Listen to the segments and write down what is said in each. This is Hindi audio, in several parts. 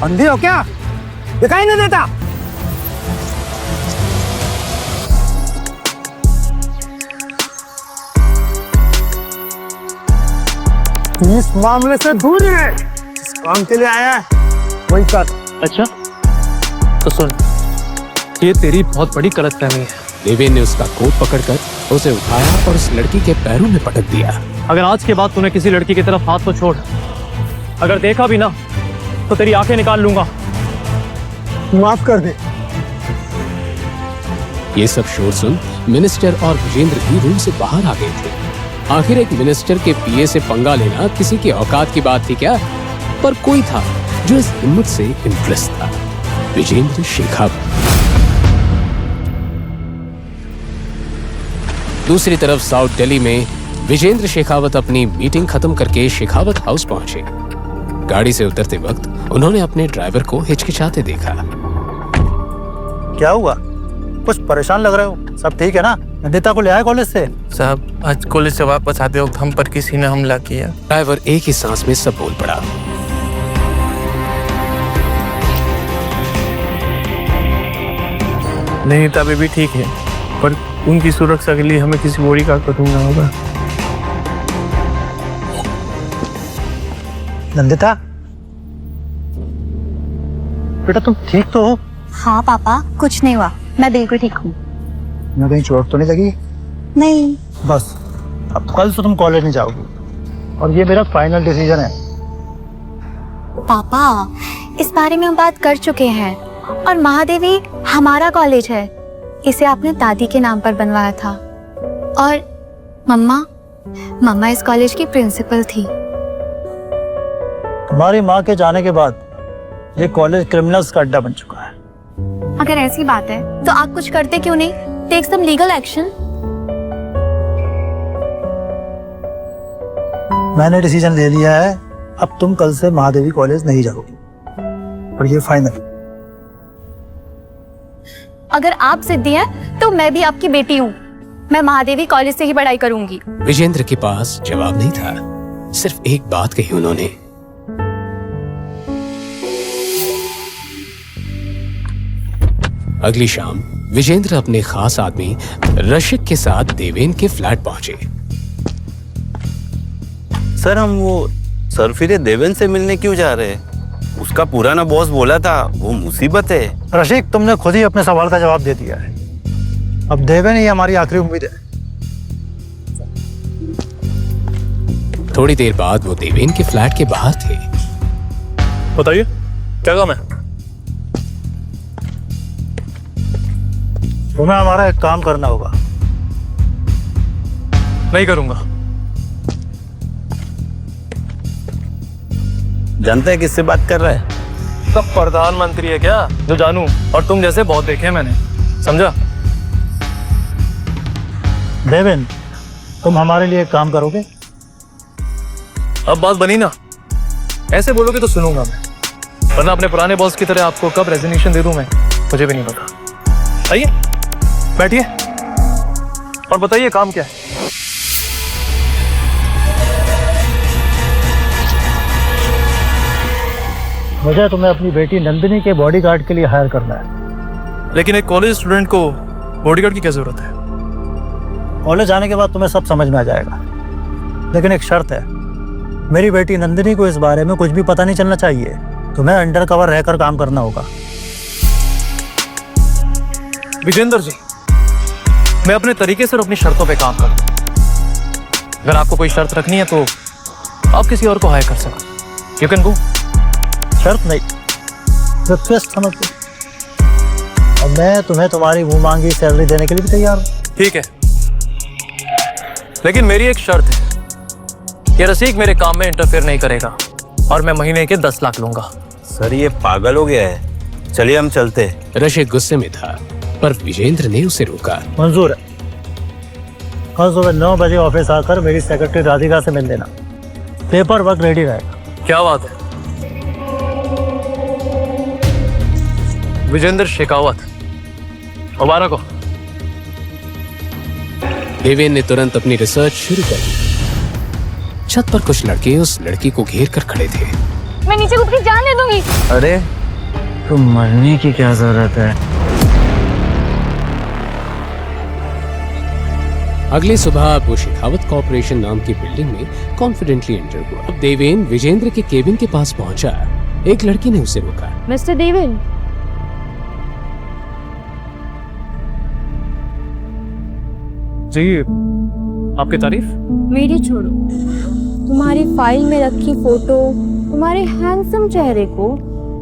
अंधे हो क्या? दिखाई नहीं देता? इस मामले से दूर है। इस काम के लिए आया है वही कर। अच्छा तो सुन, ये तेरी बहुत बड़ी गलतफहमी है। देवेन ने उसका कोट पकड़कर उसे उठाया और उस लड़की के पैरों में पटक दिया। अगर आज के बाद तूने किसी लड़की की तरफ हाथ तो छोड़, अगर देखा भी ना तो तेरी आंखें निकाल लूंगा। माफ कर दे। ये सब शोर सुन मिनिस्टर और विजेंद्र भी रूम से बाहर आ गए थे। आखिर एक मिनिस्टर के पीए से पंगा लेना किसी की औकात की बात थी क्या? पर कोई था जो इस हिम्मत से इम्प्रेस था, विजेंद्र शेखावत। दूसरी तरफ साउथ दिल्ली में विजेंद्र शेखावत अपनी मीटिंग खत्म करके शेखावत हाउस पहुंचे। गाड़ी से उतरते वक्त उन्होंने अपने ड्राइवर को हिचकिचाते देखा। क्या हुआ? कुछ परेशान लग रहे हो। सब ठीक है ना? नंदिता को ले आए कॉलेज से? साहब, आज कॉलेज से वापस आते वक्त हम पर किसी ने हमला किया। ड्राइवर एक ही सांस में सब बोल पड़ा। नैनीता भी ठीक है, पर उनकी सुरक्षा के लिए हमें किसी बॉडीगार्ड को ढूंढना होगा। नंदिता बेटा, तुम ठीक तो हो? हाँ पापा, कुछ नहीं हुआ, मैं बिल्कुल ठीक हूँ। मैं कहीं चोट तो नहीं लगी? नहीं। बस अब कल से तुम कॉलेज नहीं जाओगी और ये मेरा फाइनल डिसीजन है। पापा, इस बारे में हम बात कर चुके हैं और महादेवी हमारा कॉलेज है। इसे आपने दादी के नाम पर बनवाया था और मम्मा इस कॉलेज की प्रिंसिपल थी। तुम्हारी माँ के जाने के बाद ये कॉलेज क्रिमिनल्स का अड्डा बन चुका है। अगर ऐसी बात है तो आप कुछ करते क्यों नहीं? Take some legal action. मैंने डिसीजन ले लिया है, अब तुम कल से महादेवी कॉलेज नहीं जाओगी और ये फाइनल। अगर आप जिद्दी हैं तो मैं भी आपकी बेटी हूँ। मैं महादेवी कॉलेज से ही पढ़ाई करूंगी। विजेंद्र के पास जवाब नहीं था, सिर्फ एक बात कही उन्होंने। अगली शाम विजेंद्र अपने खास आदमी रशिक के साथ देवेन के फ्लैट पहुंचे। सर, हम वो सरफिरे देवेन से मिलने क्यों जा रहे हैं? उसका पुराना बॉस बोला था वो मुसीबत है। रशिक, तुमने खुद ही अपने सवाल का जवाब दे दिया है। अब देवेन ही हमारी आखिरी उम्मीद है। थोड़ी देर बाद वो देवेन के फ्लैट के बाहर थे। बताइए क्या काम है? तुम्हें हमारा एक काम करना होगा। नहीं करूंगा। जानता है किससे बात कर रहा है? सब प्रधानमंत्री है क्या जो जानूं? और तुम जैसे बहुत देखे मैंने, समझा? देवेन, तुम हमारे लिए एक काम करोगे? अब बात बनी ना, ऐसे बोलोगे तो सुनूंगा मैं, वरना अपने पुराने बॉस की तरह आपको कब रेजिग्नेशन दे दूं मैं, मुझे भी नहीं पता। आइए बैठिए और बताइए काम क्या है? मुझे तुम्हें अपनी बेटी नंदिनी के बॉडीगार्ड के लिए हायर करना है। लेकिन एक कॉलेज स्टूडेंट को बॉडीगार्ड की क्या जरूरत है? कॉलेज आने के बाद तुम्हें सब समझ में आ जाएगा, लेकिन एक शर्त है। मेरी बेटी नंदिनी को इस बारे में कुछ भी पता नहीं चलना चाहिए। तुम्हें अंडर कवर रहकर काम करना होगा। विजेंद्र जी, मैं अपने तरीके से और अपनी शर्तों पे काम करूं। अगर आपको कोई शर्त रखनी है तो आप किसी और को हायर कर सकते। You can go. शर्त नहीं, रिक्वेस्ट समझ लो। और मैं तुम्हें तुम्हारी मुंह मांगी सैलरी देने के लिए भी तैयार हूँ। ठीक है, लेकिन मेरी एक शर्त है, ये रसीक मेरे काम में इंटरफेयर नहीं करेगा और मैं महीने के 10 लाख लूंगा। सर, ये पागल हो गया है। चलिए हम चलते। रशिक गुस्से में था, पर विजेंद्र ने उसे रोका। मंजूर है। कल सुबह 9 बजे ऑफिस आकर मेरी सेक्रेटरी राधिका से मिल लेना। पेपर वर्क रेडी रहेगा। क्या बात है? विजेंद्र शेखावत, मुबारक हो। देवेन ने तुरंत अपनी रिसर्च शुरू कर दी। छत पर कुछ लड़के उस लड़की को घेर कर खड़े थे। मैं नीचे कूद के जान दे दूंगी। अरे तो मरने की क्या जरूरत है? अगली सुबह वो शेखावत कॉर्पोरेशन नाम की बिल्डिंग में कॉन्फिडेंटली एंटर हुआ। देवेन विजेंद्र के केबिन के पास पहुंचा। एक लड़की ने उसे रोका। मिस्टर देवेन, जी, आपकी तारीफ। मेरी छोड़ो, तुम्हारी फाइल में रखी फोटो तुम्हारे हैंडसम चेहरे को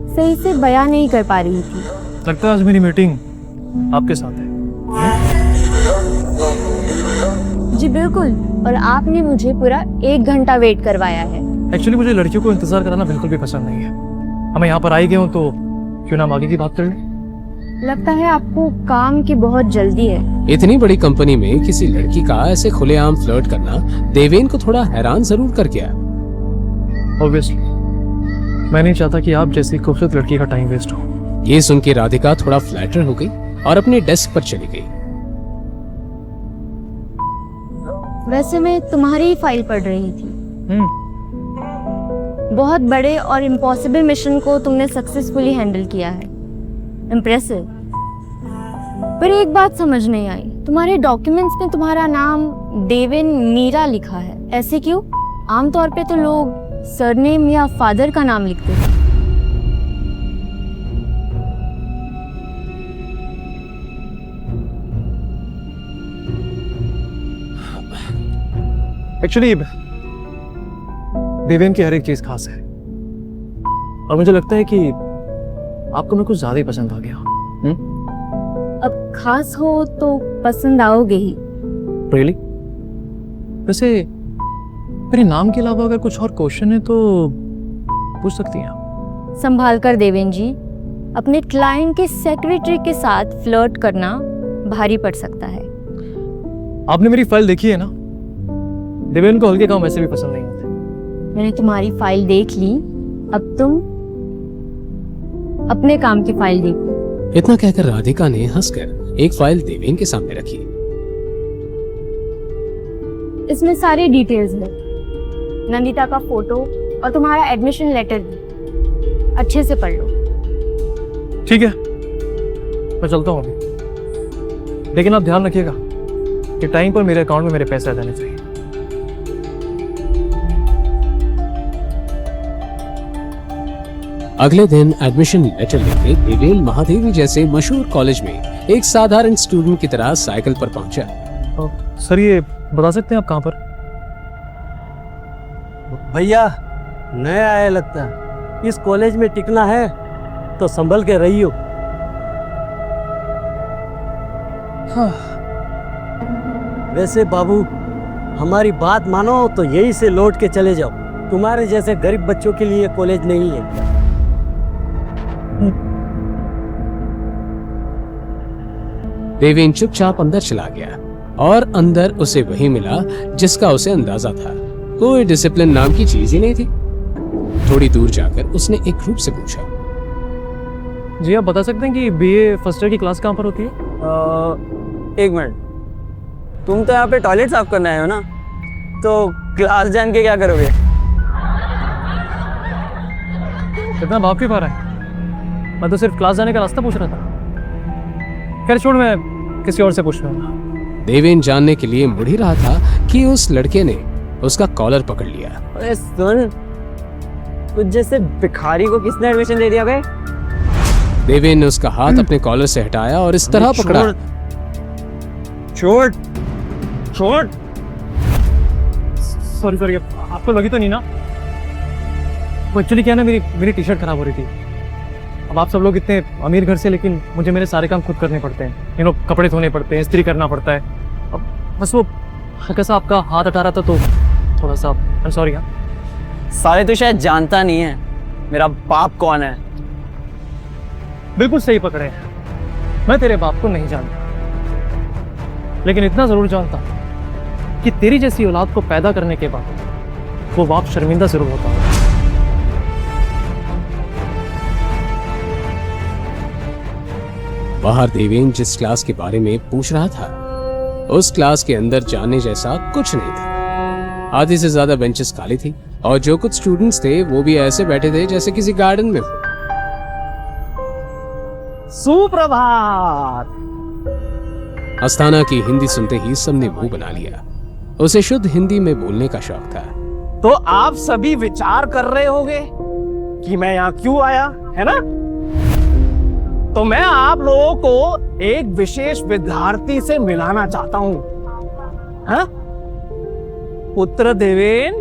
सही से बयां नहीं कर पा रही थी। लगता है आज मेरी मीटिंग आपके साथ है। जी बिल्कुल, और आपने मुझे पूरा 1 घंटा वेट करवाया है। एक्चुअली मुझे लड़कियों को इंतजार कराना बिल्कुल भी पसंद नहीं है। हमें यहाँ पर आई गए हो तो क्यों ना हम आगे की बात कर लें। लगता है आपको काम की बहुत जल्दी है। इतनी बड़ी कंपनी में किसी लड़की का ऐसे खुलेआम फ्लर्ट करना देवेन को थोड़ा हैरान जरूर कर गया। ऑब्वियसली मैं नहीं चाहता कि आप जैसी खूबसूरत लड़की का टाइम वेस्ट हो। ये सुन के राधिका थोड़ा फ्लैटर हो गई और अपने डेस्क पर चली गई। वैसे मैं तुम्हारी ही फाइल पढ़ रही थी। बहुत बड़े और इम्पॉसिबल मिशन को तुमने सक्सेसफुली हैंडल किया है। इम्प्रेसिव। पर एक बात समझ नहीं आई, तुम्हारे डॉक्यूमेंट्स में तुम्हारा नाम देवेन मीरा लिखा है, ऐसे क्यों? आमतौर पे तो लोग सरनेम या फादर का नाम लिखते हैं। एक्चुअली देवेन की हर एक चीज खास है और मुझे लगता है कि आपको मैं कुछ ज्यादा ही पसंद आ गया। अब खास हो तो पसंद आओगे ही। रियली? वैसे मेरे नाम के अलावा अगर कुछ और क्वेश्चन है तो पूछ सकती हैं आप। संभाल कर देवेन जी, अपने क्लाइंट के सेक्रेटरी के साथ फ्लर्ट करना भारी पड़ सकता है। आपने मेरी फाइल देखी है ना? देवेन को हल्के काम वैसे भी पसंद नहीं होते। मैंने तुम्हारी फाइल देख ली, अब तुम अपने काम की फाइल देखो। इतना कहकर राधिका ने हंसकर एक फाइल देवेन के सामने रखी। इसमें सारे डिटेल्स हैं, नंदिता का फोटो और तुम्हारा एडमिशन लेटर भी। अच्छे से पढ़ लो। ठीक है, मैं चलता हूँ अभी, लेकिन आप ध्यान रखिएगा कि टाइम पर मेरे अकाउंट में मेरे पैसे आ जाने चाहिए। अगले दिन एडमिशन लेटर लेके देवेन महादेवी जैसे मशहूर कॉलेज में एक साधारण स्टूडेंट की तरह साइकिल पर पहुंचा। सर ये बता सकते हैं आप कहाँ पर? भैया नया आया लगता है, इस कॉलेज में टिकना है तो संभल के रहियो। वैसे बाबू, हमारी बात मानो तो यहीं से लौट के चले जाओ। तुम्हारे जैसे गरीब बच्चों के लिए कॉलेज नहीं है। देवेन चुपचाप अंदर चला गया और अंदर उसे वही मिला जिसका उसे अंदाजा था। कोई डिसिप्लिन नाम की चीज ही नहीं थी। थोड़ी दूर जाकर उसने एक ग्रुप से पूछा, जी आप बता सकते हैं कि बीए फर्स्ट ईयर की क्लास कहाँ पर होती है? एक मिनट, तुम तो यहाँ पे टॉयलेट साफ करने आए हो ना, तो क्लास जान के क्या करोगे? इतना भाव क्यों पा रहा है? मैं तो सिर्फ क्लास जाने का रास्ता पूछ रहा था। खैर छोड़, मैं किसी और से पूछ लूंगा। देवेन जानने के लिए मुड़ ही रहा था कि उस लड़के ने उसका कॉलर पकड़ लिया। अरे सुन, कुछ जैसे भिखारी को किसने एडमिशन दे दिया बे? देवेन ने उसका हाथ अपने कॉलर से हटाया और इस तरह पकड़ा। छोड़ छोड़। सॉरी आपको लगी तो नहीं ना? वो एक्चुअली क्या है ना, मेरी टी शर्ट खराब हो रही थी। अब आप सब लोग इतने अमीर घर से, लेकिन मुझे मेरे सारे काम खुद करने पड़ते हैं। कपड़े धोने पड़ते हैं, इस्त्री करना पड़ता है। अब बस वो हल्का सा आपका हाथ हटा रहा था तो थोड़ा सा आई एम सॉरी। साले तो शायद जानता नहीं है मेरा बाप कौन है। बिल्कुल सही पकड़े हैं, मैं तेरे बाप को नहीं जानता, लेकिन इतना जरूर जानता कि तेरी जैसी औलाद को पैदा करने के बाद वो बाप शर्मिंदा जरूर होता है। बाहर देवेन जिस क्लास के बारे में पूछ रहा था, उस क्लास के अंदर जाने जैसा कुछ नहीं था। आधी से ज्यादा बेंचेस खाली थी और जो कुछ स्टूडेंट्स थे वो भी ऐसे बैठे थे जैसे किसी गार्डन में हो। सुप्रभात। अस्थाना की हिंदी सुनते ही सबने मुंह बना लिया। उसे शुद्ध हिंदी में बोलने का शौक था। तो आप सभी विचार कर रहे होंगे कि मैं यहाँ क्यों आया, है ना? तो मैं आप लोगों को एक विशेष विद्यार्थी से मिलाना चाहता हूं। हाँ? पुत्र देवेन,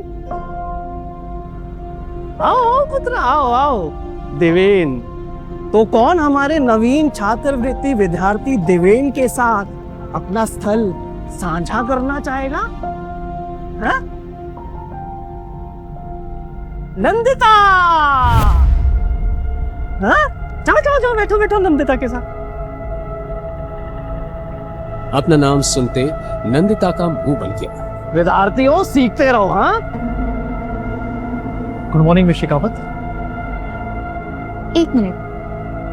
आओ पुत्र, आओ आओ। देवेन, तो कौन हमारे नवीन छात्रवृत्ति विद्यार्थी देवेन के साथ अपना स्थल साझा करना चाहेगा? हाँ? नंदिता, हाँ? जाओ जाओ जाओ, बैठो बैठो नंदिता के साथ। अपना नाम सुनते नंदिता का मुंह बन गया। विद्यार्थियों, सीखते रहो। हाँ, गुड मॉर्निंग मिस शेखावत। एक मिनट,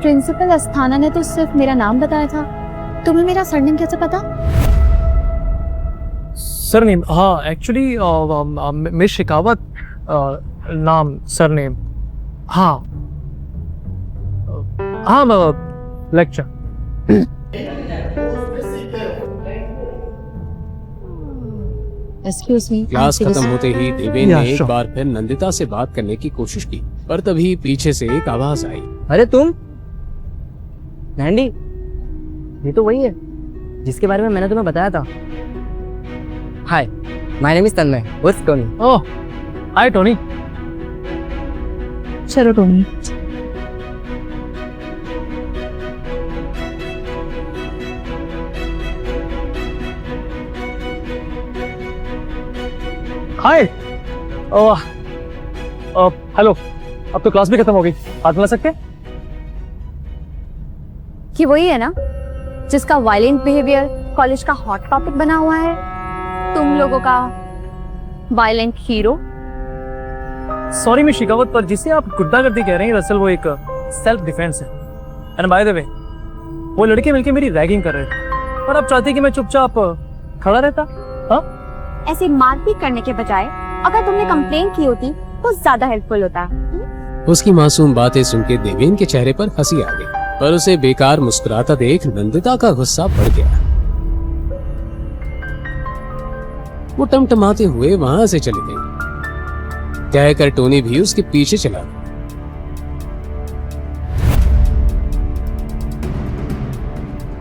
प्रिंसिपल अस्थाना ने तो सिर्फ मेरा नाम बताया था, तुम्हें मेरा सरनेम कैसे पता? सरनेम, हाँ एक्चुअली मिस शेखावत नाम सरनेम, हाँ हाँ लेक्चर। एक्सक्यूज मी, क्लास खत्म होते ही देवेन Yeah, ने एक sure. बार फिर नंदिता से बात करने की कोशिश की, पर तभी पीछे से एक आवाज आई। अरे तुम नैंडी, ये तो वही है जिसके बारे में मैंने तुम्हें बताया था। हाय, माय नेम इज तन्मय, उर्फ टोनी। ओह हाय टोनी। चलो टोनी। हाय, हेलो। अब तो क्लास भी खत्म हो गई, हाथ मिला सकते हैं? कि वही है ना जिसका वायलेंट बिहेवियर कॉलेज का हॉट टॉपिक बना हुआ है, तुम लोगों का violent hero. Sorry miss Shekhawat, पर जिसे आप गुंडागर्दी कह रहे हैं दरअसल वो एक सेल्फ डिफेंस है। एंड बाय द वे, वो लड़के मिलके मेरी रैगिंग कर रहे थे और आप चाहते कि मैं चुपचाप खड़ा रहता? हाँ, ऐसे मारपीट करने के बजाय अगर तुमने कंप्लेन की होती तो ज्यादा हेल्पफुल होता। उसकी मासूम बातें सुन के देवेन के चेहरे पर हंसी आ गई, पर उसे बेकार मुस्कुराता देख नंदिता का गुस्सा बढ़ गया। वो टमटमाते हुए वहां से चली गई। कहकर टोनी भी उसके पीछे चला।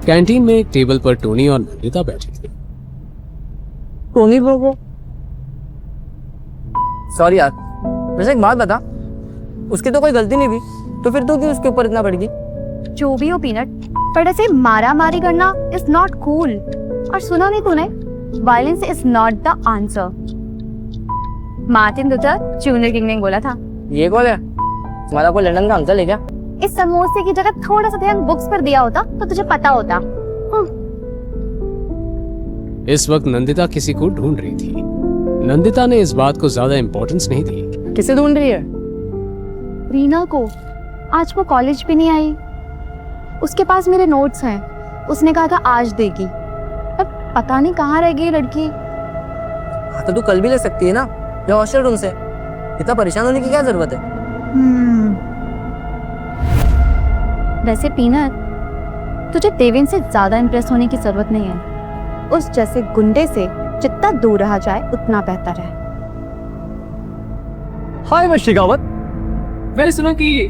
कैंटीन में एक टेबल पर टोनी और नंदिता बैठे थे। टोनी बोलो। सॉरी यार, वैसे एक बात बता, उसकी तो कोई गलती नहीं थी, तो फिर तू क्यों उसके ऊपर इतना पड़ गई? जो भी हो पीनट, पर ऐसे मारा मारी करना इज नॉट कूल। और सुना नहीं तूने, violence is not the answer. Martin Luther junior king ने बोला था। ये कौन है? तुम्हारा कोई लंदन का अंकल है क्या? इस समोसे की जगह थोड़ा सा ध्यान बुक्स पर दिया होता तो तुझे पता होता। इस वक्त नंदिता किसी को ढूंढ रही थी। नंदिता ने इस बात को ज्यादा इंपॉर्टेंस नहीं दी। किसे ढूंढ रही है? रीना को। आज वो कॉलेज भी नहीं आई। उसके पास मेरे नोट्स हैं, उसने कहा था आज देगी, पर पता नहीं कहाँ रह गई लड़की। हाँ, तो तू कल भी ले सकती है ना, या हॉस्टल रूम से। इतना परेशान होने की क्या जरूरत है? वैसे पीनट, तुझे देवेन से ज्यादा इम्प्रेस होने की जरूरत नहीं है। उस जैसे गुंडे से जितना दूर रहा जाए उतना बेहतर है। हाय मिस शेखावत, मैंने सुना कि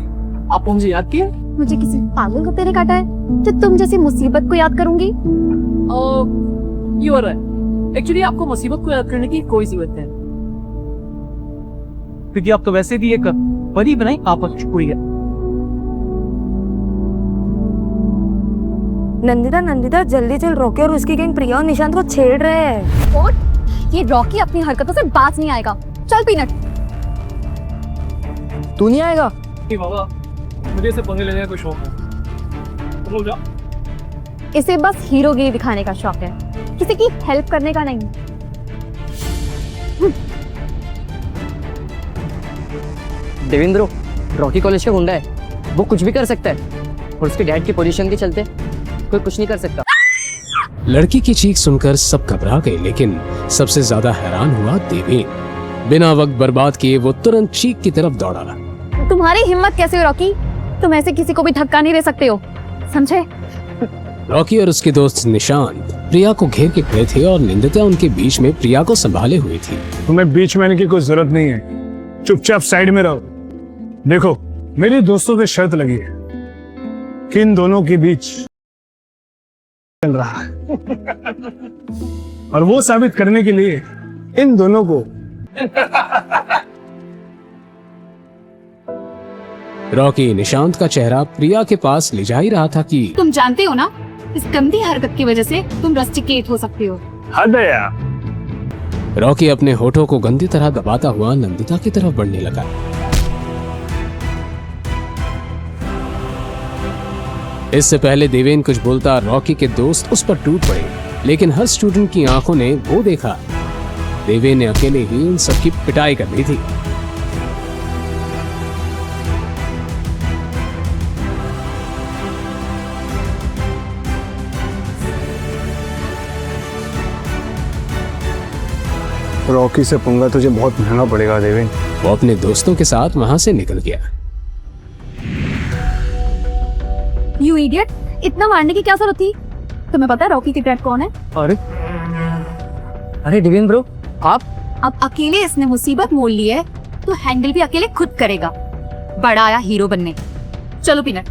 आप मुझे याद किए। मुझे किसी पागल कुत्ते ने काटा है जो तुम जैसी मुसीबत को याद करूंगी? You are right. एक्चुअली आपको मुसीबत को याद करने की कोई जरूरत नहीं, क्योंकि आप तो वैसे भी एक बड़ी बनाई आपस हुई है। नंदिता नंदिता जल्दी चल, रॉकी और उसकी गैंग प्रिया और निशांत को छेड़ रहे हैं। और ये रॉकी अपनी हरकतों से बाज नहीं आएगा। चल पीनट। तू नहीं आएगा? बाबा, मुझे इसे पंगे लेने का कोई शौक है। तुम लोग जाओ। इसे बस हीरोगिरी दिखाने का शौक है, किसी की हेल्प करने का नहीं। देवेंद्रो, रॉकी कॉलेज का गुंडा है, वो कुछ भी कर सकता है, और उसके डैड की पोजीशन के चलते कोई कुछ नहीं कर सकता। लड़की की चीख सुनकर सब घबरा गए, लेकिन सबसे ज्यादा हैरान हुआ देवेन। बिना वक्त बर्बाद किए वो तुरंत चीख की तरफ दौड़ा। तुम्हारी हिम्मत कैसे हो रॉकी? तुम ऐसे किसी को भी धक्का नहीं दे सकते हो। समझे? रॉकी और उसके दोस्त निशांत प्रिया को घेर के खड़े थे और निंदिता उनके बीच में प्रिया को संभाले हुई थी। तुम्हें बीच में आने की कोई जरूरत नहीं है, चुपचाप साइड में रहो। देखो, मेरी दोस्तों से शर्त लगी है कि इन दोनों के बीच चल रहा है और वो साबित करने के लिए इन दोनों को रॉकी निशांत का चेहरा प्रिया के पास ले जा ही रहा था कि तुम जानते हो ना, इस गंदी हरकत की वजह से तुम रस्टिकेट हो सकते हो। हद है यार। रॉकी अपने होठों को गंदी तरह दबाता हुआ नंदिता की तरफ बढ़ने लगा। इससे पहले देवेन कुछ बोलता रॉकी के दोस्त उस पर टूट पड़े, लेकिन हर स्टूडेंट की आंखों ने वो देखा देवेन ने अकेले ही इन सबकी पिटाई कर दी थी। रॉकी से पंगा तुझे बहुत महंगा पड़ेगा देवेन। वो अपने दोस्तों के साथ वहां से निकल गया। यू इडियट, इतना मारने की क्या जरूरत थी? तुम्हें पता है रॉकी की डैड कौन है? अरे डिवीन ब्रो, आप अब अकेले इसने मुसीबत मोल ली है तो हैंडल भी अकेले खुद करेगा। बड़ा आया हीरो बनने। चलो पीनट।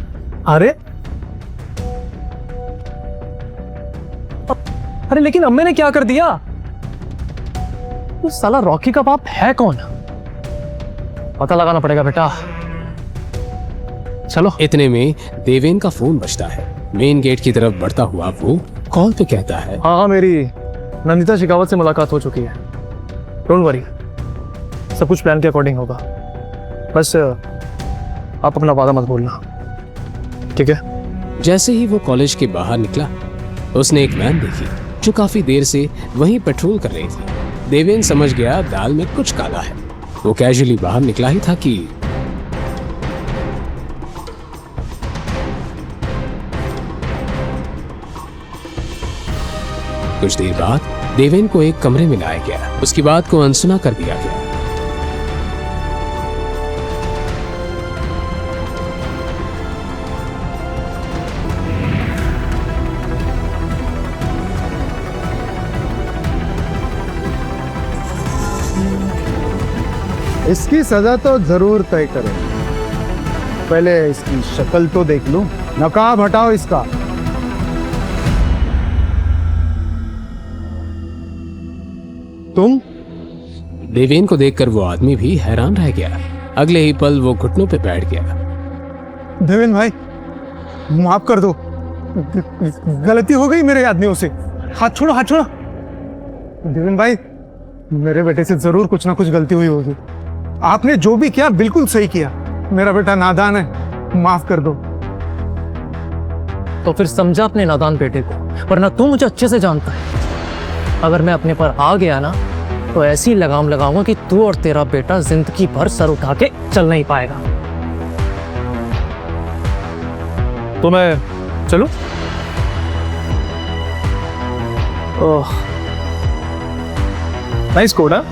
अरे लेकिन अम्मे ने क्या कर दिया? तो साला रॉकी का बाप है कौन? पता लगाना पड़ेगा बेटा। चलो। इतने में देवेन का फोन बजता है। मेन गेट की तरफ बढ़ता हुआ वो कॉल पे कहता है, हाँ, मेरी नंदिता शेखावत से मुलाकात हो चुकी है। डोंट वरी, सब कुछ प्लान के अकॉर्डिंग होगा। बस आप अपना वादा मत भूलना, ठीक है? जैसे ही वो कॉलेज के बाहर निकला, उसने एक वैन देखी जो काफी देर से वहीं पेट्रोल कर रही थी। देवेन समझ गया दाल में कुछ काला है। वो कैजुअली बाहर निकला ही था कि कुछ देर बाद देवेन को एक कमरे में लाया गया। उसकी बात को अनसुना कर दिया गया। इसकी सजा तो जरूर तय करें। पहले इसकी शक्ल तो देख लूं। नकाब हटाओ इसका। तुम? देवेन को देखकर वो आदमी भी हैरान रह गया। अगले ही पल वो घुटनों पे बैठ गया। देवेन भाई, माफ कर दो, गलती हो गई मेरे आदमियों से। हाथ छोड़ो, हाथ छोड़ो। देवेन भाई, मेरे बेटे से जरूर कुछ ना कुछ गलती हुई होगी। आपने जो भी किया बिल्कुल सही किया। मेरा बेटा नादान है, माफ कर दो। तो फिर समझा अपने नादान बेटे को, वरना तू मुझे अच्छे से जानता है। अगर मैं अपने पर आ गया ना तो ऐसी लगाम लगाऊंगा कि तू और तेरा बेटा जिंदगी भर सर उठा के चल नहीं पाएगा। तो मैं चलूं? ओह, नाइस कोड। हाँ,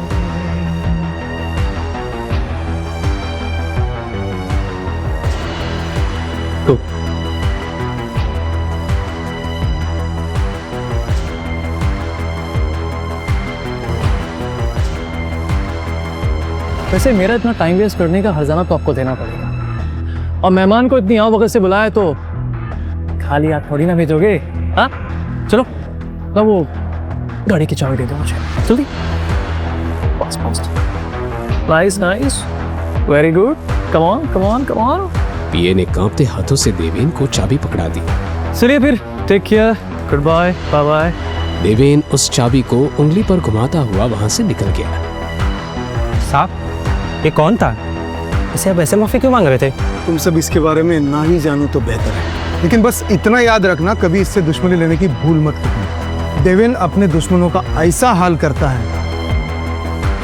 वैसे मेरा इतना टाइम वेस्ट करने का हर्जाना तो आपको देना पड़ेगा। और मेहमान को इतनी आओ वगैरह से बुलाया तो खाली हाथ थोड़ी ना भेजोगे। हाँ चलो ना, वो गाड़ी की चाबी दे दो मुझे जल्दी। Nice nice, very good, come on come on come on. PA ने कांपते हाथों से देवेन को चाबी पकड़ा दी। चलिए फिर, take care, good bye, bye bye. Deven उस चाबी को उंगली पर घुमाता हुआ वहां से निकल गया। साहब, ये कौन था? इसे अब ऐसे माफी क्यों मांग रहे थे? तुम सब इसके बारे में ना ही जानो तो बेहतर है। लेकिन बस इतना याद रखना, कभी इससे दुश्मनी लेने की भूल मत करना। देवेन अपने दुश्मनों का ऐसा हाल करता है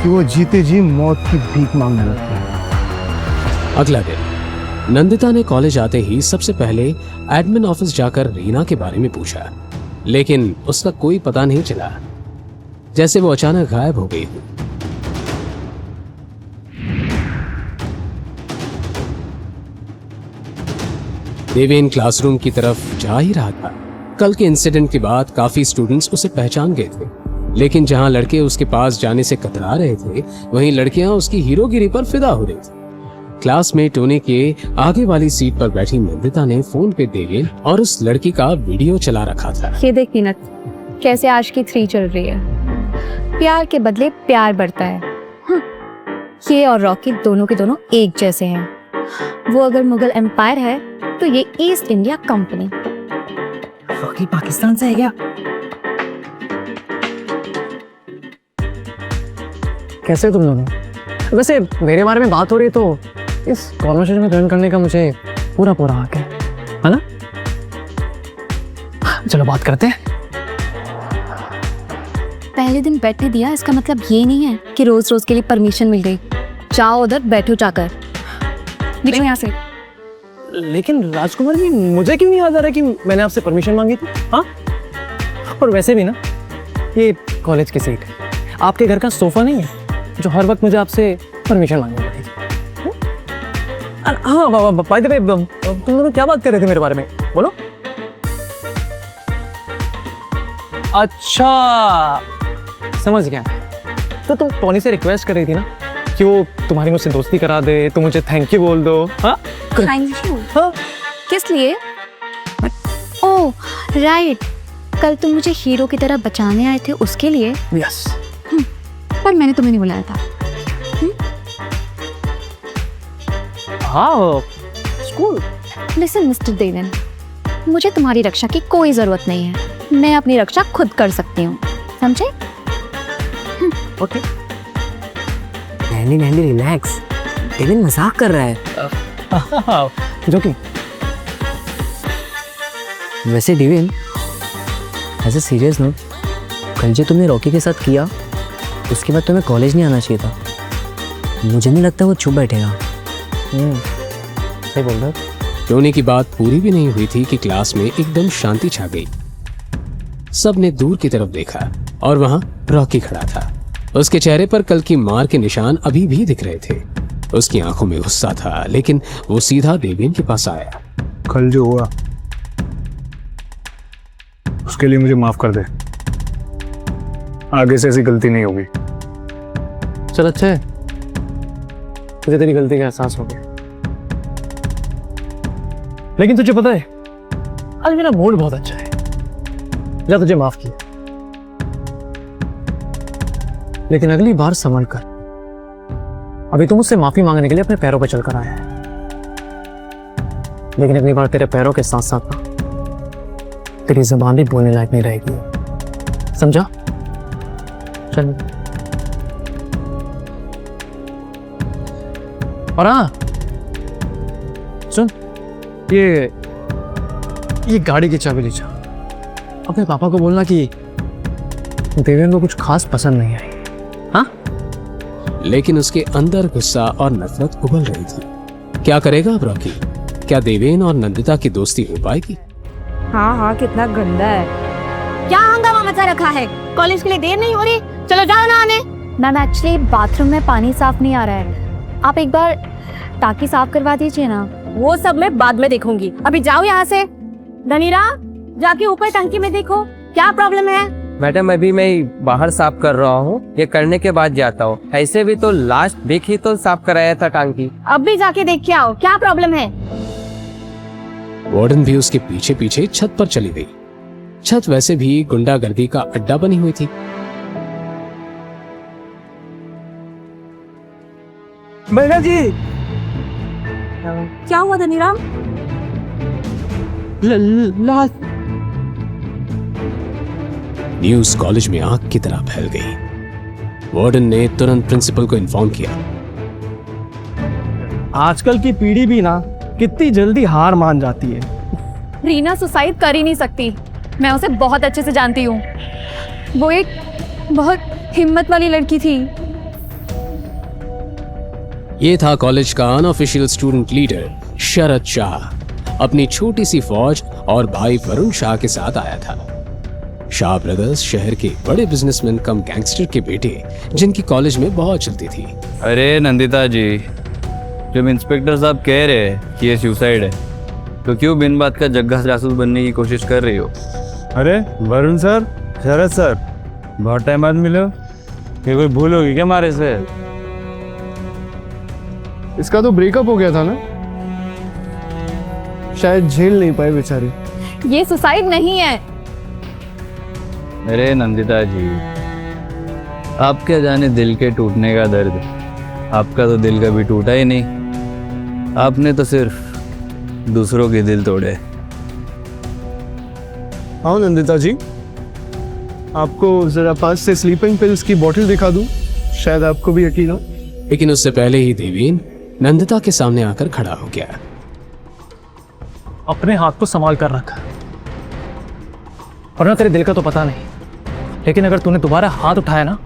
कि वो जीते जी मौत की भीख मांगने लगता है। अगला दिन नंदिता ने कॉलेज आते ही सबसे पहले एडमिन ऑफिस जाकर रीना के बारे में पूछा, लेकिन उसका कोई पता नहीं चला, जैसे वो अचानक गायब हो गई। देवेन क्लासरूम की तरफ जा ही रहा था। कल के इंसिडेंट के बाद काफी स्टूडेंट्स उसे पहचान गए थे, लेकिन जहां लड़के उसके पास जाने से कतरा रहे थे, वहीं लड़कियां उसकी हीरोगिरी पर फिदा हो रही थी। क्लास में टोनी के आगे वाली सीट पर बैठी नंदिता ने फोन पे देवेन और उस लड़की का वीडियो चला रखा था। ये देख नीनत, कैसे आशिकी 3 चल रही है। प्यार के बदले प्यार बढ़ता है। ये और रॉकी दोनों के दोनों एक जैसे हैं। वो अगर मुगल एम्पायर है तो ये east India company. Rocky Pakistan से है क्या? कैसे तुम दोनों? वैसे मेरे बारे में बात हो रही है तो इस कॉन्वर्सेशन में ज्वाइन करने का मुझे पूरा हक है ना? चलो बात करते हैं। पहले दिन बैठने दिया इसका मतलब ये नहीं है कि रोज रोज के लिए परमिशन मिल गई। जाओ उधर बैठो जाकर, निकलो यहाँ से। लेकिन राजकुमार जी, मुझे क्यों नहीं याद आ रहा कि मैंने आपसे परमिशन मांगी थी? हाँ, और वैसे भी ना, ये कॉलेज की सीट है, आपके घर का सोफा नहीं है जो हर वक्त मुझे आपसे परमिशन मांगनी पड़ेगी। हाँ, बाय द वे, तुम लोग क्या बात कर रहे थे मेरे बारे में? बोलो। अच्छा, समझ गया। तो तुम टोनी से रिक्वेस्ट कर रही थी ना कि वो तुम्हारी मुझसे दोस्ती करा दे, तो मुझे थैंक यू बोल दो। हाँ, थैंक यू। हाँ? किस लिए? ओह राइट, कल तुम मुझे हीरो की तरह बचाने आए थे, उसके लिए। यस। पर मैंने तुम्हें नहीं बुलाया था। हाँ, स्कूल। लिसन मिस्टर देवन, मुझे तुम्हारी रक्षा की कोई जरूरत नहीं है। मैं अपनी रक्षा खुद कर सकती हूँ, समझे? ओके। नैंडी रिलैक्स, देवेन मजाक कर रहा है। जो कि वैसे Deven, as a serious note, कल जो तुमने रॉकी के साथ किया उसके बाद तुम्हें कॉलेज नहीं आना चाहिए था। मुझे नहीं लगता वो चुप बैठेगा। सही बोल रहे हो। टोनी की बात पूरी भी नहीं हुई थी कि क्लास में एकदम शांति छा गई। सबने दूर की तरफ देखा और वहां रॉकी खड़ा था। उसके चेहरे पर कल की मार के निशान अभी भी दिख रहे थे। उसकी आंखों में गुस्सा था, लेकिन वो सीधा देवेन के पास आया। कल जो हुआ उसके लिए मुझे माफ कर दे। आगे से ऐसी गलती नहीं होगी। चल अच्छा है, मुझे तेरी गलती का एहसास हो गया। लेकिन तुझे पता है, आज मेरा मूड बहुत अच्छा है। जा, तुझे माफ किया, लेकिन अगली बार संभल कर। अभी तुम मुझसे माफी मांगने के लिए अपने पैरों पर चलकर आया है, लेकिन अगली बार तेरे पैरों के साथ साथ तेरी जुबान भी बोलने लायक नहीं रहेगी, समझा? चल। और हाँ सुन, ये गाड़ी की चाबी ले जा। अपने पापा को बोलना कि देवेन को कुछ खास पसंद नहीं आई। हाँ? लेकिन उसके अंदर गुस्सा और नफरत उबल रही थी। क्या करेगा अब रॉकी? क्या देवेन और नंदिता की दोस्ती हो पाएगी? हाँ, कितना गंदा है। क्या हंगामा मचा रखा है? कॉलेज के लिए देर नहीं हो रही? चलो जाओ नहाने। मैम, एक्चुअली बाथरूम में पानी साफ नहीं आ रहा है, आप एक बार टाकी साफ करवा दीजिए ना। वो सब मैं बाद में देखूंगी, अभी जाओ यहाँ से। धनीरा, जाके ऊपर टंकी में देखो क्या प्रॉब्लम है। मैडम, अभी मैं बाहर साफ कर रहा हूँ, ये करने के बाद जाता हूँ। ऐसे भी तो लास्ट वीक ही तो साफ कराया था टंकी। अब भी जाके देख के आओ क्या प्रॉब्लम है। वार्डन भी उसके पीछे पीछे छत पर चली गई। छत वैसे भी गुंडागर्दी का अड्डा बनी हुई थी। मैडम जी, क्या हुआ धनीराम? न्यूज़ कॉलेज में आग की तरह फैल गई। वार्डन ने तुरंत प्रिंसिपल को इन्फॉर्म किया। आजकल की पीढ़ी भी ना कितनी जल्दी हार मान जाती है। रीना सुसाइड कर ही नहीं सकती, मैं उसे बहुत अच्छे से जानती हूँ। वो एक बहुत हिम्मत वाली लड़की थी। ये था कॉलेज का अनऑफिशियल स्टूडेंट लीडर शरद शाह। अपनी छोटी सी फौज और भाई वरुण शाह के साथ आया था। शाह ब्रदर्स शहर के बड़े बिजनेसमैन कम गैंगस्टर के बेटे, जिनकी कॉलेज में बहुत चलती थी। अरे नंदिता जी, जब इंस्पेक्टर साहब कह रहे हैं कि ये सुसाइड है, तो क्यों बिन बात का जग्गा जासूस बनने की कोशिश कर रही हो? अरे वरुण सर, शरद सर, बहुत टाइम बाद मिले हो। कि कोई भूल होगी क्या हमारे से? इसका तो ब्रेकअप हो गया था ना, शायद झेल नहीं पाए बेचारी। ये सुसाइड नहीं है। अरे नंदिता जी, आप क्या जाने दिल के टूटने का दर्द। आपका तो दिल कभी टूटा ही नहीं, आपने तो सिर्फ दूसरों के दिल तोड़े। हाँ नंदिता जी, आपको जरा पास से स्लीपिंग पिल्स की बोतल दिखा दूं, शायद आपको भी यकीन हो। लेकिन उससे पहले ही देवेन नंदिता के सामने आकर खड़ा हो गया। अपने हाथ को संभाल कर रख, और ना तेरे दिल का तो पता नहीं, लेकिन अगर तूने दोबारा हाथ उठाया ना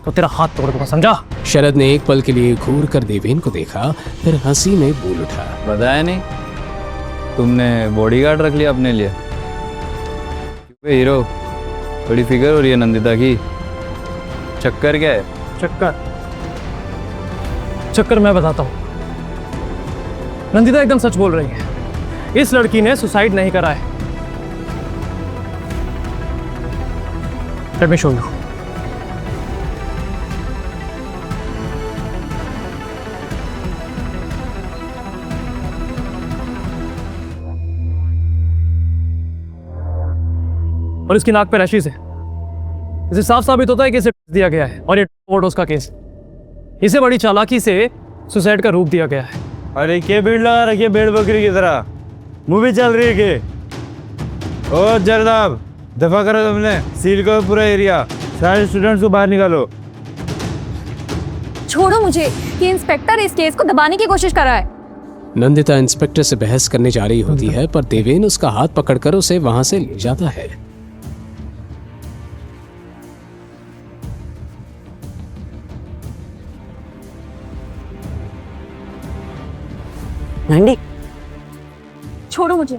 तो तेरा हाथ तोड़ दूंगा, समझा? शरद ने एक पल के लिए घूर कर देवेन को देखा, फिर हंसी में बोल उठा। बताया नहीं तुमने बॉडीगार्ड रख लिया अपने लिए? हीरो, बड़ी फिक्र हो रही है नंदिता की। चक्कर क्या है? चक्कर मैं बताता हूँ। नंदिता एकदम सच बोल रही है, इस लड़की ने सुसाइड नहीं करा है। Let me show you. और इसकी नाक पे रैशेस है। इसे साफ साबित होता है कि इसे दिया गया है, और ये ओवरडोज का केस। इसे बड़ी चालाकी से सुसाइड का रूप दिया गया है। अरे क्या भीड़ लगा रखी है भेड़ बकरी की तरह? मूवी चल रही है के? ओ जरदाब, दफा करो तुमने, सील करो पूरा एरिया, सारे स्टूडेंट्स को बाहर निकालो। छोड़ो मुझे, ये इंस्पेक्टर इस केस को दबाने की कोशिश कर रहा है। नंदिता इंस्पेक्टर से बहस करने जा रही होती है, पर देवेन उसका हाथ पकड़कर उसे वहां से ले जाता है। छोड़ो मुझे,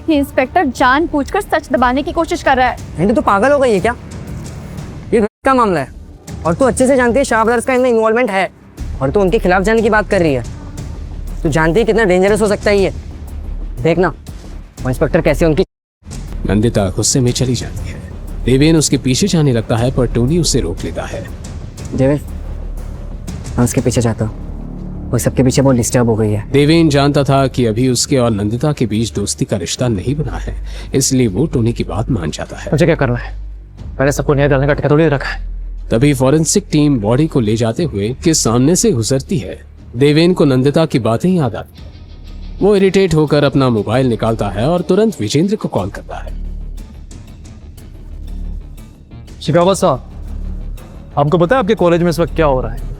ये इंस्पेक्टर जानबूझकर सच दबाने की कोशिश कर रहा है। नहीं तो पागल हो गई है क्या? ये का मामला है और तू अच्छे से जानती है शाह ब्रदर्स का इनमें इन्वॉल्वमेंट है, और तू उनके खिलाफ जाने की बात कर रही है। तू जानती है कितना डेंजरस हो सकता है ये। देखना वो इंस्पेक्टर कैसे उनकी। नंदिता गुस्से में चली जाती है। देवेन उसके पीछे जाने लगता है, पर टोनी उसे रोक लेता है। देवेन, मैं उसके पीछे जाता हूँ, वो सबके पीछे बहुत डिस्टर्ब हो गई है। देवेन जानता था कि अभी उसके और नंदिता के बीच दोस्ती का रिश्ता नहीं बना है, इसलिए वो टोनी की बात मान जाता है। मुझे क्या करना है? मैंने सबको न्याय डालने का ठेका थोड़ी रखा है। तभी फॉरेंसिक टीम बॉडी को ले जाते हुए के सामने से गुजरती है। देवेन को नंदिता की बातें याद आती। वो इरिटेट होकर अपना मोबाइल निकालता है और तुरंत विजेंद्र को कॉल करता है। शिकावत साहब, आपको पता है आपके कॉलेज में इस वक्त क्या हो रहा है?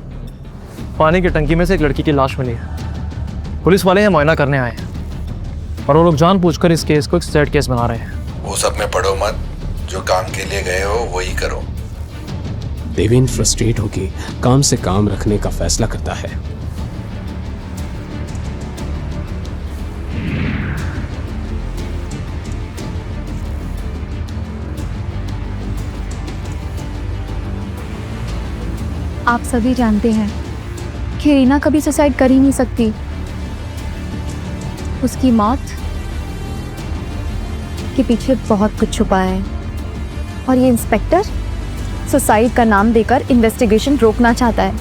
पानी की टंकी में से एक लड़की की लाश मिली है। पुलिस वाले यहाँ मुआयना करने आए हैं, और वो लोग जानबूझकर इस केस को एक सैड केस बना रहे हैं। वो सब में पढ़ो मत, जो काम के लिए गए हो वही करो। देवेन फ्रस्ट्रेट होकर काम से काम रखने का फैसला करता है। आप सभी जानते हैं कि रीना कभी सुसाइड कर ही नहीं सकती। उसकी मौत के पीछे बहुत कुछ छुपा है, और ये इंस्पेक्टर सुसाइड का नाम देकर इन्वेस्टिगेशन रोकना चाहता है।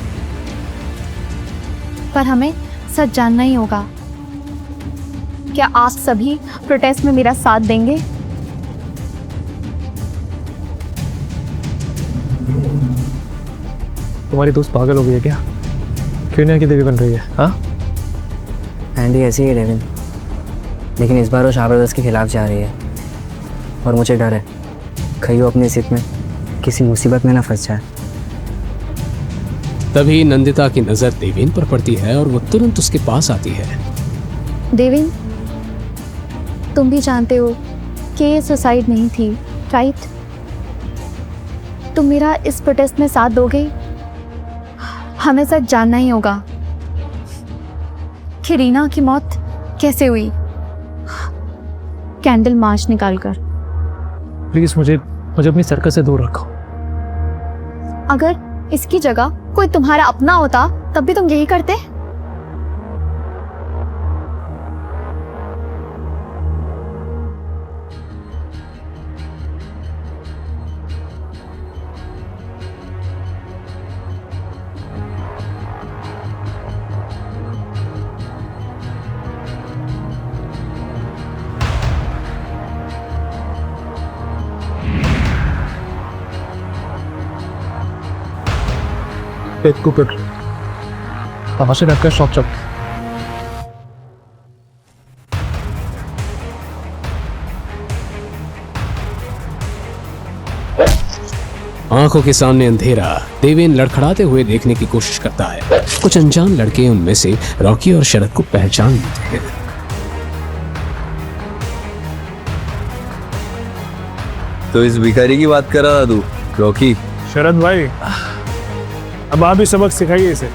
पर हमें सच जानना ही होगा। क्या आप सभी प्रोटेस्ट में मेरा साथ देंगे? तुम्हारी दोस्त पागल हो गई है क्या? क्यों नहीं की देवी बन रही है? हाँ, एंडी ऐसी है डेविन, लेकिन इस बार वो शाह ब्रदर्स के खिलाफ जा रही है, और मुझे डर है कहीं वो अपनी जिद में किसी मुसीबत में ना फंस जाए। तभी नंदिता की नजर देवेन पर पड़ती है और वो तुरंत उसके पास आती है। देवेन, तुम भी जानते हो कि ये सुसाइड नहीं थी, राइट? तुम मेरा इस प्रोटेस्ट में साथ दोगे? हमें सच जानना ही होगा कि रीना की मौत कैसे हुई, कैंडल मार्च निकालकर। प्लीज मुझे अपनी सर्कस से दूर रखो। अगर इसकी जगह कोई तुम्हारा अपना होता तब भी तुम यही करते? पेट पापा से डरकर शॉप चल। आंखों के सामने अंधेरा। देवेन लड़खड़ाते हुए देखने की कोशिश करता है। कुछ अनजान लड़के उनमें से रॉकी और शरद को पहचान लेते हैं। तो इस भिखारी की बात कर रहा था तू, रॉकी? शरद भाई, अब आप ही सबक सिखाइए इसे।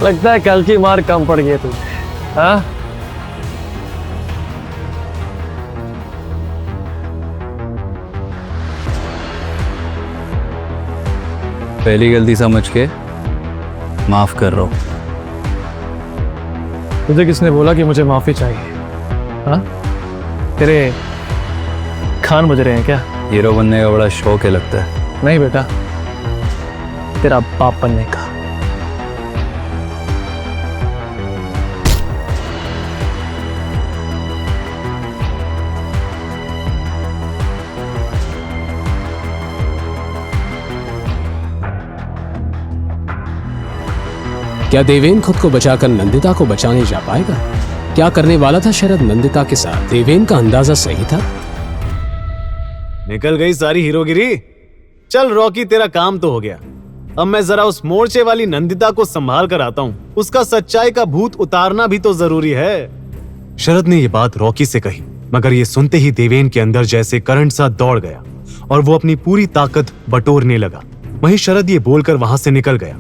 लगता है कल की मार कम पड़ गई तुझे, हाँ? पहली गलती समझ के माफ कर रहा हूं। तुझे किसने बोला कि मुझे माफी चाहिए? हाँ? तेरे खान मुझे रहे हैं क्या? हीरो बनने का बड़ा शौक है लगता है। नहीं बेटा, तेरा बाप बनने का। क्या देवेन खुद को बचाकर नंदिता को बचाने जा पाएगा? क्या करने वाला था शरद नंदिता के साथ? देवेन का अंदाजा सही था। निकल गई सारी हीरोगिरी। चल रॉकी, तेरा काम तो हो गया। अब मैं जरा उस मोर्चे वाली नंदिता को संभाल कर आता हूँ। उसका सच्चाई का भूत उतारना भी तो जरूरी है। शरद ने ये बात रॉकी से कही, मगर ये सुनते ही देवेन के अंदर जैसे करंट सा दौड़ गया और वो अपनी पूरी ताकत बटोरने लगा। वहीं शरद ये बोलकर वहां से निकल गया।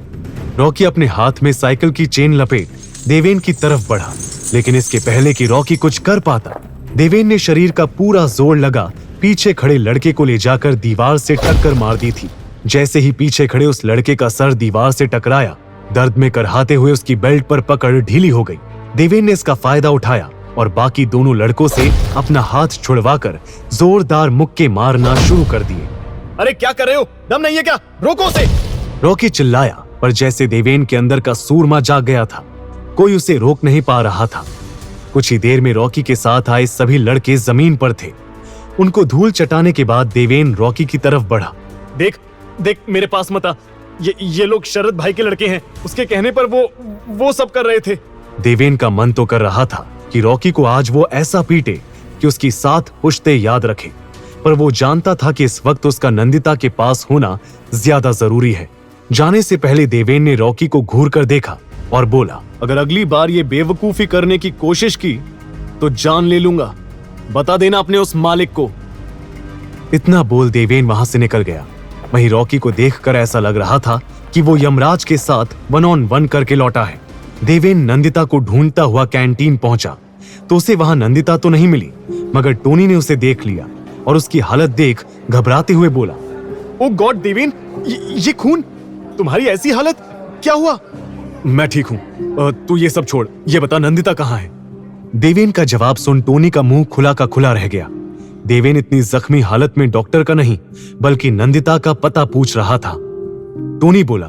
रॉकी अपने हाथ में साइकिल की चेन लपेट देवेन की तरफ बढ़ा, लेकिन इसके पहले कि रॉकी कुछ कर पाता, देवेन ने शरीर का पूरा जोर लगा पीछे खड़े लड़के को ले जाकर दीवार से टक्कर मार दी थी। जैसे ही पीछे खड़े उस लड़के का सर दीवार से टकराया, दर्द में करहाते हुए उसकी बेल्ट पर पकड़ ढीली हो गई। देवेन ने इसका फायदा उठाया और बाकी दोनों लड़कों से अपना हाथ छुड़वाकर जोरदार मुक्के मारना शुरू कर दिए। अरे क्या कर रहे हो? दम नहीं है क्या? रोको उसे! रॉकी चिल्लाया, पर जैसे देवेन के अंदर का सूरमा जाग गया था, कोई उसे रोक नहीं पा रहा था। कुछ ही देर में रॉकी के साथ आए सभी लड़के जमीन पर थे। उनको धूल चटाने के बाद देवेन रॉकी की तरफ बढ़ा। देख देख, मेरे पास मत आ। ये लोग शरद भाई के लड़के हैं। उसके कहने पर वो सब कर रहे थे। देवेन का मन तो कर रहा था कि रॉकी को आज वो ऐसा पीटे कि उसकी साथ पुश्ते याद रखे, पर वो जानता था कि इस वक्त उसका नंदिता के पास होना ज्यादा जरूरी है। जाने से पहले देवेन ने रॉकी को घूर कर देखा और बोला, अगर अगली बार ये बेवकूफी करने की कोशिश की तो जान ले लूंगा। बता देना अपने उस मालिक को। इतना बोल देवेन वहां से निकल गया। वहीं रॉकी को देखकर ऐसा लग रहा था कि वो यमराज के साथ 1-on-1 करके लौटा है। देवेन नंदिता को ढूंढता हुआ कैंटीन पहुंचा तो उसे वहां नंदिता तो नहीं मिली, मगर टोनी ने उसे देख लिया और उसकी हालत देख घबराते हुए बोला, ओ गॉड देवेन, ये खून, तुम्हारी ऐसी हालत, क्या हुआ? मैं ठीक हूं, तू ये सब छोड़, ये बता नंदिता कहाँ है? देवेन का जवाब सुन टोनी का मुंह खुला का खुला रह गया। देवेन इतनी जख्मी हालत में डॉक्टर का नहीं बल्कि नंदिता का पता पूछ रहा था। टोनी बोला,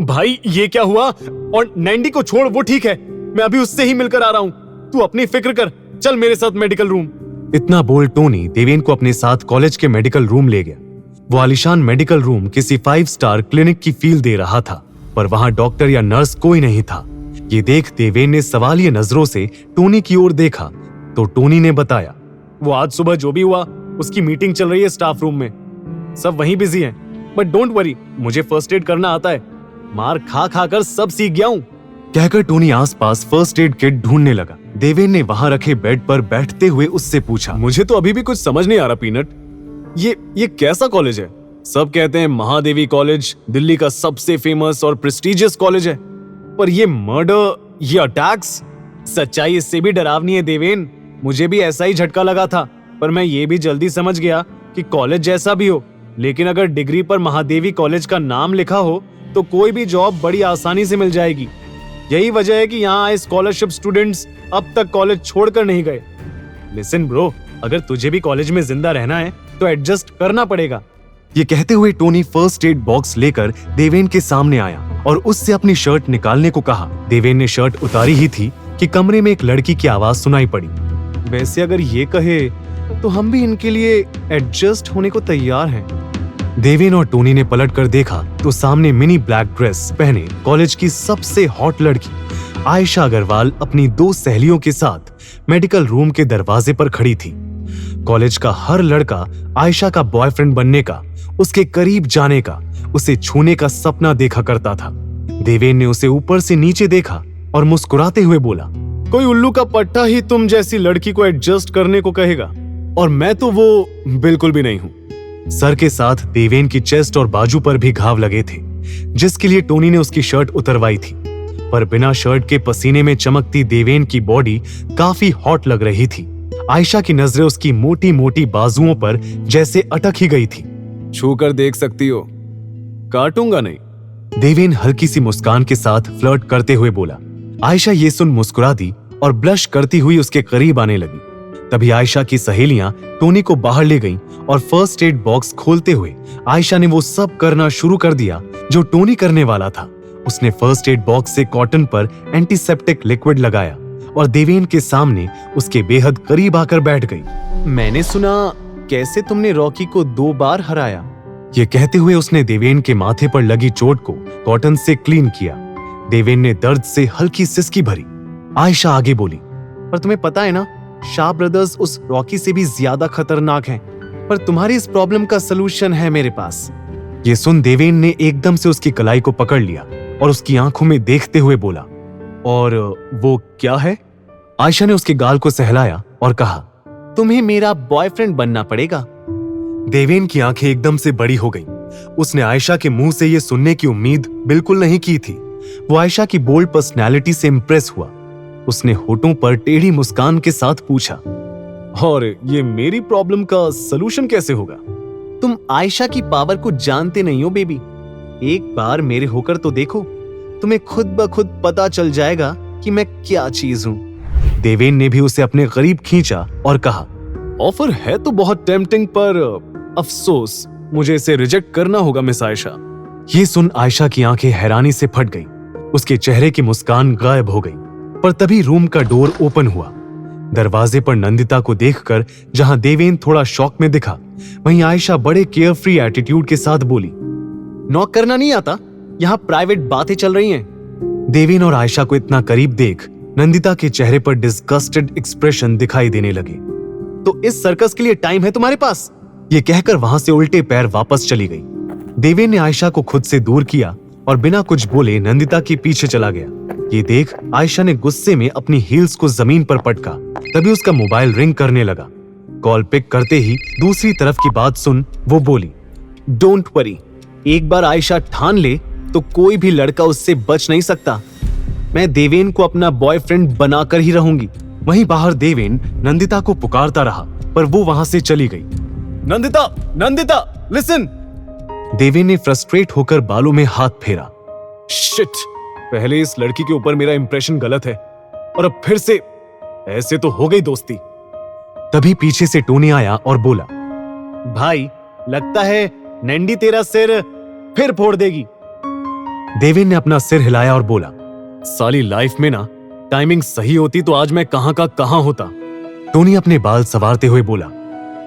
भाई ये क्या हुआ? और नैंडी को छोड़, वो ठीक है, मैं अभी उससे ही मिलकर आ रहा हूं। तू अपनी फिक्र कर, चल मेरे साथ मेडिकल रूम। इतना बोल टोनी देवेन को अपने साथ कॉलेज के मेडिकल रूम ले गया। वो आलीशान मेडिकल रूम किसी 5 स्टार क्लिनिक की फील दे रहा था, पर वहां डॉक्टर या नर्स कोई नहीं था। ये देख देवेन ने सवालिया नजरों से टोनी की ओर देखा तो टोनी ने बताया, वो आज सुबह जो भी हुआ उसकी मीटिंग चल रही है स्टाफ रूम में, सब वहीं बिजी हैं। बट डोंट वरी, मुझे फर्स्ट एड करना आता है, मार खा खा कर सब सीख गया हूँ। कहकर टोनी आसपास फर्स्ट एड किट ढूंढने लगा। देवेन ने वहां रखे बेड पर बैठते हुए उससे पूछा, मुझे तो अभी भी कुछ समझ नहीं आ रहा पीनट, ये कैसा कॉलेज है? सब कहते हैं महादेवी कॉलेज दिल्ली का सबसे फेमस और प्रेस्टिजियस कॉलेज है, पर ये मर्डर, ये अटैक्स, सच्चाई इससे भी डरावनी है देवेन। मुझे भी ऐसा ही झटका लगा था, पर मैं ये भी जल्दी समझ गया कि कॉलेज जैसा भी हो, लेकिन अगर डिग्री पर महादेवी कॉलेज का नाम लिखा हो तो कोई भी जॉब बड़ी आसानी से मिल जाएगी। यही वजह है कि यहाँ आए स्कॉलरशिप स्टूडेंट्स अब तक कॉलेज छोड़कर नहीं गए। लिसन ब्रो, अगर तुझे भी कॉलेज में जिंदा रहना है तो एडजस्ट करना पड़ेगा। ये कहते हुए टोनी फर्स्ट एड बॉक्स लेकर देवेन के सामने आया और उससे अपनी शर्ट निकालने को कहा। देवेन ने शर्ट उतारी ही थी कि कमरे में एक लड़की की आवाज सुनाई पड़ी। वैसे अगर ये कहे तो हम भी इनके लिए एडजस्ट होने को तैयार हैं। देवेन और टोनी ने पलट कर देखा तो सामने मिनी ब्लैक ड्रेस पहने कॉलेज की सबसे हॉट लड़की आयशा अग्रवाल अपनी 2 सहेलियों के साथ मेडिकल रूम के दरवाजे पर खड़ी थी। कॉलेज का हर लड़का आयशा का बॉयफ्रेंड बनने का, उसके करीब जाने का, उसे छूने का सपना देखा करता था। देवेन ने उसे ऊपर से नीचे देखा और मुस्कुराते हुए बोला, कोई उल्लू का पट्टा ही तुम जैसी लड़की को एडजस्ट करने को कहेगा, और मैं तो वो बिल्कुल भी नहीं हूं। सर के साथ देवेन की चेस्ट और बाजू पर भी घाव लगे थे, जिसके लिए टोनी ने उसकी शर्ट उतरवाई थी। पर बिना शर्ट के पसीने में चमकती देवेन की बॉडी काफी हॉट लग रही थी। आयशा की नजरें उसकी मोटी मोटी बाजुओं पर जैसे अटक ही गई थी। छूकर देख सकती हो, काटूंगा नहीं। देवेन हल्की सी मुस्कान के साथ फ्लर्ट करते हुए बोला। आयशा ये सुन मुस्कुरा दी और ब्लश करती हुई उसके करीब आने लगी। तभी आयशा की सहेलियां टोनी को बाहर ले गईं और फर्स्ट एड बॉक्स खोलते हुए आयशा ने वो सब करना शुरू कर दिया जो टोनी करने वाला था। उसने फर्स्ट एड बॉक्स से कॉटन पर एंटीसेप्टिक लिक्विड लगाया और देवेन के सामने उसके बेहद करीब आकर बैठ गई। मैंने सुना कैसे तुमने रॉकी को 2 बार हराया। ये कहते हुए उसने देवेन के माथे पर लगी चोट को कॉटन से क्लीन किया। देवेन ने दर्द से हल्की सिसकी भरी। आयशा आगे बोली, पर तुम्हें पता है ना, शाह ब्रदर्स उस रॉकी से भी ज्यादा खतरनाक हैं, पर तुम्हारी इस प्रॉब्लम का सलूशन है मेरे पास। ये सुन देवेन ने एकदम से उसकी कलाई को पकड़ लिया और उसकी आंखों में देखते हुए बोला, और वो क्या है? आयशा ने उसके गाल को सहलाया और कहा, तुम्हें मेरा बॉयफ्रेंड बनना पड़ेगा। देवेन की आंखें एकदम से बड़ी हो गईं। उसने आयशा के मुंह से ये सुनने की उम्मीद बिल्कुल नहीं की थी। वो आयशा की बोल्ड पर्सनैलिटी से इंप्रेस हुआ। उसने होठों पर टेढ़ी मुस्कान के साथ पूछा, और ये मेरी प्रॉब्लम का सलूशन कैसे होगा? तुम आयशा की पावर को जानते नहीं हो बेबी। एक बार मेरे होकर तो देखो, तुम्हें खुद ब खुद पता चल जाएगा कि मैं क्या चीज हूं। देवेन ने भी उसे अपने करीब खींचा और कहा, ऑफर है तो बहुत टेम्पटिंग, पर अफसोस मुझे इसे रिजेक्ट करना होगा मिस आयशा। ये सुन आयशा की आंखें हैरानी से फट गईं। उसके चेहरे की मुस्कान गायब हो गई। पर तभी रूम का डोर ओपन हुआ। दरवाजे पर नंदिता को देखकर जहां देवेन थोड़ा शॉक में दिखा, वहीं आयशा बड़े केयरफ्री एटीट्यूड के साथ बोली, नॉक करना नहीं आता, यहाँ प्राइवेट बातें चल रही हैं। देवेन और आयशा को इतना करीब देख नंदिता के चेहरे पर डिस्गस्टेड एक्सप्रेशन दिखाई देने लगे। तो इस सर्कस के लिए टाइम है तुम्हारे पास? ये कहकर वहां से उल्टे पैर वापस चली गई। देवेन ने आयशा को खुद से दूर किया और बिना कुछ बोले नंदिता के पीछे चला गया। ये देख आयशा ने गुस्से में अपनी हील्स को जमीन पर पटका। तभी उसका मोबाइल रिंग करने लगा। कॉल पिक करते ही दूसरी तरफ की बात सुन वो बोली, डोंट वरी, एक बार आयशा ठान ले तो कोई भी लड़का उससे बच नहीं सकता। मैं देवेन को अपना बॉयफ्रेंड बनाकर ही रहूंगी। वहीं बाहर देवेन नंदिता को पुकारता रहा, पर वो वहां से चली गई। नंदिता, नंदिता, लिसन। देवेन ने फ्रस्ट्रेट होकर बालों में हाथ फेरा। शिट, पहले इस लड़की के ऊपर मेरा इंप्रेशन गलत है और अब फिर से ऐसे तो हो गई दोस्ती। तभी पीछे से टोनी आया और बोला, भाई लगता है नंदी तेरा सिर फिर फोड़ देगी। देवेन ने अपना सिर हिलाया और बोला, साली लाइफ में ना टाइमिंग सही होती तो आज मैं कहां का कहां होता। टोनी अपने बाल संवारते हुए बोला,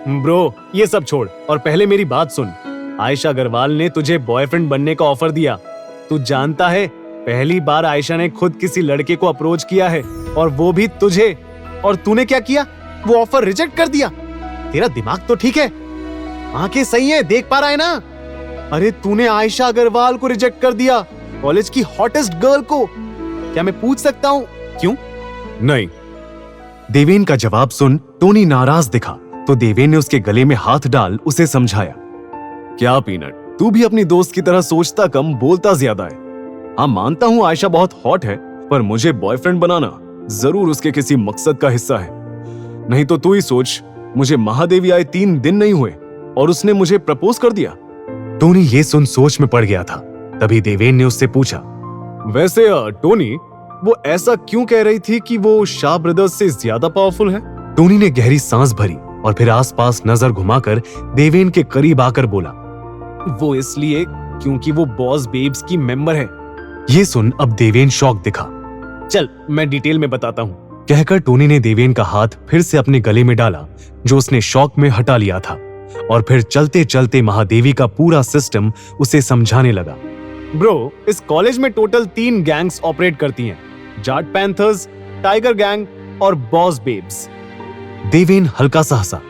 ब्रो ये सब छोड़ और पहले मेरी बात सुन। आयशा अग्रवाल ने तुझे बॉयफ्रेंड बनने का ऑफर दिया। तू जानता है, पहली बार आयशा ने खुद किसी लड़के को अप्रोच किया है और वो भी तुझे, और तूने क्या किया? वो ऑफर रिजेक्ट कर दिया। तेरा दिमाग तो ठीक है, आंखें सही है, देख पा रहा है ना? अरे तूने आयशा अग्रवाल को रिजेक्ट कर दिया, कॉलेज की हॉटेस्ट गर्ल को। क्या मैं पूछ सकता हूं क्यों? नहीं। देवेन का जवाब सुन टोनी नाराज दिखा तो देवेन ने उसके गले में हाथ डाल उसे समझाया, क्या पीनट, तू भी अपनी दोस्त की तरह सोचता कम बोलता ज्यादा है। हाँ मानता हूँ आयशा बहुत हॉट है, पर मुझे बॉयफ्रेंड बनाना जरूर उसके किसी मकसद का हिस्सा है। नहीं तो तू ही सोच, मुझे महादेवी आए 3 दिन नहीं हुए और उसने मुझे प्रपोज कर दिया। टोनी ये सुन सोच में पड़ गया था। तभी देवेन ने उससे पूछा, वैसे टोनी वो ऐसा क्यों कह रही थी कि वो शाह ब्रदर्स से ज्यादा पावरफुल है? टोनी ने गहरी सांस भरी और फिर आसपास नजर घुमाकर देवेन के करीब आकर बोला, वो इसलिए क्योंकि वो बॉस बेब्स की मेंबर है। ये सुन अब देवेन शॉक दिखा। चल मैं डिटेल में बताता हूँ, कहकर टोनी ने देवेन का हाथ फिर से अपने गले में डाला जो उसने शौक में हटा लिया था, और फिर चलते चलते महादेवी का पूरा सिस्टम उसे समझाने लगा। ब्रो, इस कॉलेज में टोटल 3 गैंग्स ऑपरेट करती हैं, जाट पैंथर्स, टाइगर गैंग और बॉस बेब्स। देवेन हल्का सा हंसा।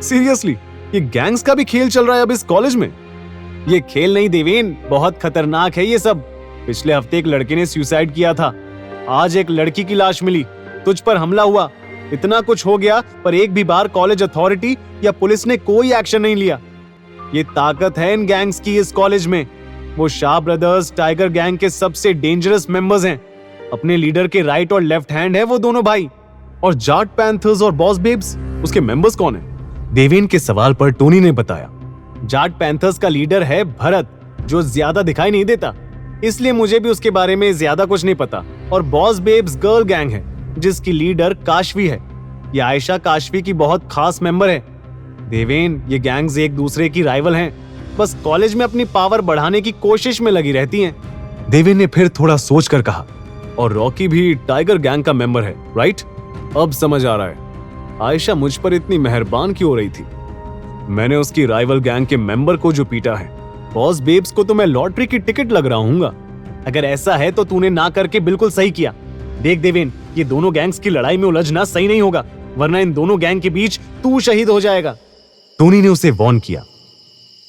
सीरियसली, ये गैंग्स का भी खेल चल रहा है अब इस कॉलेज में? ये खेल नहीं देवेन, बहुत खतरनाक है ये सब। पिछले हफ्ते एक लड़के ने सुसाइड किया था, आज एक लड़की की लाश मिली, तुझ पर हमला हुआ, इतना कुछ हो गया पर एक भी बार कॉलेज अथॉरिटी या पुलिस ने कोई एक्शन नहीं लिया। ये ताकत है इन गैंग्स की इस कॉलेज में। वो शाह ब्रदर्स टाइगर गैंग के सबसे डेंजरस मेंबर्स हैं। अपने लीडर के राइट और लेफ्ट हैंड है वो दोनों भाई। और जाट पैंथर्स और बॉस बेब्स, उसके मेंबर्स कौन हैं? देवेन के सवाल पर टोनी ने बताया, जाट पैंथर्स का लीडर है भरत, जो ज्यादा दिखाई नहीं देता, इसलिए मुझे भी उसके बारे में ज्यादा कुछ नहीं पता। और बॉस बेब्स गर्ल गैंग है जिसकी लीडर काशवी है। ये आयशा काशवी की बहुत खास मेंबर है। देवेन, ये गैंग्स एक दूसरे की राइवल हैं, बस कॉलेज में अपनी पावर बढ़ाने की कोशिश में लगी रहती हैं। देवेन ने फिर थोड़ा सोचकर कहा, और रॉकी भी टाइगर गैंग का मेंबर है, राइट? अब समझ आ रहा है। आयशा मुझ पर इतनी मेहरबान क्यों हो रही थी? मैंने उसकी राइवल गैंग के मेंबर को जो पीटा है, बॉस बेब्स को तो मैं लॉटरी की टिकट लग रहा हूँगा। अगर ऐसा है तो तूने ना करके बिल्कुल सही किया। देख देवेन, ये दोनों गैंग्स की लड़ाई में उलझना सही नहीं होगा, वरना इन दोनों गैंग के बीच तू शहीद हो जाएगा। टोनी ने उसे वार्न किया।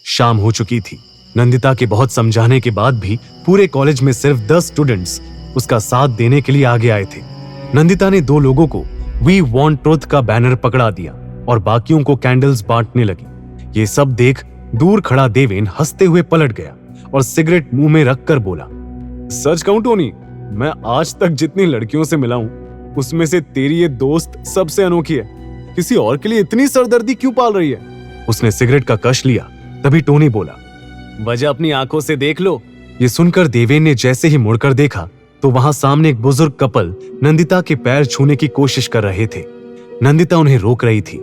शाम हो चुकी थी। नंदिता के बहुत समझाने के बाद भी पूरे कॉलेज में सिर्फ 10 स्टूडेंट्स उसका साथ देने के लिए आगे आए थे। नंदिता ने 2 लोगों को वी वांट ट्रुथ का बैनर पकड़ा दिया और बाकियों को कैंडल्स बांटने लगी। ये सब देख दूर खड़ा देवेन हंसते हुए पलट गया और सिगरेट मुंह में रखकर बोला, सच कहूं टोनी, मैं आज तक जितनी लड़कियों से मिला हूं उसमें से तेरी ये दोस्त सबसे अनोखी है। किसी और के लिए इतनी सरदर्दी क्यों पाल रही है? उसने सिगरेट का कश लिया, तभी टोनी बोला, वजह अपनी आंखों से देख लो। ये सुनकर देवेन ने जैसे ही मुड़कर देखा तो वहां सामने एक बुजुर्ग कपल नंदिता के पैर छूने की कोशिश कर रहे थे। नंदिता उन्हें रोक रही थी।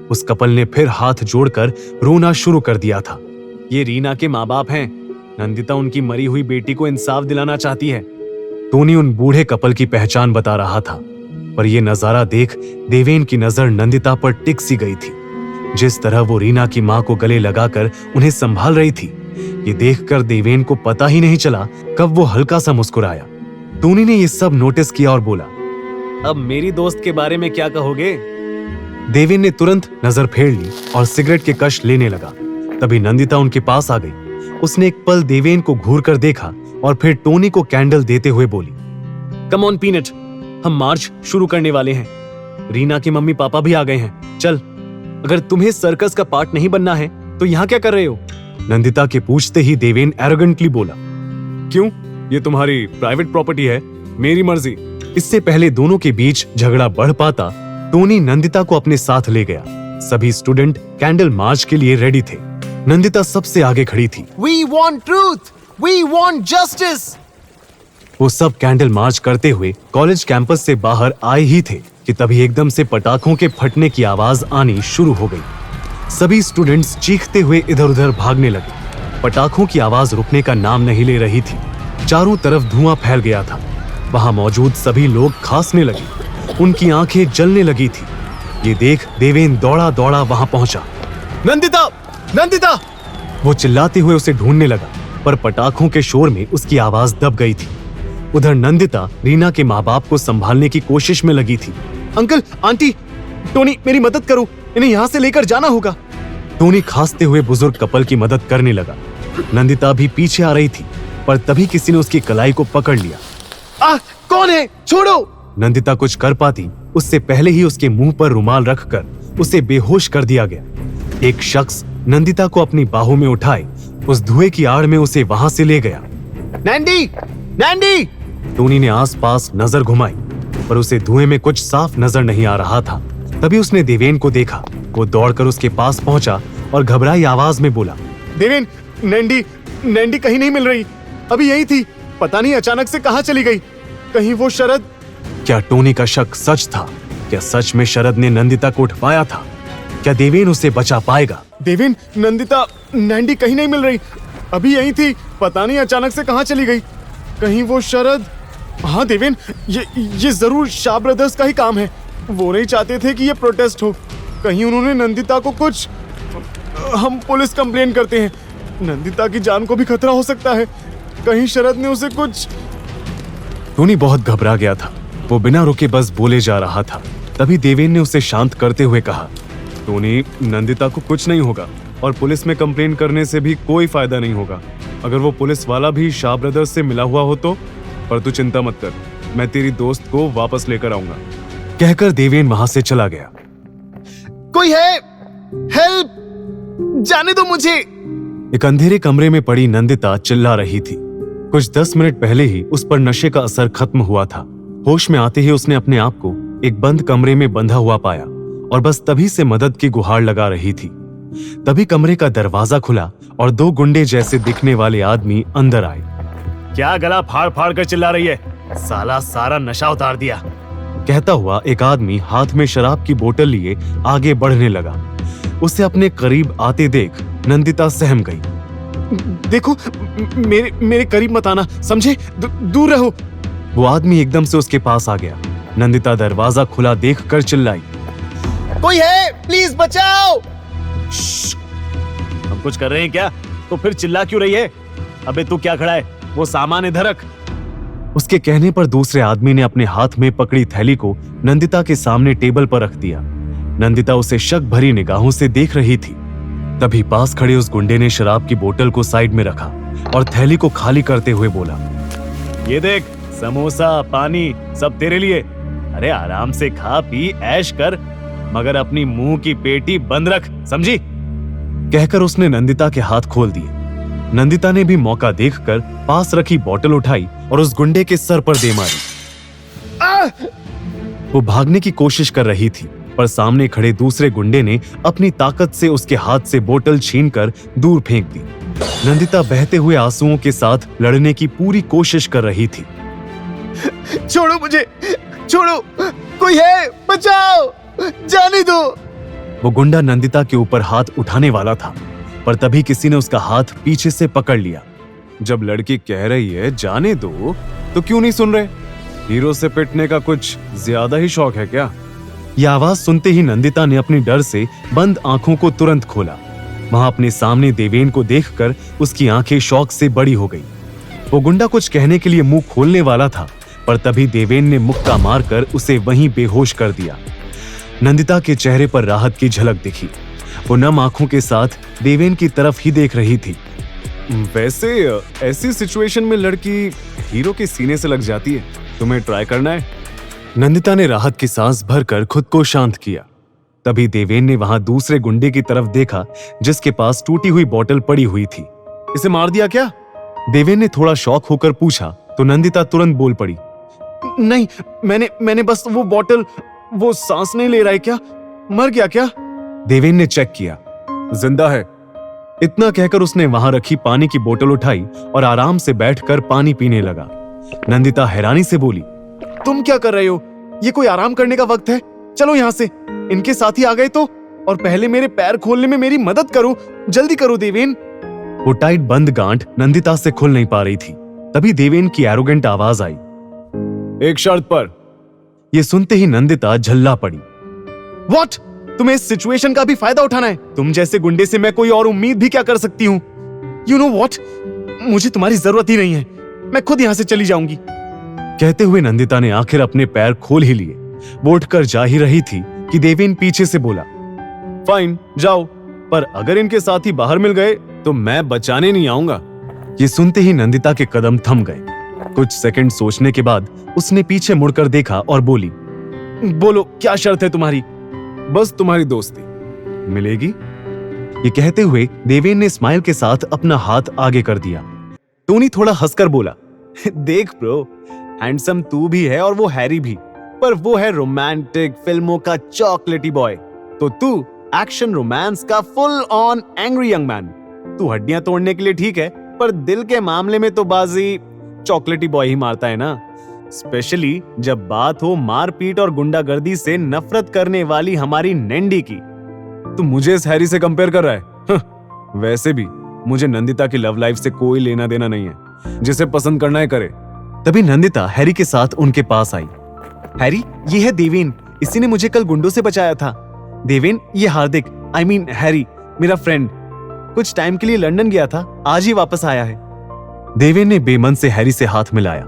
उस कपल ने फिर हाथ जोड़कर रोना शुरू कर दिया था। ये रीना के माँ बाप हैं। नंदिता उनकी मरी हुई बेटी को इंसाफ दिलाना चाहती है। टोनी उन बूढ़े कपल की पहचान बता रहा था, पर यह नजारा देख देवेन की नजर नंदिता पर टिक सी गई थी। जिस तरह वो रीना की मां को गले लगाकर उन्हें संभाल रही थी, ये देखकर देवेन को पता ही नहीं चला कब वो हल्का सा मुस्कुराया। टोनी ने ये सब नोटिस किया और बोला, अब मेरी दोस्त के बारे में क्या कहोगे? देवेन ने तुरंत नजर फेर ली और सिगरेट के कश लेने लगा। तभी नंदिता उनके पास आ गई। उसने एक पल देवेन को घूर कर देखा और फिर टोनी को कैंडल देते हुए बोली, कम ऑन पीनट, हम मार्च शुरू करने वाले हैं। रीना के मम्मी पापा भी आ गए हैं, चल। अगर तुम्हें सर्कस का पार्ट नहीं बनना है तो यहाँ क्या कर रहे हो? नंदिता के पूछते ही देवेन एरोगेंटली बोला, क्यों? ये तुम्हारी प्राइवेट प्रॉपर्टी है, मेरी मर्जी। इससे पहले दोनों के बीच झगड़ा बढ़ पाता, टोनी नंदिता को अपने साथ ले गया। सभी स्टूडेंट कैंडल मार्च के लिए रेडी थे। नंदिता सबसे आगे खड़ी थी। We want truth, we want justice. वो सब कैंडल मार्च करते हुए कॉलेज कैंपस से बाहर आए ही थे कि तभी एकदम से पटाखों के फटने की आवाज आनी शुरू हो गई। सभी स्टूडेंट्स चीखते हुए इधर उधर भागने लगे। पटाखों की आवाज रुकने का नाम नहीं ले रही थी। चारों तरफ धुआं फैल गया था। वहां मौजूद सभी लोग खांसने लगे, उनकी आंखें जलने लगी थी। ये देख देवेन दौड़ा दौड़ा वहां पहुंचा। नंदिता, नंदिता! वो चिल्लाते हुए उसे ढूंढने लगा, पर पटाखों के शोर में उसकी आवाज दब गई थी। उधर नंदिता रीना के माँ बाप को संभालने की कोशिश में लगी थी। अंकल, आंटी, टोनी, मेरी मदद करो, इन्हें यहाँ से लेकर जाना होगा। टोनी खांसते हुए बुजुर्ग कपल की मदद करने लगा। नंदिता भी पीछे आ रही थी, पर तभी किसी ने उसकी कलाई को पकड़ लिया। कौन है? छोड़ो! नंदिता कुछ कर पाती उससे पहले ही उसके मुंह पर रुमाल रखकर उसे बेहोश कर दिया गया। एक शख्स नंदिता को अपनी बाहों में उठाए उस धुएं की आड़ में उसे वहां से ले गया। नैंडी! नैंडी! टोनी ने आसपास नजर घुमाई, पर उसे धुएं में कुछ साफ नजर नहीं आ रहा था। तभी उसने देवेन को देखा। वो दौड़कर उसके पास पहुंचा और घबराई आवाज में बोला, देवेन, नैंडी, नैंडी कहीं नहीं मिल रही। अभी यही थी, पता नहीं अचानक से कहां चली गई। कहीं वो शरद? क्या टोनी का शक सच था? क्या सच में शरद ने नंदिता को उठवाया था? क्या देवेन उसे बचा पाएगा? देवेन, नंदिता, नैंडी कहीं नहीं मिल रही। अभी यही थी, पता नहीं अचानक से कहां चली गई। कहीं वो शरद? हाँ देवेन, ये जरूर शाह ब्रदर्स का ही काम है। वो नहीं चाहते थे कि ये प्रोटेस्ट हो। कहीं उन्होंने नंदिता को कुछ। हम पुलिस कंप्लेन करते हैं। नंदिता की जान को भी खतरा हो सकता है। कहीं शरद ने उसे कुछ। टोनी बहुत घबरा गया था। वो बिना रुके बस बोले जा रहा था। तभी देवेन ने उसे शांत करते हुए कहा, टोनी, नंदिता को कुछ नहीं होगा और पुलिस में कंप्लेन करने से भी कोई फायदा नहीं होगा। अगर वो पुलिस वाला भी शाह ब्रदर्स से मिला हुआ हो तो। पर तू चिंता मत कर, मैं तेरी दोस्त को वापस लेकर आऊंगा। कहकर देवेन वहां से चला गया। कोई है? हेल्प! जाने दो मुझे! एक अंधेरे कमरे में पड़ी नंदिता चिल्ला रही थी। कुछ 10 मिनट पहले ही उस पर नशे का असर खत्म हुआ था। होश में आते ही उसने अपने आप को एक बंद कमरे में बंधा हुआ पाया और बस तभी से मदद की गुहार लगा रही थी। तभी कमरे का दरवाजा खुला और 2 गुंडे जैसे दिखने वाले आदमी अंदर आए। क्या गला फाड़ फाड़ कर चिल्ला रही है? साला सारा नशा उतार दिया। कहता हुआ एक आदमी हाथ में शराब की बोतल लिए आगे बढ़ने लगा। उसे अपने करीब आते देख नंदिता सहम गई। देखो, मेरे करीब मत आना, समझे? दूर रहो। वो आदमी एकदम से उसके पास आ गया। नंदिता दरवाजा खुला देखकर चिल्लाई, कोई है? प्लीज बचाओ! हम कुछ कर रहे हैं क्या? तो फिर चिल्ला क्यों रही है? अबे तू क्या खड़ा है? वो सामान इधर रख। उसके कहने पर दूसरे आदमी ने अपने हाथ में पकड़ी थैली को नंदिता के सामने टेबल पर रख दिया। नंदिता उसे शक भरी निगाहों से देख रही थी। तभी पास खड़े उस गुंडे ने शराब की बोतल को साइड में रखा और थैली को खाली करते हुए बोला, ये देख, समोसा, पानी सब तेरे लिए। अरे आराम से खा पी ऐश कर, मगर अपनी मुंह की पेटी बंद रख, समझी? कहकर उसने नंदिता के हाथ खोल दिए। नंदिता ने भी मौका देखकर पास रखी बोतल उठाई और उस गुंडे के सर पर दे मारी। वो भागने की कोशिश कर रही थी, पर सामने खड़े दूसरे गुंडे ने अपनी ताकत से उसके हाथ से बोतल छीनकर दूर फेंक दी। नंदिता बहते हुए आंसुओं के साथ लड़ने की पूरी कोशिश कर रही थी। छोड़ो मुझे, छोड़ो, कोई है? बचाओ, जाने दो। वो गुंडा नंदिता के ऊपर हाथ उठाने वाला था, पर तभी किसी ने उसका हाथ पीछे से पकड़ लिया। जब लड़की कह रही है जाने दो, तो क्यों नहीं सुन रहे? हीरो से पिटने का कुछ ज्यादा ही शौक है क्या? यह आवाज सुनते ही नंदिता ने अपनी डर से बंद आंखों को तुरंत खोला। वहां अपने सामने देवेन को देखकर उसकी आंखें शौक से बड़ी हो गई। वो गुंडा कुछ कहने के लिए मुंह खोलने वाला था, पर तभी देवेन ने मुक्का मारकर उसे वहीं बेहोश कर दिया। नंदिता के चेहरे पर राहत की झलक दिखी। वो नम आंखों के साथ देवेन की तरफ ही देख रही थी। वैसे ऐसी सिचुएशन में लड़की हीरो के सीने से लग जाती है। तुम्हें ट्राई करना है? नंदिता ने राहत की सांस भरकर खुद को शांत किया। तभी देवेन ने वहां दूसरे गुंडे की तरफ देखा, जिसके पास टूटी हुई बोतल पड़ी हुई थी। इसे मार दिया क्या? देवेन ने थोड़ा शॉक होकर पूछा, तो नंदिता तुरंत बोल पड़ी, नहीं, मैंने बस वो बोतल। वो सांस नहीं ले रहा है क्या? मर गया क्या? देवेन ने चेक किया, जिंदा है। इतना कहकर उसने वहां रखी पानी की बोतल उठाई और आराम से बैठकर पानी पीने लगा। नंदिता हैरानी से बोली, तुम क्या कर रहे हो? ये कोई आराम करने का वक्त है? चलो यहां से। इनके साथी आ गए तो। और पहले मेरे पैर खोलने में मेरी मदद करो, जल्दी करो देवेन। वो टाइट बंद गांठ नंदिता से खुल नहीं पा रही थी। तभी देवेन की एरोगेंट आवाज आई, एक शर्त पर। ये सुनते ही नंदिता झल्ला पड़ी। व्हाट? तुम्हें इस सिचुएशन का भी फायदा उठाना है? तुम जैसे गुंडे से मैं कोई और उम्मीद भी क्या कर सकती हूँ? यू नो व्हाट, मुझे तुम्हारी जरूरत ही नहीं है। मैं खुद यहां से चली जाऊंगी। कहते हुए नंदिता ने आखिर अपने पैर खोल ही लिए। वो उठकर जा ही रही थी कि देवेन पीछे से बोला, फाइन, जाओ, पर अगर इनके साथी बाहर मिल गए तो मैं बचाने नहीं आऊंगा। ये सुनते ही नंदिता के कदम थम गए। कुछ सेकंड सोचने के बाद उसने पीछे मुड़कर देखा और बोली, बोलो क्या शर्त है तुम्हारी? बस तुम्हारी दोस्ती मिलेगी। ये कहते हुए देवेन ने स्माइल के साथ अपना हाथ आगे कर दिया। टोनी थोड़ा हंसकर बोला, देख ब्रो, हैंडसम तू भी है और वो हैरी भी, पर वो है रोमांटिक फिल्मों का चॉकलेटी बॉय, तो तू एक्शन रोमांस का full on angry young man. तू हड्डियां तोड़ने के लिए ठीक है, पर दिल के मामले में तो बाजी चॉकलेटी बॉय ही मारता है ना। स्पेशली जब बात हो मारपीट और गुंडागर्दी से नफरत करने वाली हमारी नैंडी की। तू मुझे इस हैरी से कंपेयर कर रहा है? वैसे भी मुझे नंदिता की लव लाइफ से कोई लेना देना नहीं है। जिसे पसंद करना है करे। तभी नंदिता हैरी के साथ उनके पास आई। हैरी, ये है देवेन, इसी ने मुझे कल गुंडों से बचाया था। देवेन, ये हार्दिक, आई मीन हैरी, मेरा फ्रेंड, कुछ टाइम के लिए लंदन गया था, आज ही वापस आया है। देवेन ने बेमन से हैरी से हाथ मिलाया।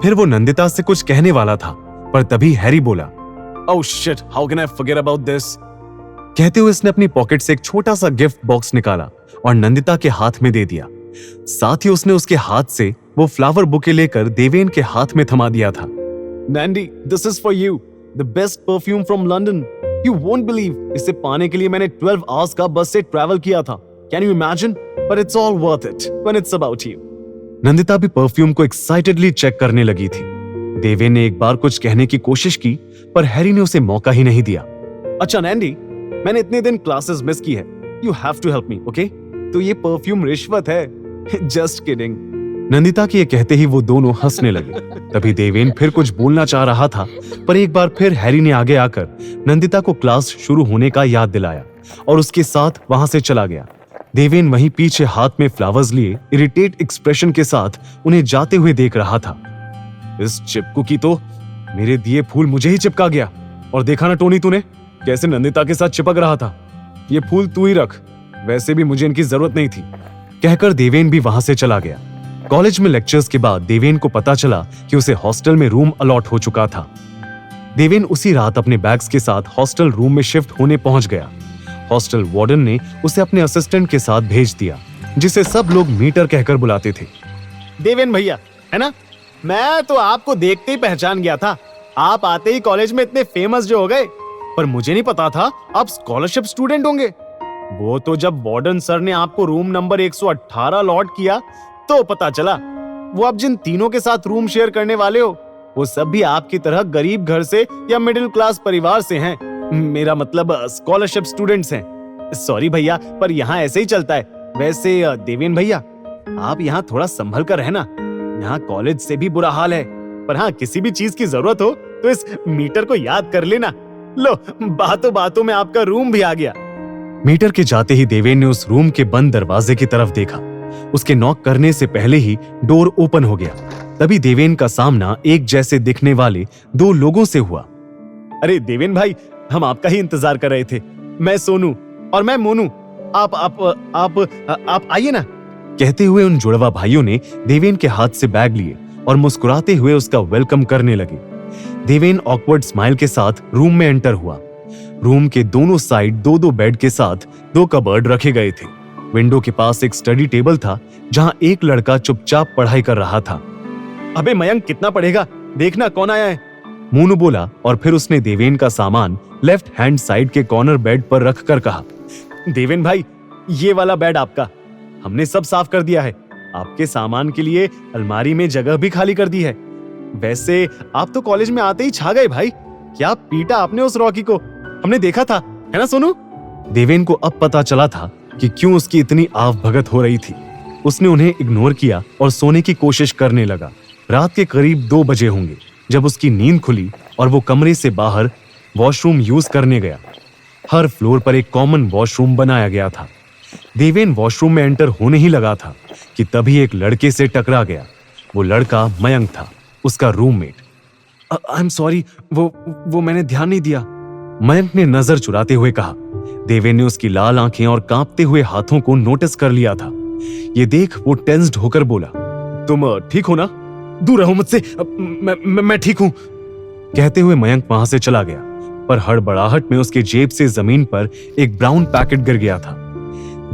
फिर वो नंदिता से कुछ कहने वाला था, पर तभी हैरी बोला, oh shit, how can I forget about this. कहते हुए उसने अपनी पॉकेट से एक छोटा सा गिफ्ट बॉक्स निकाला और नंदिता के हाथ में दे दिया। साथ ही उसने उसके हाथ से वो फ्लावर बुके लेकर देवेन के हाथ में थमा दिया था। नैंडी, this is for you, the best perfume from London. You won't believe, इसे पाने के लिए मैंने 12 आवर्स का बस से ट्रैवल किया था। Can you imagine? But it's all worth it when it's about you. Nandita भी परफ्यूम को एक्साइटेडली चेक करने लगी थी। देवेन ने एक बार कुछ कहने की कोशिश की, पर हैरी ने उसे मौका ही नहीं दिया। अच्छा नैंडी, मैंने इतने दिन क्लासेस मिस की है, you have to help me, okay? तो ये परफ्यूम रिश्वत है। Just kidding. नंदिता के ये कहते ही वो दोनों हंसने लगे। तभी देवेन फिर कुछ बोलना चाह रहा था, पर एक बार फिर हैरी ने आगे आकर नंदिता को क्लास शुरू होने का याद दिलाया और उसके साथ वहां से चला गया। देवेन वहीं पीछे हाथ में फ्लावर्स लिए इरिटेट एक्सप्रेशन के साथ उन्हें जाते हुए देख रहा था। इस चिपकू की तो मेरे दिए फूल मुझे ही चिपका गया। और देखा ना टोनी, तूने कैसे नंदिता के साथ चिपक रहा था। ये फूल तू ही रख, वैसे भी मुझे इनकी जरूरत नहीं थी। कहकर देवेन भी वहां से चला गया। कॉलेज में लेक्चर्स के बाद देवेन को पता चला कि उसे हॉस्टल में रूम अलॉट हो चुका था। देवेन उसी रात अपने बैग्स के साथ हॉस्टल रूम में शिफ्ट होने पहुंच गया। हॉस्टल वार्डन ने उसे अपने असिस्टेंट के साथ भेज दिया, जिसे सब लोग मीटर कहकर बुलाते थे। देवेन भैया, है ना? मैं तो आपको देखते ही पहचान गया था। आप आते ही कॉलेज में इतने फेमस जो हो गए, पर मुझे नहीं पता था आप स्कॉलरशिप स्टूडेंट होंगे। वो तो जब वार्डन सर ने आपको रूम नंबर 118 अलॉट किया तो पता चला। वो आप जिन तीनों के साथ रूम शेयर करने वाले हो, वो सब भी आपकी तरह गरीब घर से या मिडिल क्लास परिवार से हैं। मेरा मतलब स्कॉलरशिप स्टूडेंट्स हैं। सॉरी भैया, पर यहाँ ऐसे ही चलता है। वैसे देवेन भैया, आप यहाँ थोड़ा संभल कर रहना। यहाँ कॉलेज से भी बुरा हाल है, पर हाँ, किसी भी चीज की जरूरत हो तो इस मीटर को याद कर लेना। लो, बातों बातों में आपका रूम भी आ गया। मीटर के जाते ही देवेन ने उस रूम के बंद दरवाजे की तरफ देखा। उसके नॉक करने से पहले ही डोर ओपन हो गया। तभी देवेन का सामना एक जैसे दिखने वाले दो लोगों से हुआ। अरे देवेन भाई, हम आपका ही इंतजार कर रहे थे। मैं सोनू और मैं मोनू। आप आइए ना। कहते हुए उन जुड़वा भाइयों ने देवेन के हाथ से बैग लिए और मुस्कुराते हुए उसका वेलकम करने लगे। देवेन ऑकवर्ड स्माइल के साथ रूम में एंटर हुआ। रूम के दोनों साइड दो दो बेड के साथ 2 कबर्ड रखे गए थे। विंडो के पास एक स्टडी टेबल था, जहां एक लड़का चुपचाप पढ़ाई कर रहा था। अबे मयंक, कितना पढ़ेगा, देखना कौन आया है। मोनू बोला और फिर उसने देवेन का सामान लेफ्ट हैंड साइड के कॉर्नर बेड पर रखकर कहा, देवेन भाई, ये वाला बेड आपका। हमने सब साफ कर दिया है। आपके सामान के लिए अलमारी में जगह भी खाली कर दी है। वैसे आप तो कॉलेज में आते ही छा गए भाई। क्या पीटा आपने उस रॉकी को, हमने देखा था, है ना सोनू? देवेन को अब पता चला था कि क्यों उसकी इतनी आवभगत हो रही थी। उसने उन्हें इग्नोर किया और सोने की कोशिश करने लगा। रात के करीब 2 बजे होंगे जब उसकी नींद खुली और वो कमरे से बाहर वॉशरूम यूज करने गया। हर फ्लोर पर एक कॉमन वॉशरूम बनाया गया था। देवेन वॉशरूम में एंटर होने ही लगा था कि तभी एक लड़के से टकरा गया। वो लड़का मयंक था, उसका रूममेट। आई एम सॉरी, वो मैंने ध्यान नहीं दिया, मयंक ने नजर चुराते हुए कहा। देवेन ने उसकी लाल आंखें और कांपते हुए हाथों को नोटिस कर लिया था। ये देख वो टेंस्ड होकर बोला, तुम ठीक हो ना? दूर रहो मुझसे, मैं ठीक हूं। कहते हुए मयंक वहां से चला गया, पर हड़बड़ाहट में उसके जेब से जमीन पर एक ब्राउन पैकेट गिर गया था।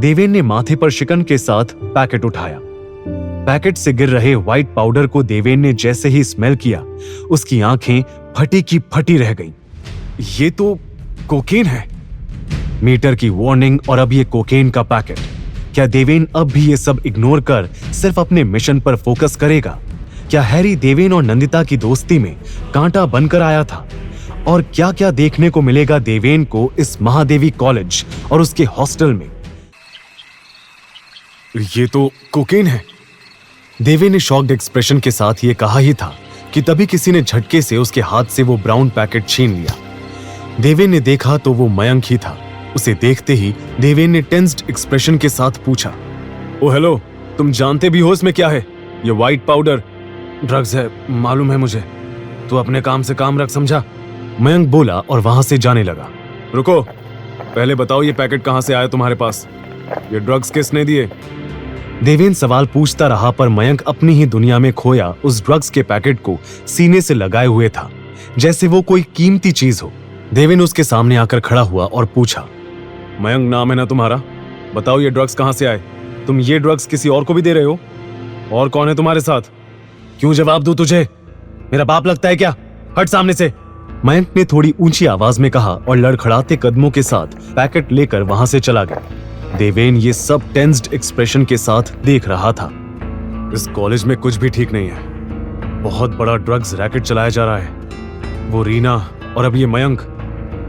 देवेन ने माथे पर शिकन के साथ पैकेट उठाया। पैकेट से गिर रहे व्हाइट पाउडर को देवेन ने जैसे ही स्मेल किया, उसकी आंखें फटी की फटी रह गईं। ये तो कोकेन है। मीटर की वार्निंग और अब ये कोकेन का पैकेट। क्या देवेन अब भी ये सब इग्नोर कर सिर्फ अपने मिशन पर फोकस करेगा? क्या हैरी देवेन और नंदिता की दोस्ती में कांटा बनकर आया था? और क्या क्या देखने को मिलेगा देवेन को इस महादेवी कॉलेज और उसके हॉस्टल में? ये तो कोकेन है। देवेन ने शॉक्ड एक्सप्रेशन के साथ ये कहा ही था कि तभी किसी ने झटके से उसके हाथ से वो ब्राउन पैकेट छीन लिया। देवेन ने देखा तो वो मयंक ही था। उसे देखते ही देवेन ने टेंस्ड एक्सप्रेशन के साथ पूछा, ओ हेलो, तुम जानते भी हो इसमें क्या है? ये व्हाइट पाउडर ड्रग्स है, मालूम है मुझे। तू अपने काम से काम रख, समझा? मयंक बोला और वहां से जाने लगा। रुको, पहले बताओ ये पैकेट कहां से आया तुम्हारे पास? ये ड्रग्स किसने दिए? देवेन सवाल पूछता रहा पर मयंक अपनी ही दुनिया में खोया उस ड्रग्स के पैकेट को सीने से लगाए हुए था, जैसे वो कोई कीमती चीज हो। देवेन उसके सामने आकर खड़ा हुआ और पूछा, मयंक नाम है ना तुम्हारा? बताओ ये ड्रग्स कहां से आए? तुम ये ड्रग्स किसी और को भी दे रहे हो? और कौन है तुम्हारे साथ? क्यों जवाब दूं तुझे? मेरा बाप लगता है क्या? हट सामने से। मयंक ने थोड़ी ऊंची आवाज में कहा और लड़खड़ाते कदमों के साथ पैकेट लेकर वहां से चला गया। देवेन ये सब टेंस्ड एक्सप्रेशन के साथ देख रहा था। इस कॉलेज में कुछ भी ठीक नहीं है। बहुत बड़ा ड्रग्स रैकेट चलाया जा रहा है। वो रीना और अब ये मयंक,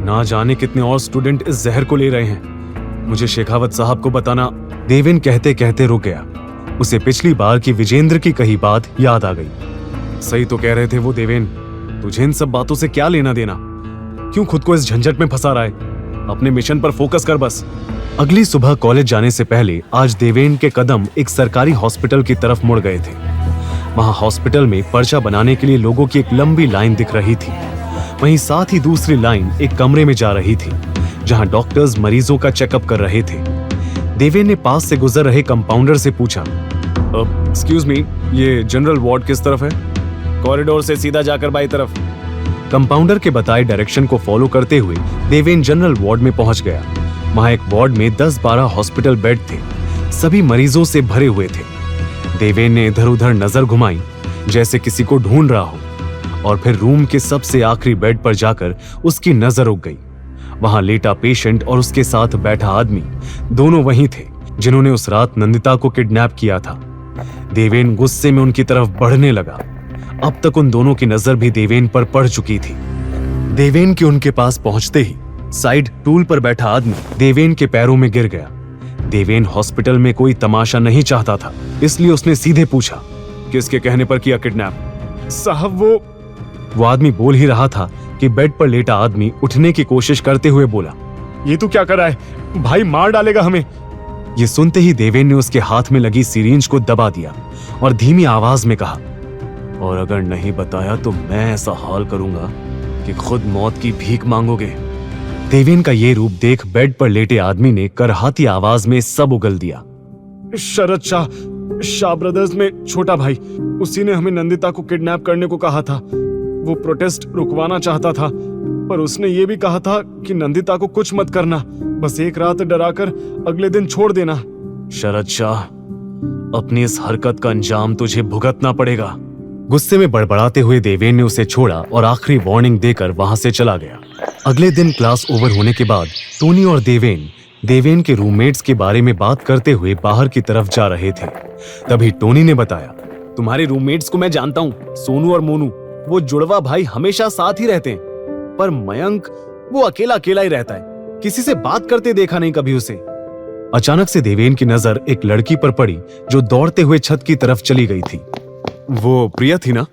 ना जाने कितने और स्टूडेंट इस जहर को ले रहे हैं। मुझे शेखावत साहब को बताना। देवेन कहते कहते रुक गया। उसे पिछली बार की विजेंद्र की कही बात याद आ गई। सही तो कह रहे थे वो देवेन, तुझे इन सब बातों से क्या लेना देना? क्यों खुद को इस झंझट में फंसा रहा है? अपने मिशन पर फोकस कर बस। अगली सुबह कॉलेज जाने से पहले आज देवेन के कदम एक सरकारी हॉस्पिटल की तरफ मुड़ गए थे। वहां हॉस्पिटल में पर्चा बनाने के लिए लोगों की एक लंबी लाइन दिख रही थी। वहीं साथ ही दूसरी लाइन एक कमरे में जा रही थी, जहां डॉक्टर्स मरीजों का चेकअप कर रहे थे। देवेन ने पास से गुजर रहे कंपाउंडर से पूछा, एक्सक्यूज मी, ये जनरल वार्ड किस तरफ है? कॉरिडोर से सीधा जाकर बाई तरफ। कंपाउंडर के बताए डायरेक्शन को फॉलो करते हुए देवेन जनरल वार्ड में पहुंच गया। वहां एक वार्ड में 10-12 हॉस्पिटल बेड थे। सभी मरीजों से भरे हुए थे। देवेन ने इधर उधर नजर घुमाई, जैसे किसी को ढूंढ रहा हो, और फिर रूम के सबसे आखिरी बेड पर जाकर उसकी नजर रुक गई। वहां लेटा पेशेंट और उसके साथ बैठा आदमी दोनों वही थे जिन्होंने उस रात नंदिता को किडनैप किया था। देवेन गुस्से में उनकी तरफ बढ़ने लगा। अब तक उन दोनों की नजर भी देवेन पर पड़ चुकी थी। देवेन के उनके पास पहुंचते ही साइड टूल पर बैठा आदमी देवेन के पैरों में गिर गया। देवेन हॉस्पिटल में कोई तमाशा नहीं चाहता था, इसलिए उसने सीधे पूछा, किसके कहने पर किया किडनैप? साहब वो आदमी बोल ही रहा था कि बेड पर लेटा आदमी उठने की कोशिश करते हुए बोला, ये तू क्या कर रहा है? भाई मार डालेगा हमें। ये सुनते ही देवेन ने उसके हाथ में लगी सिरिंज को दबा दिया और धीमी आवाज में कहा, और अगर नहीं बताया तो मैं ऐसा हाल करूंगा कि खुद मौत की भीख मांगोगे। देवेन का ये रूप देख बेड पर लेटे आदमी ने करहाती आवाज में सब उगल दिया, शरद शाह ब्रदर्स में छोटा भाई, उसी ने हमें नंदिता को किडनैप करने को कहा था। वो प्रोटेस्ट रुकवाना चाहता था, पर उसने ये भी कहा था कि नंदिता को कुछ मत करना, बस एक रात डराकर अगले दिन छोड़ देना। शरद शाह, अपनी इस हरकत का अंजाम तुझे भुगतना पड़ेगा। गुस्से में बड़बड़ाते हुए देवेन ने उसे छोड़ा और आखिरी वार्निंग देकर वहां से चला गया। अगले दिन क्लास ओवर होने के बाद टोनी और देवेन के रूममेट्स के बारे में बात करते हुए बाहर की तरफ जा रहे थे। तभी टोनी ने बताया, तुम्हारे रूममेट्स को मैं जानता हूँ, सोनू और मोनू, वो जुड़वा भाई हमेशा साथ ही रहते हैं, पर मयंक वो अकेला अकेला ही रहता है, किसी से बात करते देखा नहीं कभी उसे। अचानक से देवेन की नजर एक लड़की पर पड़ी जो दौड़ते हुए छत की तरफ चली गई थी। वो प्रिया थी ना?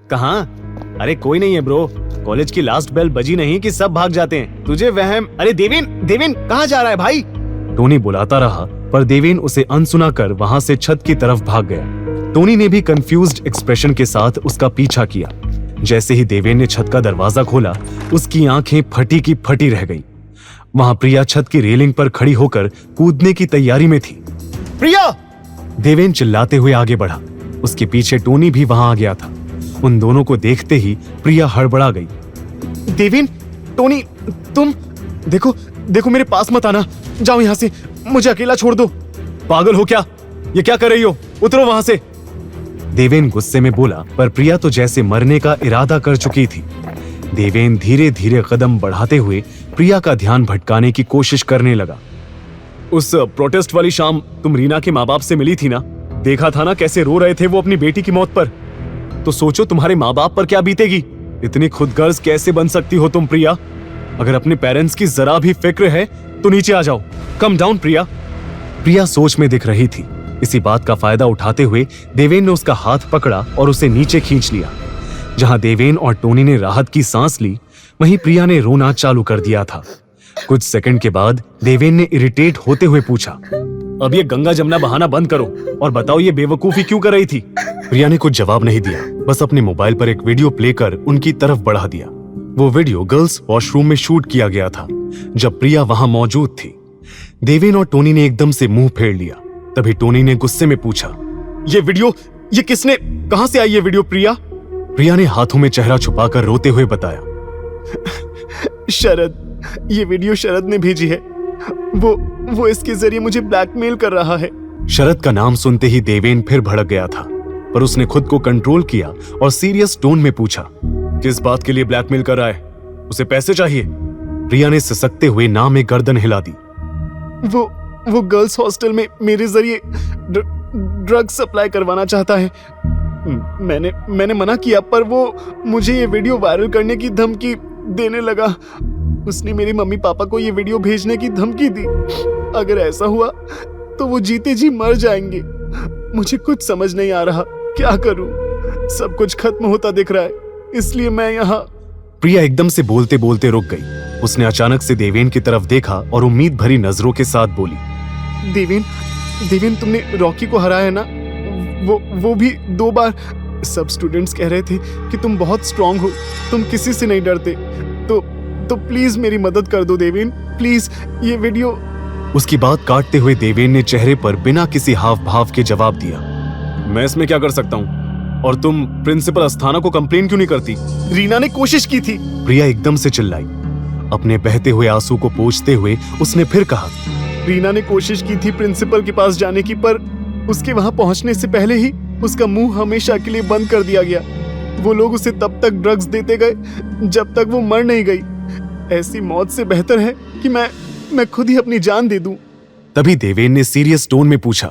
कहाँ? अरे कोई नहीं है ब्रो, कॉलेज की लास्ट बेल बजी नहीं कि सब भाग जाते हैं, तुझे वहम। अरे देवेन कहाँ जा रहा है भाई? टोनी बुलाता रहा पर देवेन उसे अनसुना कर वहां से छत की तरफ भाग गया। टोनी ने भी कंफ्यूज्ड एक्सप्रेशन के साथ उसका पीछा किया। जैसे ही देवेन ने छत का दरवाजा खोला, उसकी आंखें फटी की फटी रह गईं। वहां प्रिया छत की रेलिंग पर खड़ी होकर कूदने की तैयारी में थी। प्रिया! देवेन चिल्लाते हुए आगे बढ़ा। उसके पीछे टोनी भी वहां आ गया था। उन दोनों को देखते ही प्रिया हड़बड़ा गई। देवेन, टोनी, तुम देखो मेरे पास मत आना, जाओ यहां से, मुझे अकेला छोड़ दो। पागल हो क्या? ये क्या कर रही हो? उतरो वहां से। देवेन गुस्से में बोला, पर प्रिया तो जैसे मरने का इरादा कर चुकी थी। देवेन धीरे धीरे कदम बढ़ाते हुए प्रिया का ध्यान भटकाने की कोशिश करने लगा। उस प्रोटेस्ट वाली शाम तुम रीना के माँ बाप से मिली थी ना? देखा था ना कैसे रो रहे थे वो अपनी बेटी की मौत पर? तो सोचो तुम्हारे माँ बाप पर क्या बीतेगी। इतनी खुदगर्ज कैसे बन सकती हो तुम प्रिया? अगर अपने पेरेंट्स की जरा भी फिक्र है तो नीचे आ जाओ। कम डाउन प्रिया। प्रिया सोच में दिख रही थी। इसी बात का फायदा उठाते हुए देवेन ने उसका हाथ पकड़ा और उसे नीचे खींच लिया। जहां देवेन और टोनी ने राहत की सांस ली, वहीं प्रिया ने रोना चालू कर दिया था। कुछ सेकंड के बाद देवेन ने इरिटेट होते हुए पूछा, अब ये गंगा जमुना बहाना बंद करो और बताओ ये बेवकूफी क्यों कर रही थी? प्रिया ने कुछ जवाब नहीं दिया, बस अपने मोबाइल पर एक वीडियो प्ले कर उनकी तरफ बढ़ा दिया। वो वीडियो गर्ल्स वॉशरूम में शूट किया गया था जब प्रिया वहां मौजूद थी। देवेन और टोनी ने एकदम से मुंह फेर लिया। तभी टोनी ने गुस्से में पूछा, ये वीडियो, ये किसने, कहां से आई ये वीडियो प्रिया? प्रिया ने हाथों में चेहरा छुपाकर रोते हुए बताया, शरद, ये वीडियो शरद ने भेजी है। वो इसके जरिए मुझे ब्लैकमेल कर रहा है। शरद का नाम सुनते ही देवेन फिर भड़क गया था, पर उसने खुद को कंट्रोल किया और सीरियस टोन में पूछा, किस बात के लिए ब्लैकमेल कर रहा है? उसे पैसे चाहिए? प्रिया ने सिसकते हुए ना में गर्दन हिला दी। वो गर्ल्स हॉस्टल में मेरे जरिए ड्रग सप्लाई करवाना चाहता है। मैंने मना किया, पर वो मुझे ये वीडियो वायरल करने की धमकी देने लगा। उसने मेरे मम्मी पापा को ये वीडियो भेजने की धमकी दी। अगर ऐसा हुआ तो वो जीते जी मर जाएंगे। मुझे कुछ समझ नहीं आ रहा, क्या करूं? सब कुछ खत्म होता दिख रहा है, इसलिए मैं यहाँ। प्रिया एकदम से बोलते बोलते रुक गई। उसने अचानक से देवेन की तरफ देखा और उम्मीद भरी नजरों के साथ बोली, देवेन, तुमने रॉकी को हराया ना? वो भी 2 बार। सब स्टूडेंट्स कह रहे थे कि तुम बहुत स्ट्रांग हो, तुम किसी से नहीं डरते। तो प्लीज मेरी मदद कर दो देवेन, प्लीज ये वीडियो। उसकी बात काटते हुए देवेन ने चेहरे पर बिना किसी हाव भाव के जवाब दिया, मैं इसमें क्या कर सकता हूँ? और तुम प्रिंसिपल अस्थाना को कंप्लेन क्यों नहीं करती? रीना ने कोशिश की थी। प्रिया एकदम से चिल्लाई। अपने बहते हुए आंसू को पोंछते हुए उसने फिर कहा, रीना ने कोशिश की थी प्रिंसिपल के पास जाने की, पर उसके वहां पहुंचने से पहले ही उसका मुंह हमेशा के लिए बंद कर दिया गया। वो लोग उसे तब तक ड्रग्स देते गए जब तक वो मर नहीं गई। ऐसी मौत से बेहतर है कि मैं खुद ही अपनी जान दे दूं। तभी देवेन ने सीरियस टोन में पूछा,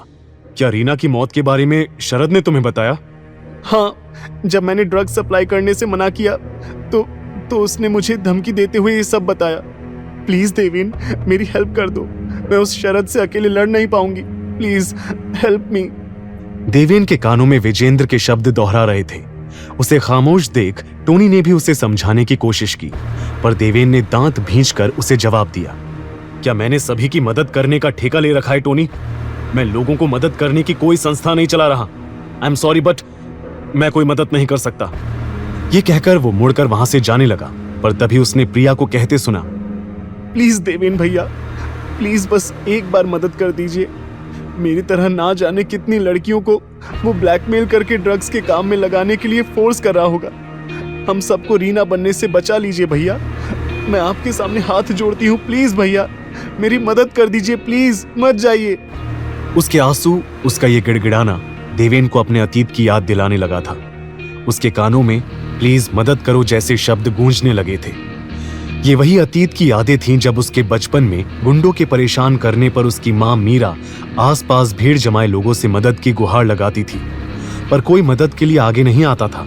क्या रीना की मौत के बारे में शरद ने तुम्हें बताया? हाँ, जब मैंने ड्रग्स सप्लाई करने से मना किया तो उसने मुझे धमकी देते हुए ये सब बताया। प्लीज देवेन, मेरी हेल्प कर दो। मैं उस शरद से अकेले लड़ नहीं पाऊंगी। Please help me. देवेन के कानों में विजेंद्र के शब्द दोहरा रहे थे। उसे खामोश देख टोनी ने भी उसे समझाने की कोशिश की, पर देवेन ने दांत भींचकर उसे जवाब दिया, क्या मैंने सभी की मदद करने का ठेका ले रखा है टोनी? मैं लोगों को मदद करने की कोई संस्था नहीं चला रहा। आई एम सॉरी, बट मैं कोई मदद नहीं कर सकता। ये कहकर वो मुड़कर वहां से जाने लगा, पर तभी उसने प्रिया को कहते सुना, प्लीज देवेन भैया, प्लीज बस एक बार मदद कर दीजिए। मेरी तरह ना जाने कितनी लड़कियों को वो ब्लैकमेल करके ड्रग्स के काम में लगाने के लिए फोर्स कर रहा होगा। हम सबको रीना बनने से बचा लीजिए भैया। मैं आपके सामने हाथ जोड़ती हूँ, प्लीज भैया मेरी मदद कर दीजिए, प्लीज मत जाइए। उसके आंसू, उसका ये गिड़गिड़ाना देवेन को अपने अतीत की याद दिलाने लगा था। उसके कानों में प्लीज मदद करो जैसे शब्द गूंजने लगे थे। ये वही अतीत की यादें थीं जब उसके बचपन में गुंडों के परेशान करने पर उसकी मां मीरा आसपास भीड़ जमाए लोगों से मदद की गुहार लगाती थी, पर कोई मदद के लिए आगे नहीं आता था।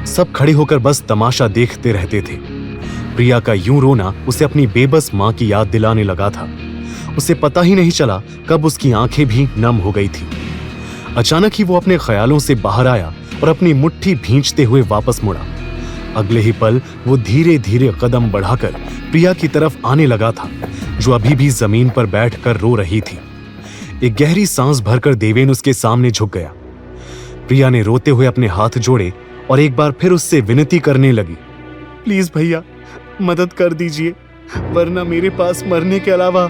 सब खड़े होकर बस तमाशा देखते रहते थे। प्रिया का यूं रोना उसे अपनी बेबस मां की याद दिलाने लगा था। उसे पता ही नहीं चला कब उसकी आंखें भी नम हो गई थी। अचानक ही वो अपने ख्यालों से बाहर आया और अपनी मुट्ठी भींचते हुए वापस मुड़ा। अगले ही पल वो धीरे धीरे कदम बढ़ाकर प्रिया की तरफ आने लगा था, जो अभी भी जमीन पर बैठकर रो रही थी। एक गहरी सांस भरकर देवेन उसके सामने झुक गया। प्रिया ने रोते हुए अपने हाथ जोड़े और एक बार फिर उससे विनती करने लगी, प्लीज भैया मदद कर दीजिए, वरना मेरे पास मरने के अलावा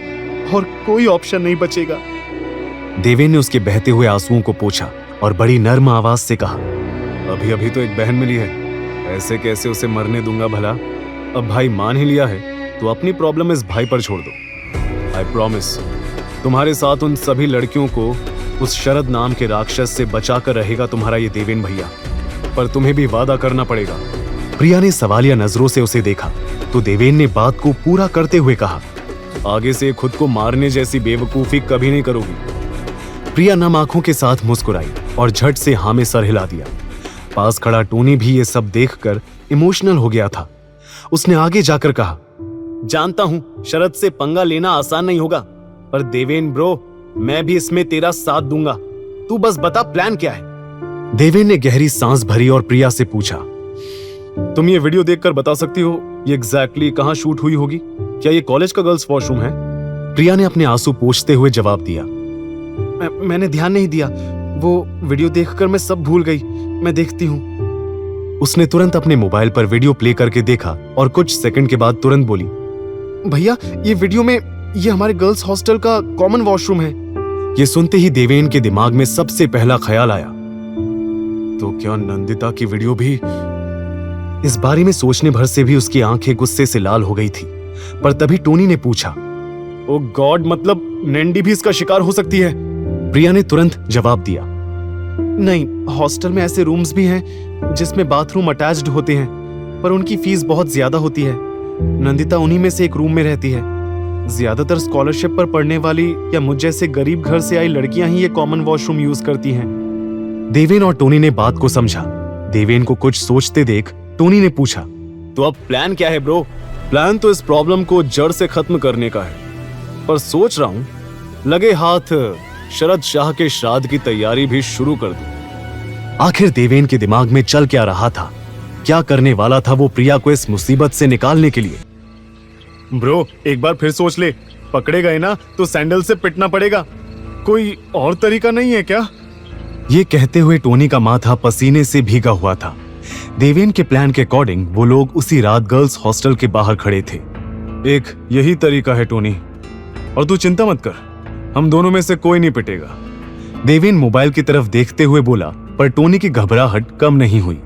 और कोई ऑप्शन नहीं बचेगा। देवेन ने उसके बहते हुए आंसुओं को पोंछा और बड़ी नर्म आवाज से कहा, अभी अभी तो एक बहन मिली है, ऐसे कैसे उसे मरने दूंगा भला? अब भाई मान ही लिया है तो अपनी प्रॉब्लम इस भाई पर छोड़ दो। आई प्रॉमिस तुम्हारे साथ उन सभी लड़कियों को उस शरद नाम के राक्षस से बचाकर रहेगा तुम्हारा ये देवेन भैया, पर तुम्हें भी वादा करना पड़ेगा। प्रिया ने सवालिया नजरों से उसे देखा तो देवेन ने बात को पूरा करते हुए कहा, आगे से खुद को मारने जैसी बेवकूफी कभी नहीं करोगी। प्रिया नम आंखों के साथ मुस्कुराई और झट से हाँ में सर हिला दिया। पास खड़ा टोनी भी ये सब देखकर इमोशनल हो गया था। उसने आगे जाकर कहा, जानता हूं शरद से पंगा लेना आसान नहीं होगा, पर देवेन ब्रो मैं भी इसमें तेरा साथ दूंगा। तू बस बता प्लान क्या है। देवेन ने गहरी सांस भरी और प्रिया से पूछा, तुम ये वीडियो देखकर बता सकती हो ये एग्जैक्टली कहां शूट हुई होगी? क्या ये कॉलेज का गर्ल्स वॉशरूम है? प्रिया ने अपने आंसू पोंछते हुए जवाब दिया, मैंने ध्यान नहीं दिया, वो वीडियो देखकर मैं सब भूल गई। मैं देखती हूँ। उसने तुरंत अपने मोबाइल पर वीडियो प्ले करके देखा और कुछ सेकंड के बाद तुरंत बोली, भैया ये वीडियो में ये हमारे गर्ल्स हॉस्टल का कॉमन वॉशरूम है। ये सुनते ही देवेन के दिमाग में सबसे पहला ख्याल आया, तो क्या नंदिता की वीडियो भी? इस बारे में सोचने भर से भी उसकी आंखें गुस्से से लाल हो गई थी। पर तभी टोनी ने पूछा, ओ गॉड, मतलब नैंडी भी इसका शिकार हो सकती है? प्रिया ने तुरंत जवाब दिया, नहीं, हॉस्टल में ऐसे रूम्स भी हैं जिसमें बाथरूम अटैच्ड होते हैं, पर उनकी फीस बहुत ज्यादा होती है। नंदिता उन्हीं में से एक रूम में रहती है। ज्यादातर स्कॉलरशिप पर पढ़ने वाली या मुझ जैसे गरीब घर से आई लड़कियां ही ये कॉमन वॉशरूम यूज करती हैं। देवेन और टोनी ने बात को समझा। देवेन को कुछ सोचते देख टोनी ने पूछा, तो अब प्लान क्या है ब्रो? प्लान तो इस प्रॉब्लम को जड़ से खत्म करने का है, पर सोच रहा हूं लगे हाथ शरद शाह के श्राद्ध की तैयारी भी शुरू कर दूं। आखिर देवेन के दिमाग में चल क्या रहा था? क्या करने वाला था वो प्रिया को इस मुसीबत से निकालने के लिए? ब्रो एक बार फिर सोच ले, पकड़े गए ना तो सैंडल से पिटना पड़ेगा। कोई और तरीका नहीं है क्या? ये कहते हुए टोनी का माथा पसीने से भीगा हुआ था। देवेन के प्लान के अकॉर्डिंग वो लोग उसी रात गर्ल्स हॉस्टल के बाहर खड़े थे। एक यही तरीका है टोनी, और तू चिंता मत कर, हम दोनों में से कोई नहीं पिटेगा। देवेन मोबाइल की तरफ देखते हुए बोला, पर टोनी की घबराहट कम नहीं हुई।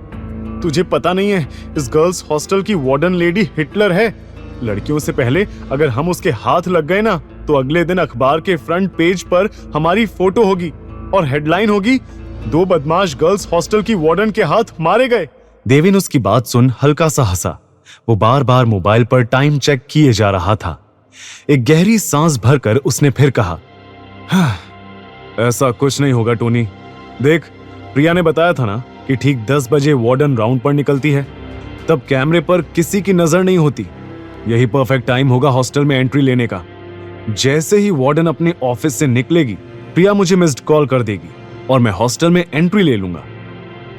तुझे पता नहीं है, इस गर्ल्स हॉस्टल की वार्डन लेडी हिटलर है। लड़कियों से पहले अगर हम उसके हाथ लग गए ना, तो अगले दिन अखबार के फ्रंट पेज पर हमारी फोटो होगी और हेडलाइन होगी, 2 बदमाश गर्ल्स हॉस्टल की वार्डन के हाथ मारे गए। देवेन उसकी बात सुन हल्का सा हंसा। वो बार बार मोबाइल पर टाइम चेक किए जा रहा था। एक गहरी सांस भरकर उसने फिर कहा, हाँ, ऐसा कुछ नहीं होगा टोनी। देख, प्रिया ने बताया था ना कि ठीक 10 बजे वार्डन राउंड पर निकलती है, तब कैमरे पर किसी की नजर नहीं होती। यही परफेक्ट टाइम होगा हॉस्टल में एंट्री लेने का। जैसे ही वार्डन अपने ऑफिस से निकलेगी, प्रिया मुझे मिस्ड कॉल कर देगी और मैं हॉस्टल में एंट्री ले लूंगा।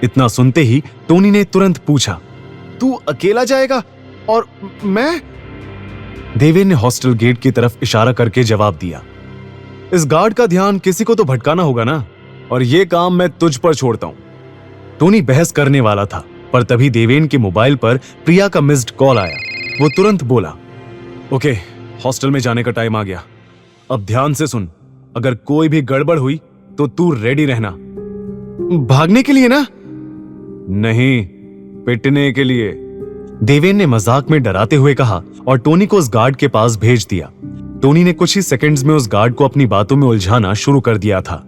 इतना सुनते ही टोनी ने तुरंत पूछा, तू अकेला जाएगा और मैं? देवेन ने हॉस्टल गेट की तरफ इशारा करके जवाब दिया, इस गार्ड का ध्यान किसी को तो भटकाना होगा ना, और ये काम मैं तुझ पर छोड़ता हूं। टोनी बहस करने वाला था, पर तभी देवेन के मोबाइल पर प्रिया का मिस्ड कॉल आया। वो तुरंत बोला, ओके, हॉस्टल में जाने का टाइम आ गया। अब ध्यान से सुन, अगर कोई भी गड़बड़ हुई तो तू रेडी रहना। भागने के लिए ना? नहीं, पिटने के लिए। देवेन ने मजाक में डराते हुए कहा और टोनी को उस गार्ड के पास भेज दिया। टोनी ने कुछ ही सेकंड्स में उस गार्ड को अपनी बातों में उलझाना शुरू कर दिया था।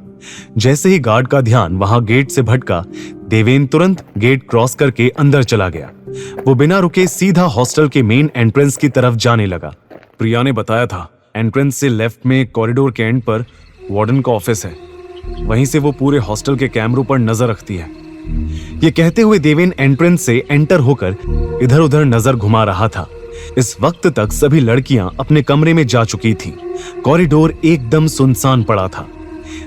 जैसे ही गार्ड का ध्यान वहां गेट से भटका, देवेन तुरंत गेट क्रॉस करके अंदर चला गया। वो बिना रुके सीधा हॉस्टल के मेन एंट्रेंस की तरफ जाने लगा। प्रिया ने बताया था, एंट्रेंस से लेफ्ट में कॉरिडोर के एंड पर वार्डन का ऑफिस है। वहीं से वो पूरे हॉस्टल के कैमरों पर नजर रखती है। ये कहते हुए देवेन एंट्रेंस से एंटर होकर इधर उधर नजर घुमा रहा था। इस वक्त तक सभी लड़कियां अपने कमरे में जा चुकी थीं। कॉरिडोर एकदम सुनसान पड़ा था।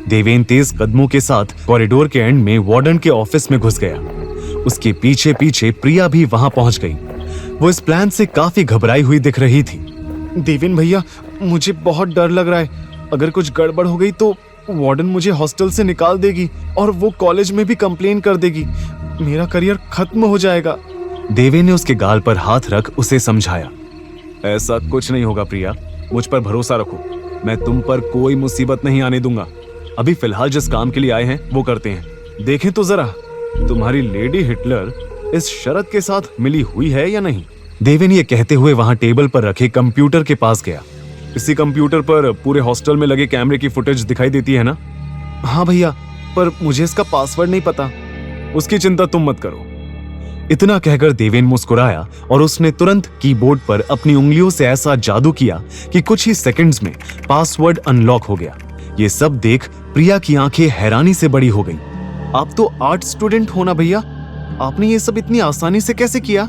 देवेन तेज कदमों के साथ कॉरिडोर के एंड में वार्डन के ऑफिस में घुस गया। उसके पीछे पीछे प्रिया भी वहां पहुंच गई। वो इस प्लान से काफी घबराई हुई दिख रही थी। देवेन भैया, मुझे बहुत डर लग रहा है। अगर कुछ गड़बड़ हो गई तो वार्डन मुझे हॉस्टल से निकाल देगी और वो कॉलेज में भी कंप्लेन कर देगी। मेरा करियर खत्म हो जाएगा। देवेन ने उसके गाल पर हाथ रख उसे समझाया, ऐसा कुछ नहीं होगा प्रिया, मुझ पर भरोसा रखो। मैं तुम पर कोई मुसीबत नहीं आने दूंगा। अभी फिलहाल जिस काम के लिए आए हैं वो करते हैं। देखें तो जरा, तुम्हारी लेडी हिटलर इस शरद के साथ मिली हुई है या नहीं? देवेन ये कहते हुए वहां टेबल पर रखे कंप्यूटर के पास गया। इसी कंप्यूटर पर पूरे हॉस्टल में लगे कैमरे की फुटेज दिखाई देती है ना? हाँ भैया, पर मुझे इसका पासवर्ड नहीं पता। उसकी चिंता तुम मत करो। इतना कहकर देवेन मुस्कुराया और उसने तुरंत कीबोर्ड पर अपनी उंगलियों से ऐसा जादू किया कि कुछ ही सेकंड्स में पासवर्ड अनलॉक हो गया। ये सब देख प्रिया की आंखें हैरानी से बड़ी हो गई। आप तो आर्ट स्टूडेंट हो ना भैया, आपने ये सब इतनी आसानी से कैसे किया?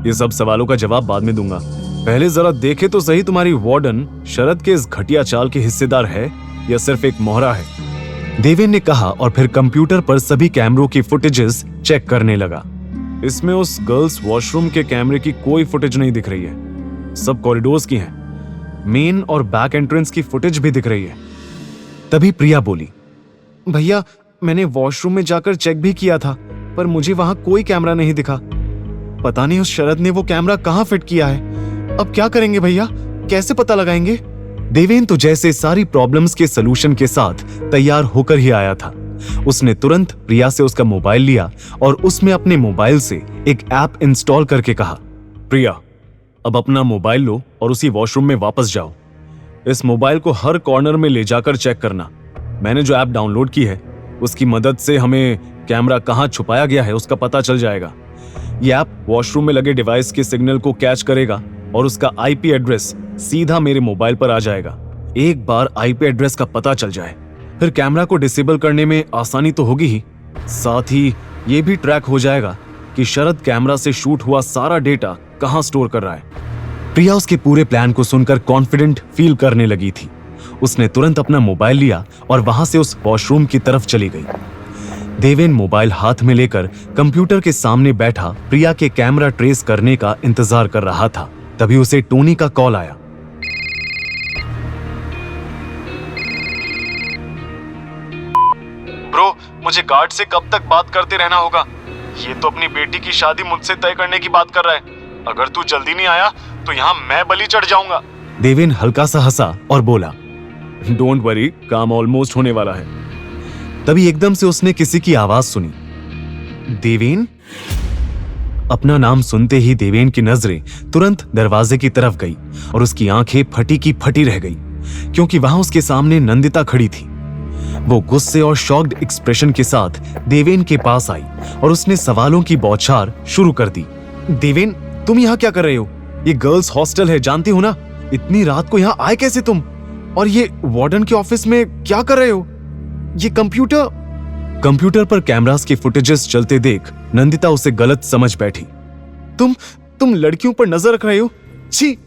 ये सब सवालों का जवाब बाद में दूंगा, पहले जरा देखे तो सही तुम्हारी वार्डन शरद के इस घटिया चाल के हिस्सेदार है या सिर्फ एक मोहरा है? देवेन ने कहा और फिर कंप्यूटर पर सभी कैमरों की फुटेजेस चेक करने लगा। इसमें उस गर्ल्स वॉशरूम के कैमरे की कोई फुटेज नहीं दिख रही है, सब कॉरिडोर्स की हैं। मेन और बैक एंट्रेंस की फुटेज भी दिख रही है। तभी प्रिया बोली, भैया मैंने वॉशरूम में जाकर चेक भी किया था, पर मुझे वहां कोई कैमरा नहीं दिखा। पता नहीं उस शरद ने वो कैमरा कहाँ फिट किया है। अब क्या करेंगे भैया, कैसे पता लगाएंगे? देवेन तो जैसे सारी प्रॉब्लम्स के सलूशन के साथ तैयार होकर ही आया था। उसने तुरंत प्रिया से उसका मोबाइल लिया और उसमें अपने मोबाइल से एक ऐप इंस्टॉल करके कहा, प्रिया अब अपना मोबाइल लो और उसी वॉशरूम में वापस जाओ। इस मोबाइल को हर कॉर्नर में ले जाकर चेक करना। मैंने जो ऐप डाउनलोड की है उसकी मदद से हमें कैमरा कहाँ छुपाया गया है उसका पता चल जाएगा। यह ऐप वॉशरूम में लगे डिवाइस के सिग्नल को कैच करेगा और उसका आईपी एड्रेस सीधा मेरे मोबाइल पर आ जाएगा। एक बार आईपी एड्रेस का पता चल जाए फिर कैमरा को डिसेबल करने में आसानी तो होगी ही, साथ ही ये भी ट्रैक हो जाएगा कि शरद कैमरा से शूट हुआ सारा डेटा कहां स्टोर कर रहा है। प्रिया उसके पूरे प्लान को सुनकर कॉन्फिडेंट फील करने लगी थी। उसने तुरंत अपना मोबाइल लिया और वहां से उस वॉशरूम की तरफ चली गई। देवेन मोबाइल हाथ में लेकर कंप्यूटर के सामने बैठा प्रिया के कैमरा ट्रेस करने का इंतजार कर रहा था। तभी उसे टोनी का कॉल आया। ब्रो, मुझे गार्ड से कब तक बात करते रहना होगा? ये तो अपनी बेटी की शादी मुझसे तय करने की बात कर रहा है। अगर तू जल्दी नहीं आया तो यहाँ मैं बलि चढ़ जाऊंगा। देवेन हल्का सा हंसा और बोला, डोंट वरी, काम ऑलमोस्ट होने वाला है। तभी एकदम से उसने किसी की आवाज सुनी, देवेन। अपना नाम सुनते ही देवेन की नजरें तुरंत दरवाजे की तरफ गई और उसकी आंखें फटी की फटी रह गई, क्योंकि वहां उसके सामने नंदिता खड़ी थी। वो गुस्से और शॉक्ड एक्सप्रेशन के साथ देवेन के पास आई और उसने सवालों की बौछार शुरू कर दी। देवेन, तुम यहाँ क्या कर रहे हो? ये गर्ल्स हॉस्टल है, जानती हो ना? इतनी रात को यहाँ आए कैसे तुम? और ये वार्डन के ऑफिस में क्या कर रहे हो? ये कंप्यूटर पर कैमरास के फुटेजेस चलते देख नंदिता उसे गलत समझ बैठी। तुम लड़कियों पर नजर रख रहे हो? छी,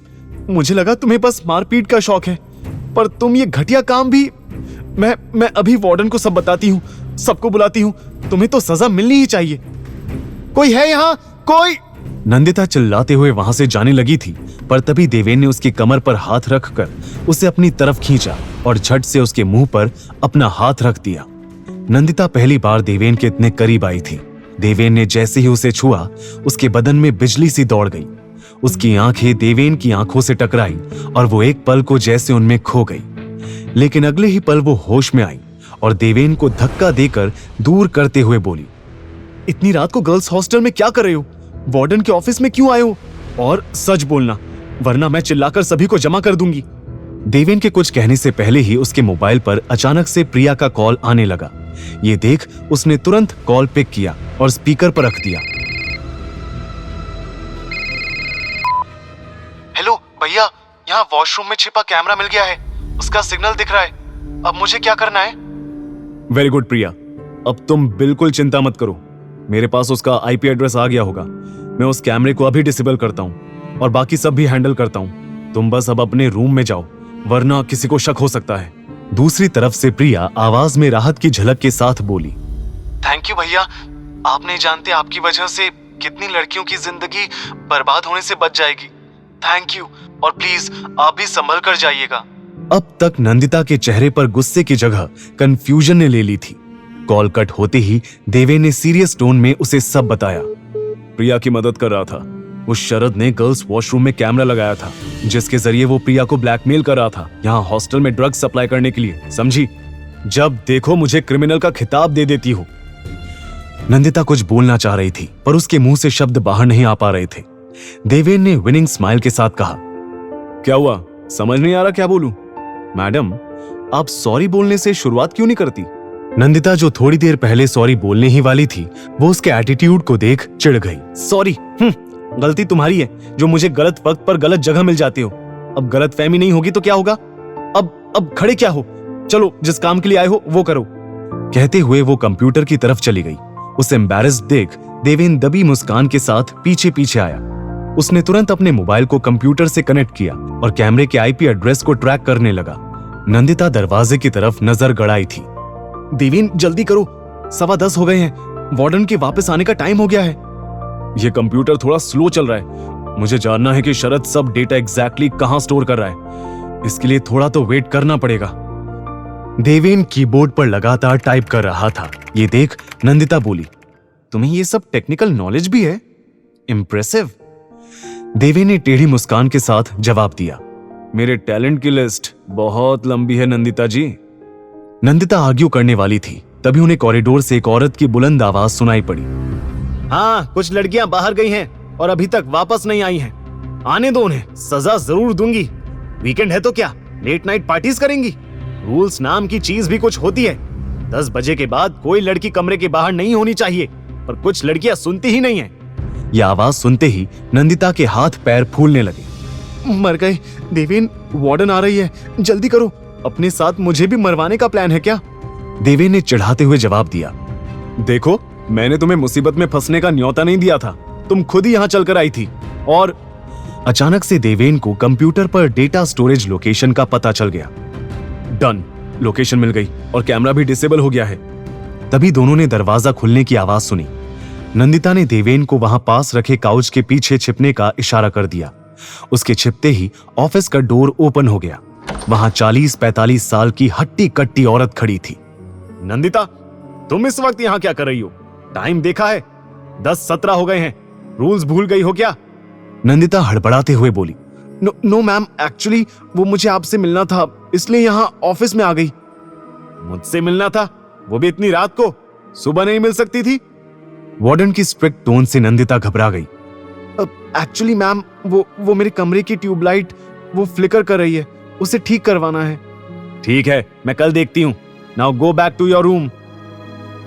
मुझे लगा तुम्हें बस मारपीट का शौक है, पर तुम ये घटिया काम भी। मैं अभी वार्डन को सब बताती हूँ, सबको बुलाती हूँ। तुम्हें तो सजा मिलनी ही चाहिए। कोई है यहाँ? कोई? नंदिता चिल्लाते हुए वहां से जाने लगी थी, पर तभी देवेन ने उसकी कमर पर हाथ रखकर उसे अपनी तरफ खींचा और झट से उसके मुंह पर अपना हाथ रख दिया। नंदिता पहली बार देवेन के इतने करीब आई थी। देवेन ने जैसे ही उसे छुआ, उसके बदन में बिजली सी दौड़ गई। उसकी आंखें देवेन की आंखों से टकराई और वो एक पल को जैसे उनमें खो गई। लेकिन अगले ही पल वो होश में आई और देवेन को धक्का देकर दूर करते हुए बोली, इतनी रात को गर्ल्स हॉस्टल में क्या कर रहे हो? वार्डन के ऑफिस में क्यों आए हो? और सच बोलना, वरना मैं चिल्लाकर सभी को जमा कर दूंगी। देवेन के कुछ कहने से पहले ही उसके मोबाइल पर अचानक से प्रिया का कॉल आने लगा। ये देख उसने तुरंत कॉल पिक किया और स्पीकर पर रख दिया। हेलो भैया, यहाँ वॉशरूम में छिपा कैमरा मिल गया है, उसका सिग्नल दिख रहा है। अब मुझे क्या करना है? वेरी गुड प्रिया, अब तुम बिल्कुल चिंता मत करो। मेरे पास उसका आईपी एड्रेस आ गया होगा। मैं उस कैमरे को अभी डिसेबल करता हूँ और बाकी सब भी हैंडल करता हूँ। तुम बस अब अपने रूम में जाओ, वरना किसी को शक हो सकता है। दूसरी तरफ से प्रिया आवाज में राहत की झलक के साथ बोली, थैंक यू भैया, आप नहीं जानते आपकी वजह से कितनी लड़कियों की जिंदगी बर्बाद होने से बच जाएगी। थैंक यू, और प्लीज आप भी संभल कर जाइएगा। अब तक नंदिता के चेहरे पर गुस्से की जगह कंफ्यूजन ने ले ली थी। कॉल कट होते ही देवेन ने सीरियस टोन में उसे सब बताया। प्रिया की मदद कर रहा था। उस शरद ने गर्ल्स वॉशरूम में कैमरा लगाया था, जिसके जरिए वो प्रिया को ब्लैकमेल कर रहा था, यहाँ हॉस्टल में ड्रग्स सप्लाई करने के लिए, समझी? जब देखो मुझे क्रिमिनल का खिताब दे देती हो। नंदिता कुछ बोलना चाह रही थी, पर उसके मुंह से शब्द बाहर नहीं आ पा रहे थे। देवेन ने विनिंग स्माइल के साथ कहा, क्या हुआ? समझ नहीं आ रहा क्या बोलूं? मैडम, आप सॉरी बोलने से शुरुआत क्यों नहीं करती? नंदिता जो थोड़ी देर पहले सॉरी बोलने ही वाली थी, वो उसके एटीट्यूड को देख चिढ़ गई। सॉरी? गलती तुम्हारी है जो मुझे गलत वक्त पर गलत जगह मिल जाते हो। अब गलत फहमी नहीं होगी तो क्या होगा? अब खड़े क्या हो? चलो, जिस काम के लिए आए हो वो करो। कहते हुए वो कंप्यूटर की तरफ चली गई। उसे एम्बैरेस्ड देख देवेन दबी मुस्कान के साथ पीछे पीछे आया। उसने तुरंत अपने मोबाइल को कंप्यूटर से कनेक्ट किया और कैमरे के आईपी एड्रेस को ट्रैक करने लगा। नंदिता दरवाजे की तरफ नजर गड़ाई थी। देवेन जल्दी करो, 10:15 हो गए हैं, वार्डन के वापस आने का टाइम हो गया है। यह कंप्यूटर थोड़ा स्लो चल रहा है। मुझे जानना है कि शरद सब डेटा एग्जैक्टली कहां स्टोर कर रहा है। इसके लिए थोड़ा तो वेट करना पड़ेगा। देवेन कीबोर्ड पर लगातार टाइप कर रहा था। ये देख नंदिता बोली, तुम्हें ये सब टेक्निकल नॉलेज भी है? इम्प्रेसिव। देवेन ने टेढ़ी मुस्कान के साथ जवाब दिया, मेरे टैलेंट की लिस्ट बहुत लंबी है नंदिता जी। नंदिता आर्ग्यू करने वाली थी, तभी उन्हें कॉरिडोर से एक औरत की बुलंद आवाज सुनाई पड़ी। हाँ, कुछ लड़कियां बाहर गई हैं और अभी तक वापस नहीं आई हैं। आने दो उन्हें, सजा जरूर दूंगी। वीकेंड है तो क्या लेट नाइट पार्टीज करेंगी? रूल्स नाम की चीज भी कुछ होती है। 10 बजे के बाद कोई लड़की कमरे के बाहर नहीं होनी चाहिए, पर कुछ लड़कियां सुनती ही नहीं हैं। यह आवाज सुनते ही नंदिता के हाथ पैर फूलने लगे। मर गए देवेन, वार्डन आ रही है, जल्दी करो। अपने साथ मुझे भी मरवाने का प्लान है क्या? देवेन ने चिढ़ाते हुए जवाब दिया, देखो, मैंने तुम्हें मुसीबत में फंसने का न्योता नहीं दिया था, तुम खुद ही यहाँ चलकर आई थी। और अचानक से देवेन को कंप्यूटर पर डेटा स्टोरेज लोकेशन का पता चल गया। डन, लोकेशन मिल गई और कैमरा भी डिसेबल हो गया है। तभी दोनों ने दरवाजा खुलने की आवाज सुनी। नंदिता ने देवेन को वहां पास रखे काउच के पीछे छिपने का इशारा कर दिया। उसके छिपते ही ऑफिस का डोर ओपन हो गया। वहां 40-45 साल की हट्टी कट्टी औरत खड़ी थी। नंदिता, तुम इस वक्त यहाँ क्या कर रही हो? टाइम देखा है? 10-17 हो गए हैं। रूल्स भूल गई हो क्या? नंदिता हड़बड़ाते हुए बोली, नो मैम, एक्चुअली वो मुझे आपसे मिलना था, इसलिए यहाँ ऑफिस में आ गई। मुझसे मिलना था? वो भी इतनी रात को? सुबह नहीं मिल सकती थी? वार्डन की स्ट्रिक्ट टोन से नंदिता घबरा गई। एक्चुअली मैम, वो मेरे कमरे की ट्यूबलाइट वो फ्लिकर कर रही है, उसे ठीक करवाना है। ठीक है, मैं कल देखती हूँ। Now go back to your room.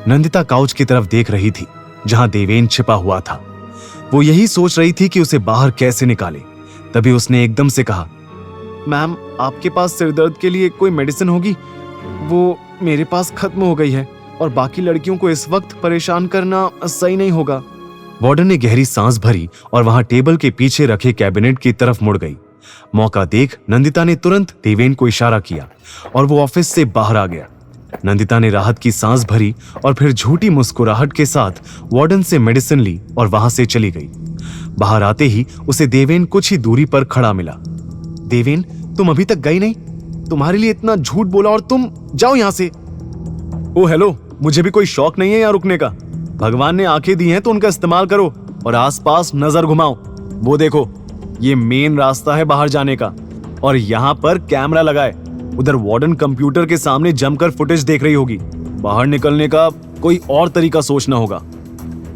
Nandita couch की तरफ देख रही थी जहां देवेन छिपा हुआ था। वो यही सोच रही थी कि उसे बाहर कैसे निकाले। तभी उसने एकदम से कहा, मैम, आपके पास सिरदर्द के लिए कोई मेडिसिन होगी? वो मेरे पास खत्म हो गई है और बाकी लड़कियों को इस वक्त परेशान करना सही नहीं होगा। वार्डन ने गहरी सांस भरी और वहां टेबल के पीछे रखे कैबिनेट की तरफ मुड़ गई। मौका देख नंदिता ने तुरंत देवेन को इशारा किया और वो ऑफिस से बाहर आ गया। नंदिता ने राहत की सांस भरी और फिर झूठी मुस्कुराहट के साथ वार्डन से मेडिसिन ली और वहां से चली गई। बाहर आते ही उसे देवेन कुछ ही दूरी पर खड़ा मिला। देवेन, तुम अभी तक गई नहीं? तुम्हारे लिए इतना झूठ बोला और तुम जाओ यहां से। ओ हेलो, मुझे भी कोई शौक नहीं है यहाँ रुकने का। भगवान ने आंखें दी हैं तो उनका इस्तेमाल करो और आसपास नजर घुमाओ। वो देखो, ये मेन रास्ता है बाहर जाने का और यहाँ पर कैमरा लगा है। उधर वार्डन कंप्यूटर के सामने जमकर फुटेज देख रही होगी। बाहर निकलने का कोई और तरीका सोचना होगा।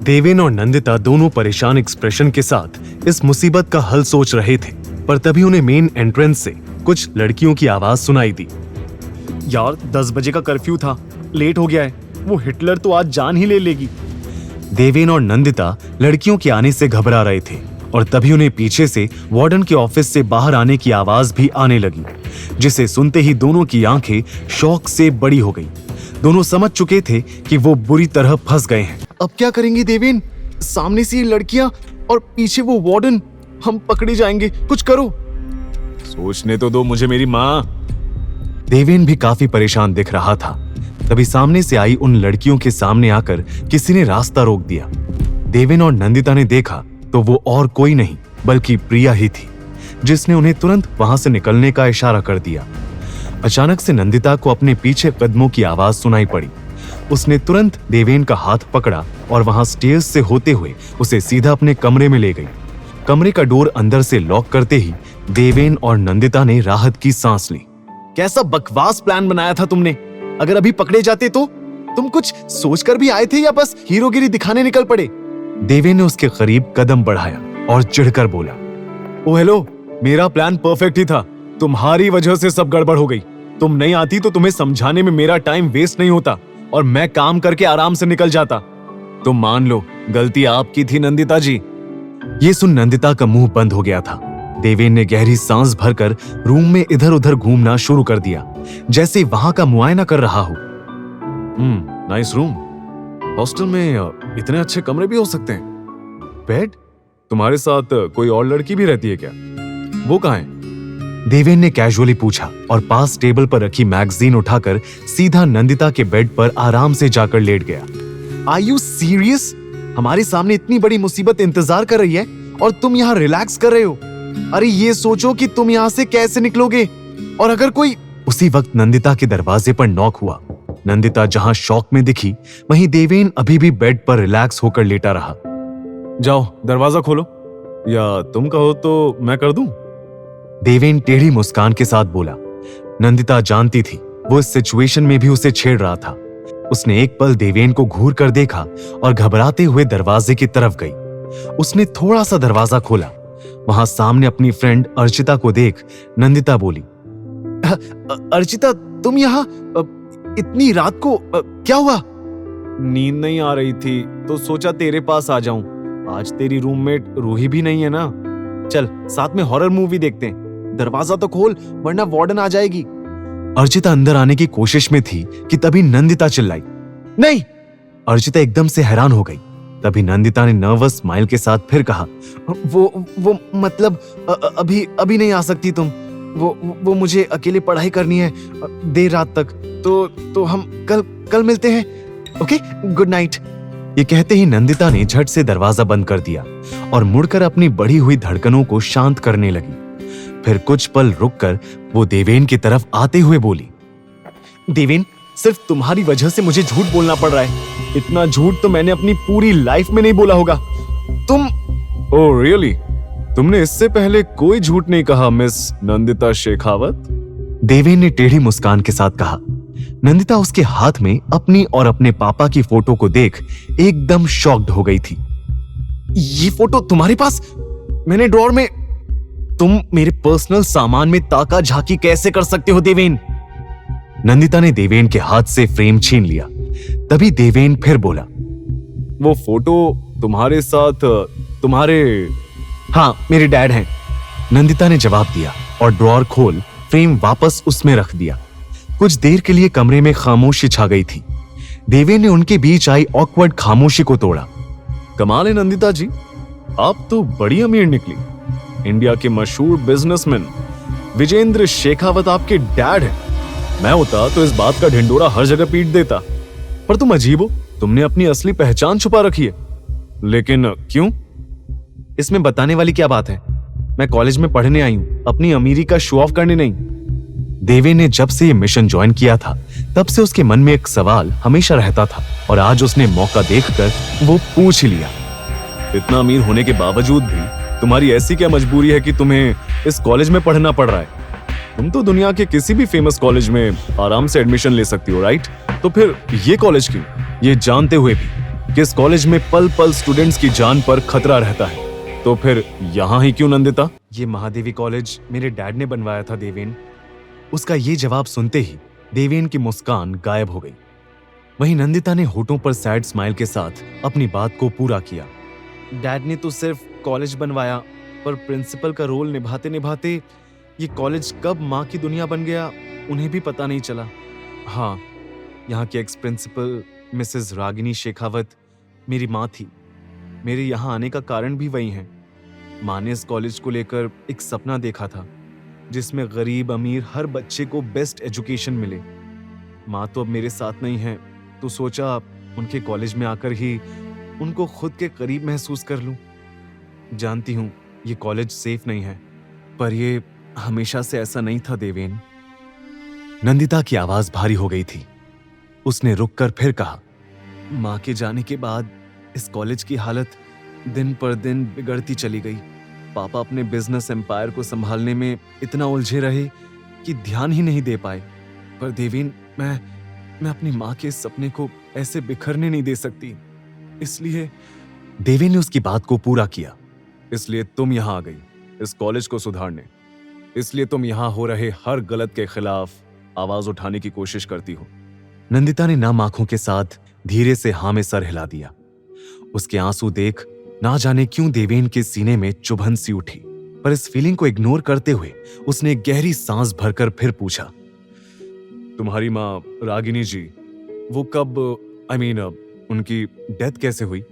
देवेन और नंदिता दोनों परेशान एक्सप्रेशन के साथ इस मुसीबत का हल सोच रहे थे, पर तभी उन्हें मेन एंट्रेंस से कुछ लड़कियों की आवाज सुनाई दी। यार, 10 बजे का कर्फ्यू था, लेट हो गया है। वो हिटलर तो आज जान ही ले लेगी। देवेन और नंदिता लड़कियों के आने से घबरा रहे थे और तभी उन्हें पीछे से वार्डन के ऑफिस से बाहर आने की आवाज भी आने लगी, जिसे सुनते ही दोनों की आंखें शौक से बड़ी हो गई। दोनों समझ चुके थे कि वो बुरी तरह फंस गए हैं। अब क्या करेंगे देवेन? सामने से ये लड़कियां और पीछे वो वार्डन, हम पकड़े जाएंगे। कुछ करो। सोचने तो दो मुझे मेरी माँ। देवेन भी काफी परेशान दिख रहा था। तभी सामने से आई उन लड़कियों के सामने आकर किसी ने रास्ता रोक दिया। देवेन और नंदिता ने देखा तो वो और कोई नहीं बल्कि प्रिया ही थी, जिसने उन्हें तुरंत वहां से निकलने का इशारा कर दिया। अचानक से नंदिता को अपने पीछे कदमों की आवाज सुनाई पड़ी। उसने तुरंत देवेन का हाथ पकड़ा और वहां स्टेयर्स से होते हुए उसे सीधा अपने कमरे में ले गई। कमरे का डोर अंदर से लॉक करते ही देवेन और नंदिता ने राहत की सांस ली। कैसा बकवास प्लान बनाया था तुमने? अगर अभी पकड़े जाते तो? तुम कुछ सोचकर भी आए थे या बस हीरोगिरी दिखाने निकल पड़े? देवेन ने उसके करीब कदम बढ़ाया और चिढ़कर बोला, ओ हेलो, मेरा प्लान परफेक्ट ही था, तुम्हारी वजह से सब गड़बड़ हो गई। तुम नहीं आती तो तुम्हें समझाने में मेरा टाइम वेस्ट नहीं होता और मैं काम करके आराम से निकल जाता। तुम मान लो गलती आपकी थी नंदिता जी। ये सुन नंदिता का मुंह बंद हो गया था। देवेन ने गहरी सांस भरकर रूम में इधर उधर घूमना शुरू कर दिया, जैसे वहां का मुआयना कर रहा हो। Nice room. हॉस्टल में इतने अच्छे कमरे भी हो सकते हैं। बेड? तुम्हारे साथ कोई और लड़की भी रहती है क्या? वो कहाँ है? देवेन ने कैजुअली पूछा और पास टेबल पर रखी मैगजीन उठाकर सीधा नंदिता के बेड पर आराम से जाकर लेट गया। Are you serious? हमारे सामने इतनी बड़ी मुसीबत इंतजार कर रही है और तुम यहाँ रिलैक्स कर रहे हो। अरे ये सोचो कि तुम यहाँ से कैसे निकलोगे, और अगर कोई उसी वक्त नंदिता के दरवाजे पर नॉक हुआ। नंदिता जहां शॉक में दिखी, वहीं देवेन अभी भी बेड पर रिलैक्स होकर लेटा रहा। जाओ दरवाजा खोलो, या तुम कहो तो मैं कर दूं? देवेन टेढ़ी मुस्कान के साथ बोला। नंदिता जानती थी वो इस सिचुएशन में भी उसे छेड़ रहा था। उसने एक पल देवेन को घूर कर देखा और घबराते हुए दरवाजे की तरफ गई। उसने थोड़ा सा दरवाजा खोला। वहां सामने अपनी फ्रेंड अर्चिता को देख नंदिता बोली, अर्चिता तुम यहाँ इतनी रात को क्या हुआ? नींद नहीं आ रही थी तो सोचा तेरे पास आ जाऊं। आज तेरी रूममेट रूही भी नहीं है ना, चल साथ में हॉरर मूवी देखते हैं। दरवाजा तो खोल वरना वार्डन आ जाएगी। अर्चिता अंदर आने की कोशिश में थी कि तभी नंदिता चिल्लाई, नहीं। अर्चिता एकदम से हैरान हो गई। तभी नंदिता ने नर्वस स्माइल के साथ फिर कहा, वो मतलब अभी नहीं आ सकती तुम। वो मुझे अकेले पढ़ाई करनी है देर रात तक, तो हम कल मिलते हैं, ओके? Good night. ये कहते ही नंदिता ने झट से दरवाजा बंद कर दिया और मुड़कर अपनी बढ़ी हुई धड़कनों को शांत करने लगी। फिर कुछ पल रुककर वो देवेन की तरफ आते हुए बोली, देवेन, सिर्फ तुम्हारी वजह से मुझे झूठ बोलना पड़ रहा है। इतना झूठ तो मैंने अपनी पूरी लाइफ में नहीं बोला होगा। तुम ओह रियली? तुमने इससे पहले कोई झूठ नहीं कहा मिस नंदिता शेखावत? देवेन ने टेढ़ी मुस्कान के साथ कहा। नंदिता उसके हाथ में अपनी और अपने पापा की फोटो को देख एकदम शॉक्ड हो गई थी। ये फोटो तुम्हारे पास? मैंने ड्रॉर में। तुम मेरे पर्सनल सामान में ताका झांकी कैसे कर सकते हो देवेन? नंदिता ने देवेन के हाथ से फ्रेम छीन लिया। तभी देवेन फिर बोला, वो फोटो तुम्हारे साथ तुम्हारे? हाँ, मेरे डैड हैं। नंदिता ने जवाब दिया और ड्रॉर खोल फ्रेम वापस उसमें रख दिया। कुछ देर के लिए कमरे में खामोशी छा गई थी। देवेन ने उनके बीच आई ऑकवर्ड खामोशी को तोड़ा। कमाल है नंदिता जी, आप तो बड़ी अमीर निकली। इंडिया के मशहूर बिजनेसमैन विजेंद्र शेखावत आपके डैड हैं। मैं होता तो इस बात का ढिंडोरा हर जगह पीट देता, पर तुम अजीब हो, तुमने अपनी असली पहचान छुपा रखी है। लेकिन क्यों? इसमें बताने वाली क्या बात है? मैं कॉलेज में पढ़ने आई हूं, अपनी अमीरी का शो ऑफ करने नहीं। देवेन ने जब से ये मिशन ज्वाइन किया था तब से उसके मन में एक सवाल हमेशा रहता था और आज उसने मौका देखकर वो पूछ ही लिया। इतना अमीर होने के बावजूद भी तुम्हारी ऐसी क्या मजबूरी है कि तुम्हें इस कॉलेज में पढ़ना पड़ रहा है? तुम तो दुनिया के किसी भी फेमस कॉलेज में आराम से एडमिशन ले सकती हो, राइट? तो फिर ये कॉलेज क्यों, ये जानते हुए भी कि इस कॉलेज में पल पल स्टूडेंट्स की जान पर खतरा रहता है? तो फिर यहां ही क्यों नंदिता? ये महादेवी कॉलेज मेरे डैड ने बनवाया था देवेन। उसका ये जवाब सुनते ही देवेन की मुस्कान गायब हो गई। वहीं नंदिता ने होठों पर सैड स्माइल के साथ अपनी बात को पूरा किया। डैड ने तो सिर्फ कॉलेज बनवाया, पर प्रिंसिपल का रोल निभाते निभाते ये कॉलेज कब माँ की दुनिया बन गया उन्हें भी पता नहीं चला। हाँ, यहाँ के ex principal Mrs Ragini Shekhawat मेरी माँ थी। मेरे यहाँ आने का कारण भी वही है। माँ ने इस कॉलेज को लेकर एक सपना देखा था जिसमें गरीब अमीर हर बच्चे को बेस्ट एजुकेशन मिले। माँ तो अब मेरे साथ नहीं है, तो सोचा उनके कॉलेज में आकर ही उनको खुद के करीब महसूस कर लूं। जानती हूं ये कॉलेज सेफ नहीं है, पर ये हमेशा से ऐसा नहीं था देवेन। नंदिता की आवाज भारी हो गई थी। उसने रुककर फिर कहा, माँ के जाने के बाद इस कॉलेज की हालत दिन पर दिन बिगड़ती चली गई। पापा अपने बिजनेस एम्पायर को संभालने में इतना उलझे रहे कि ध्यान ही नहीं दे पाए। पर देवेन, मैं अपनी माँ के इस सपने को ऐसे बिखरने नहीं दे सकती। इसलिए देवेन ने उसकी बात को पूरा किया। इसलिए तुम यहाँ आ गई इस कॉलेज को सुधारने। इसलिए तुम यहाँ हो रहे हर गलत के खिलाफ आवाज उठाने की कोशिश करती हो। नंदिता ने नम आंखों के साथ धीरे से हाँ में सर हिला दिया। उसके आंसू देख ना जाने क्यों देवेन के सीने में चुभन सी उठी, पर इस फीलिंग को इग्नोर करते हुए उसने गहरी सांस भरकर फिर पूछा, तुम्हारी माँ रागिनी जी, वो कब उनकी डेथ कैसे हुई?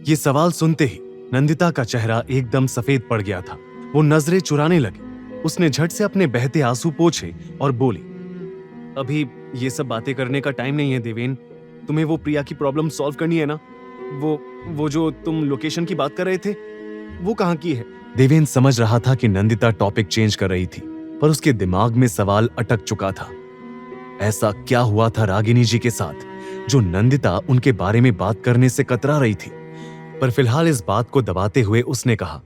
ये सवाल सुनते ही नंदिता का चेहरा एकदम सफेद पड़ गया था। वो नजरें चुराने लगी। उसने झट से अपने बहते आंसू पोंछे और बोली, अभी ये सब बातें करने का टाइम नहीं है देवेन। तुम्हें वो प्रिया की प्रॉब्लम सॉल्व करनी है ना। वो जो तुम लोकेशन की बात कर रहे थे, वो कहाँ की है? देवेन समझ रहा था कि नंदिता टॉपिक चेंज कर रही थी, पर उसके दिमाग में सवाल अटक चुका था। ऐसा क्या हुआ था रागिनी जी के साथ जो नंदिता उनके बारे में बात करने से कतरा रही थी। पर फिलहाल इस बात को दबाते हुए उसने कहा,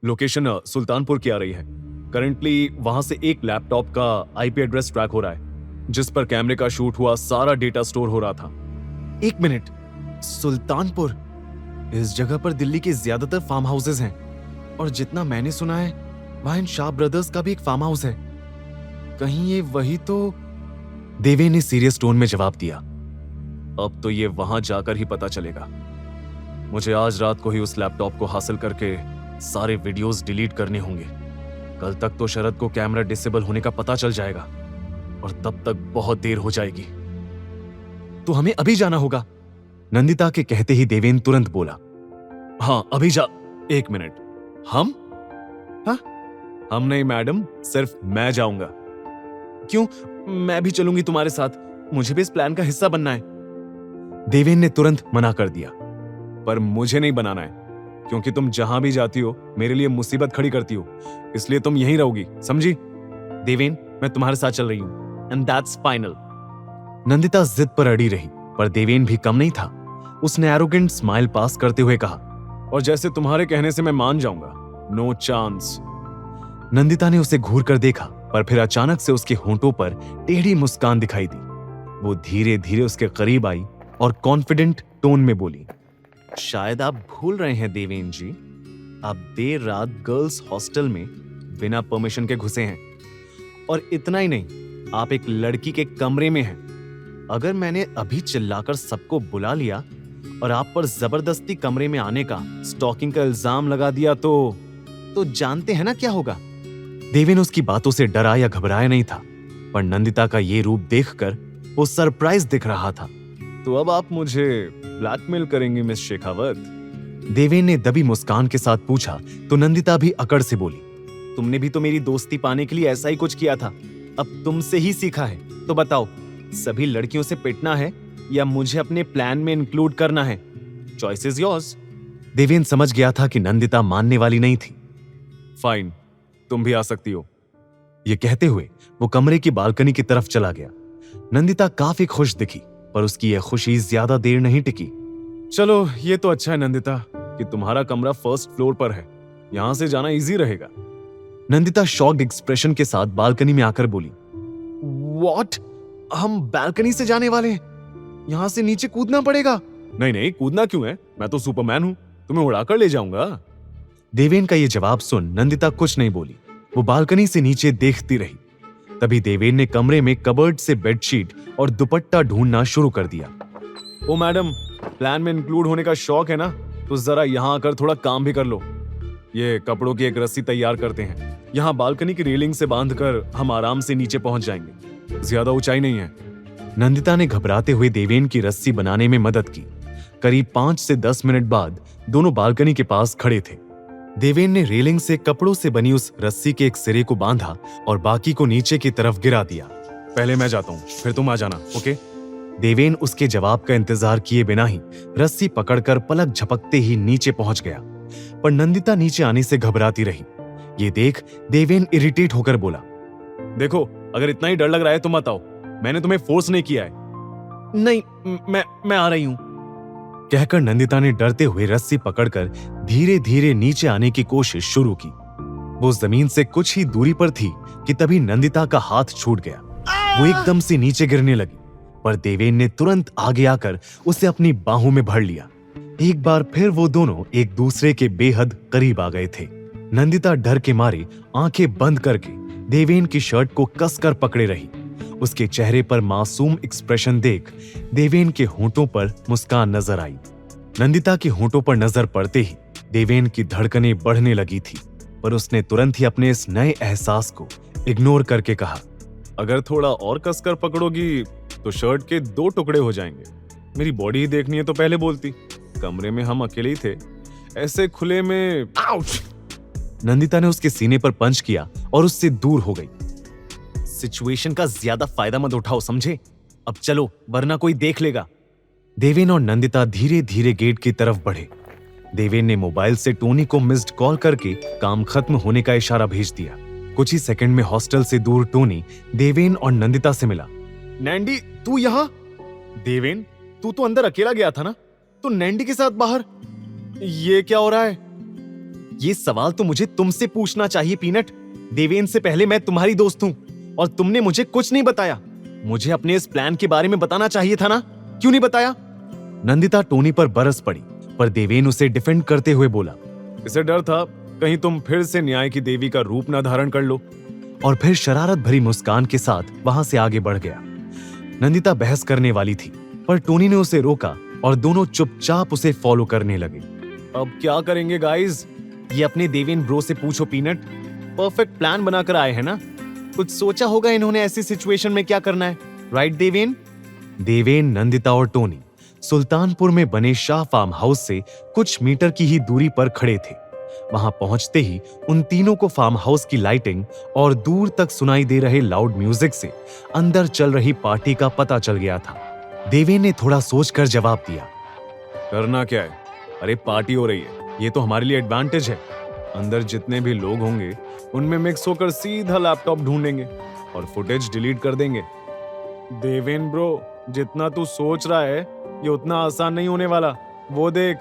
लोकेशन सुल्तानपुर की आ रही है। करंटली वहां से एक लैपटॉप का आईपी एड्रेस ट्रैक हो रहा है जिस पर कैमरे का शूट हुआ सारा डेटा स्टोर हो रहा था। 1 मिनट, सुल्तानपुर? इस जगह पर दिल्ली के ज्यादातर फार्म हाउसेज हैं और जितना मैंने सुना है वहां इन शाह ब्रदर्स का भी एक फार्म हाउस है। कहीं ये वही तो? देवे ने सीरियस टोन में जवाब दिया, अब तो ये वहां जाकर ही पता चलेगा। मुझे आज रात को ही उस लैपटॉप को हासिल करके सारे वीडियोस डिलीट करने होंगे। कल तक तो शरद को कैमरा डिसेबल होने का पता चल जाएगा और तब तक बहुत देर हो जाएगी। तो हमें अभी जाना होगा। नंदिता के कहते ही देवेन तुरंत बोला, हाँ अभी जा। 1 मिनट, हम? हाँ, हम नहीं मैडम, सिर्फ मैं जाऊंगा। क्यों? मैं भी चलूंगी तुम्हारे साथ, मुझे भी इस प्लान का हिस्सा बनना है। देवेन ने तुरंत मना कर दिया, पर मुझे नहीं बनाना है क्योंकि तुम जहां भी जाती हो मेरे लिए मुसीबत खड़ी करती हो, इसलिए तुम यहीं रहोगी, समझी? देवेन, मैं तुम्हारे साथ चल रही हूं एंड दैट्स फाइनल। नंदिता जिद पर अड़ी रही, पर देवेन भी कम नहीं था। उसने एरोगेंट स्माइल पास करते हुए कहा, और जैसे तुम्हारे कहने से मैं मान जाऊंगा, नो चांस। नंदिता ने उसे घूर कर देखा, पर फिर अचानक से उसके होंठों पर टेढ़ी मुस्कान दिखाई दी। वो धीरे धीरे उसके करीब आई और कॉन्फिडेंट टोन में बोली, शायद आप भूल रहे हैं देवेन जी, आप देर रात गर्ल्स हॉस्टल में बिना परमिशन के घुसे हैं। और इतना ही नहीं, आप एक लड़की के कमरे में हैं। अगर मैंने अभी चिल्लाकर सबको बुला लिया और आप पर जबरदस्ती कमरे में आने का, स्टॉकिंग का इल्जाम लगा दिया तो जानते हैं ना क्या होगा। देवेन उसकी बातों से डरा या घबराया नहीं था, पर नंदिता का ये रूप देखकर वो सरप्राइज दिख रहा था। तो अब आप मुझे ब्लैकमेल करेंगी मिस शेखावत? देवेन ने दबी मुस्कान के साथ पूछा तो नंदिता भी अकड़ से बोली, तुमने भी तो मेरी दोस्ती पाने के लिए ऐसा ही कुछ किया था, अब तुमसे ही सीखा है। तो बताओ, सभी लड़कियों से पिटना है या मुझे अपने प्लान में इंक्लूड करना है? Choice is yours. देवेन समझ गया था कि नंदिता मानने वाली नहीं थी। फाइन, तुम भी आ सकती हो। ये कहते हुए वो कमरे की बालकनी की तरफ चला गया। नंदिता काफी खुश दिखी, पर उसकी यह खुशी ज्यादा देर नहीं टिकी। चलो, ये तो अच्छा है नंदिता कि तुम्हारा कमरा फर्स्ट फ्लोर पर है, यहां से जाना इजी रहेगा। नंदिता शॉक्ड एक्सप्रेशन के साथ बालकनी में आकर बोली, व्हाट? हम बालकनी से जाने वाले हैं? यहां से नीचे कूदना पड़ेगा? नहीं नहीं, कूदना क्यों है, मैं तो सुपरमैन हूं, तुम्हें उड़ाकर ले जाऊंगा। देवेन का ये जवाब सुन नंदिता कुछ नहीं बोली, वो बालकनी से नीचे देखती रही। तभी देवेन ने कमरे में कबर्ड से बेडशीट और दुपट्टा ढूंढना शुरू कर दिया। ओ मैडम, प्लान में इंक्लूड होने का शौक है ना, तो जरा यहाँ आकर थोड़ा काम भी कर लो। ये कपड़ों की एक रस्सी तैयार करते हैं, यहाँ बालकनी की रेलिंग से बांधकर हम आराम से नीचे पहुंच जाएंगे, ज्यादा ऊंचाई नहीं है। नंदिता ने घबराते हुए देवेन की रस्सी बनाने में मदद की। करीब 5 से 10 मिनट बाद दोनों बालकनी के पास खड़े थे। देवेन ने रेलिंग से कपड़ों से बनी उस रस्सी के एक सिरे को बांधा और बाकी को नीचे की तरफ गिरा दिया। पहले मैं जाता हूँ, फिर तुम आ जाना, ओके? देवेन उसके जवाब का इंतजार किए बिना ही रस्सी पकड़कर पलक झपकते ही नीचे पहुंच गया, पर नंदिता नीचे आने से घबराती रही। ये देख देवेन इरिटेट होकर बोला, देखो, अगर इतना ही डर लग रहा है तो मत आओ, मैंने तुम्हें फोर्स नहीं किया है। नहीं, मैं आ रही हूं, कहकर नंदिता ने डरते हुए रस्सी पकड़कर धीरे धीरे नीचे आने की कोशिश शुरू की। वो जमीन से कुछ ही दूरी पर थी कि तभी नंदिता का हाथ छूट गया। वो एकदम से नीचे गिरने लगी, पर देवेन ने तुरंत आगे आकर उसे अपनी बाहों में भर लिया। एक बार फिर वो दोनों एक दूसरे के बेहद करीब आ गए थे। नंदिता डर के मारे आंखें बंद करके देवेन की शर्ट को कसकर पकड़े रही। उसके चेहरे पर मासूम एक्सप्रेशन देख देवेन के होंठों पर मुस्कान नजर आई। नंदिता के होंठों पर नजर पड़ते ही देवेन की धड़कनें बढ़ने लगी थी, पर उसने तुरंत ही अपने इस नए एहसास को इग्नोर करके कहा, अगर थोड़ा और कसकर पकड़ोगी तो शर्ट के 2 टुकड़े हो जाएंगे। मेरी बॉडी ही देखनी है तो पहले बोलती, कमरे में हम अकेले ही थे, ऐसे खुले में। आउच! नंदिता ने उसके सीने पर पंच किया और उससे दूर हो गई। सिचुएशन का ज्यादा फायदा मत उठाओ, समझे? अब चलो, वरना कोई देख लेगा। देवेन और नंदिता धीरे धीरे गेट की तरफ बढ़े। देवेन ने मोबाइल से टोनी को मिस्ड कॉल करके काम खत्म होने का इशारा भेज दिया। कुछ ही सेकंड में हॉस्टल से दूर टोनी देवेन और नंदिता से मिला। नैंडी, तू यहाँ? देवेन, तू तो अंदर अकेला गया था ना, तो नैंडी के साथ बाहर ये क्या हो रहा है? ये सवाल तो मुझे तुमसे पूछना चाहिए पीनट। देवेन से पहले मैं तुम्हारी दोस्त हूं और तुमने मुझे कुछ नहीं बताया। मुझे अपने इस प्लान के बारे में बताना चाहिए था ना, क्यों नहीं बताया? नंदिता टोनी पर बरस पड़ी, पर देवेन उसे डिफेंड करते हुए बोला, इसे डर था कहीं तुम फिर से न्याय की देवी का रूप ना धारण कर लो। और फिर शरारत भरी मुस्कान के साथ वहां से आगे बढ़ गया। नंदिता बहस करने वाली थी, पर टोनी ने उसे रोका और दोनों चुपचाप उसे फॉलो करने लगे। अब क्या करेंगे गाइस? ये अपने देवेन ब्रो से पूछो पीनट। परफेक्ट प्लान बनाकर आए हैं ना, कुछ सोचा होगा इन्होंने ऐसी सिचुएशन में क्या करना है, राइट देवेन? देवेन, नंदिता और टोनी सुल्तानपुर में बने शाह फार्म हाउस से कुछ मीटर की ही दूरी पर खड़े थे। वहां पहुंचते ही उन तीनों को फार्म हाउस की लाइटिंग और दूर तक सुनाई दे रहे लाउड म्यूजिक से अंदर चल रही पार्टी का पता चल गया था। देवेन ने थोड़ा सोचकर जवाब दिया, करना क्या है? अरे पार्टी हो रही है, ये तो हमारे लिए एडवांटेज है। अंदर जितने भी लोग होंगे उनमें मिक्स होकर सीधा लैपटॉप ढूंढेंगे और फुटेज डिलीट कर देंगे। देवेन ब्रो, जितना तू सोच रहा है ये उतना आसान नहीं होने वाला, वो देख।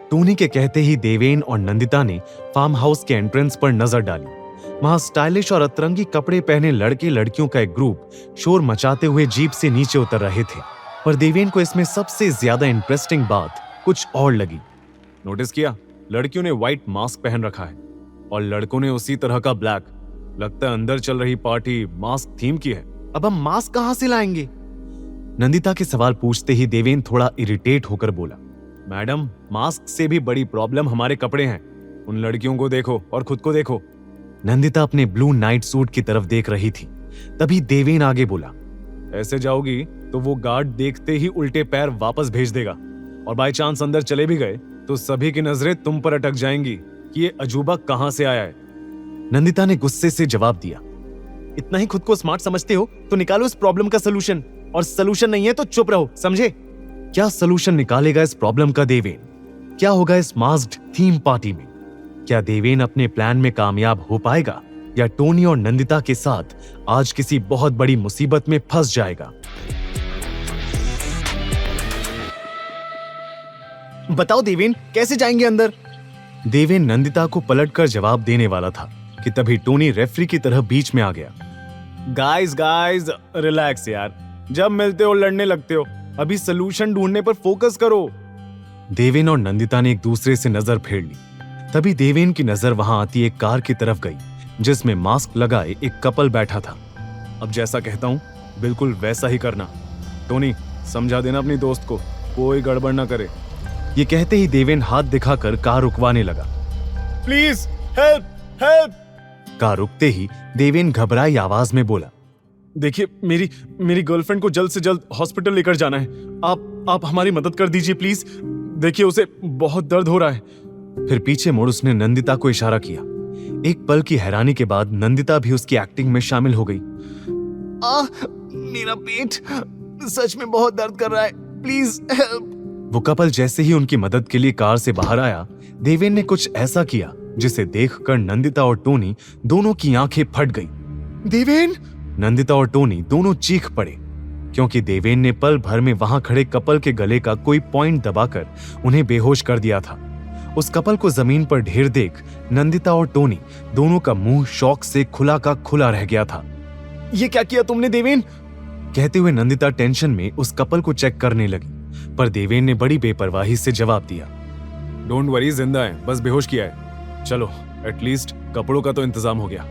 टोनी के कहते ही देवेन और नंदिता ने फार्म हाउस के एंट्रेंस पर नजर डाली। वहां स्टाइलिश और अतरंगी कपड़े पहने लड़के लड़कियों का एक ग्रुप शोर मचाते हुए जीप से नीचे उतर रहे थे। पर देवेन को इसमें सबसे ज्यादा इंटरेस्टिंग बात कुछ और लगी। नोटिस किया, लड़कियों ने व्हाइट मास्क पहन रखा है और लड़कों ने उसी तरह का ब्लैक। लगता है अंदर चल रही पार्टी मास्क थीम की है। अब हम मास्क कहां से लाएंगे? नंदिता के सवाल पूछते ही देवेन थोड़ा इरिटेट होकर बोला, मैडम, मास्क से भी बड़ी प्रॉब्लम हमारे कपड़े हैं। उन लड़कियों को देखो और खुद को देखो। नंदिता अपने ब्लू नाइट सूट की तरफ देख रही थी। तभी देवेन आगे बोला, ऐसे जाओगी तो वो गार्ड देखते ही उल्टे पैर वापस भेज देगा और बाय चांस अंदर चले भी गए तो सभी की नजरें तुम पर अटक जाएंगी कि ये अजूबा कहां से आया है। नंदिता ने गुस्से से जवाब दिया, इतना ही खुद को स्मार्ट समझते हो तो निकालो इस प्रॉब्लम का सलूशन, और सलूशन नहीं है तो चुप रहो, समझे? क्या सलूशन निकालेगा इस प्रॉब्लम का देवेन? क्या होगा इस मास्क्ड थीम पार्टी में? क्या देवेन अपने प्लान में कामयाब हो पाएगा या टोनी और नंदिता के साथ आज किसी बहुत बड़ी मुसीबत में फंस जाएगा? बताओ देवेन, कैसे जाएंगे अंदर? देवेन नंदिता को पलटकर जवाब देने वाला था कि तभी टोनी रेफरी की तरह बीच में आ गया। गाइस रिलैक्स यार, जब मिलते हो लड़ने लगते हो, अभी सलूशन ढूंढने पर फोकस करो। देवेन और नंदिता ने एक दूसरे से नजर फेर ली। तभी देवेन की नजर वहां आती एक कार की तरफ गई जिसमें मास्क लगाए एक कपल बैठा था। अब जैसा कहता हूं बिल्कुल वैसा ही करना। टोनी, समझा देना अपनी दोस्त को, कोई गड़बड़ ना करे। ये कहते ही देवेन हाथ दिखाकर कार रुकवाने लगा। Please help help. कार रुकते ही देवेन घबराई आवाज में बोला, देखिए मेरी गर्लफ्रेंड को जल्द से जल्द हॉस्पिटल लेकर जाना है। आप हमारी मदद कर दीजिए प्लीज। देखिए उसे बहुत दर्द हो रहा है। फिर पीछे मुड़ उसने नंदिता को इशारा किया। एक पल की हैरानी के बाद नंदिता भी उसकी एक्टिंग में शामिल हो गई। मेरा पेट सच में बहुत दर्द कर रहा है, प्लीज हेल्प। वो कपल जैसे ही उनकी मदद के लिए कार से बाहर आया, देवेन ने कुछ ऐसा किया जिसे देखकर नंदिता और टोनी दोनों की आंखें फट गई। देवेन! नंदिता और टोनी दोनों चीख पड़े क्योंकि देवेन ने पल भर में वहां खड़े कपल के गले का कोई पॉइंट दबाकर उन्हें बेहोश कर दिया था। उस कपल को जमीन पर ढेर देख नंदिता और टोनी दोनों का मुंह शौक से खुला का खुला रह गया था। ये क्या किया तुमने देवेन? कहते हुए नंदिता टेंशन में उस कपल को चेक करने लगी, पर देवेन ने बड़ी बेपरवाही से जवाब दिया, डोंट वरी, जिंदा है, बस बेहोश किया है। चलो, एटलीस्ट कपड़ों का तो इंतजाम हो गया।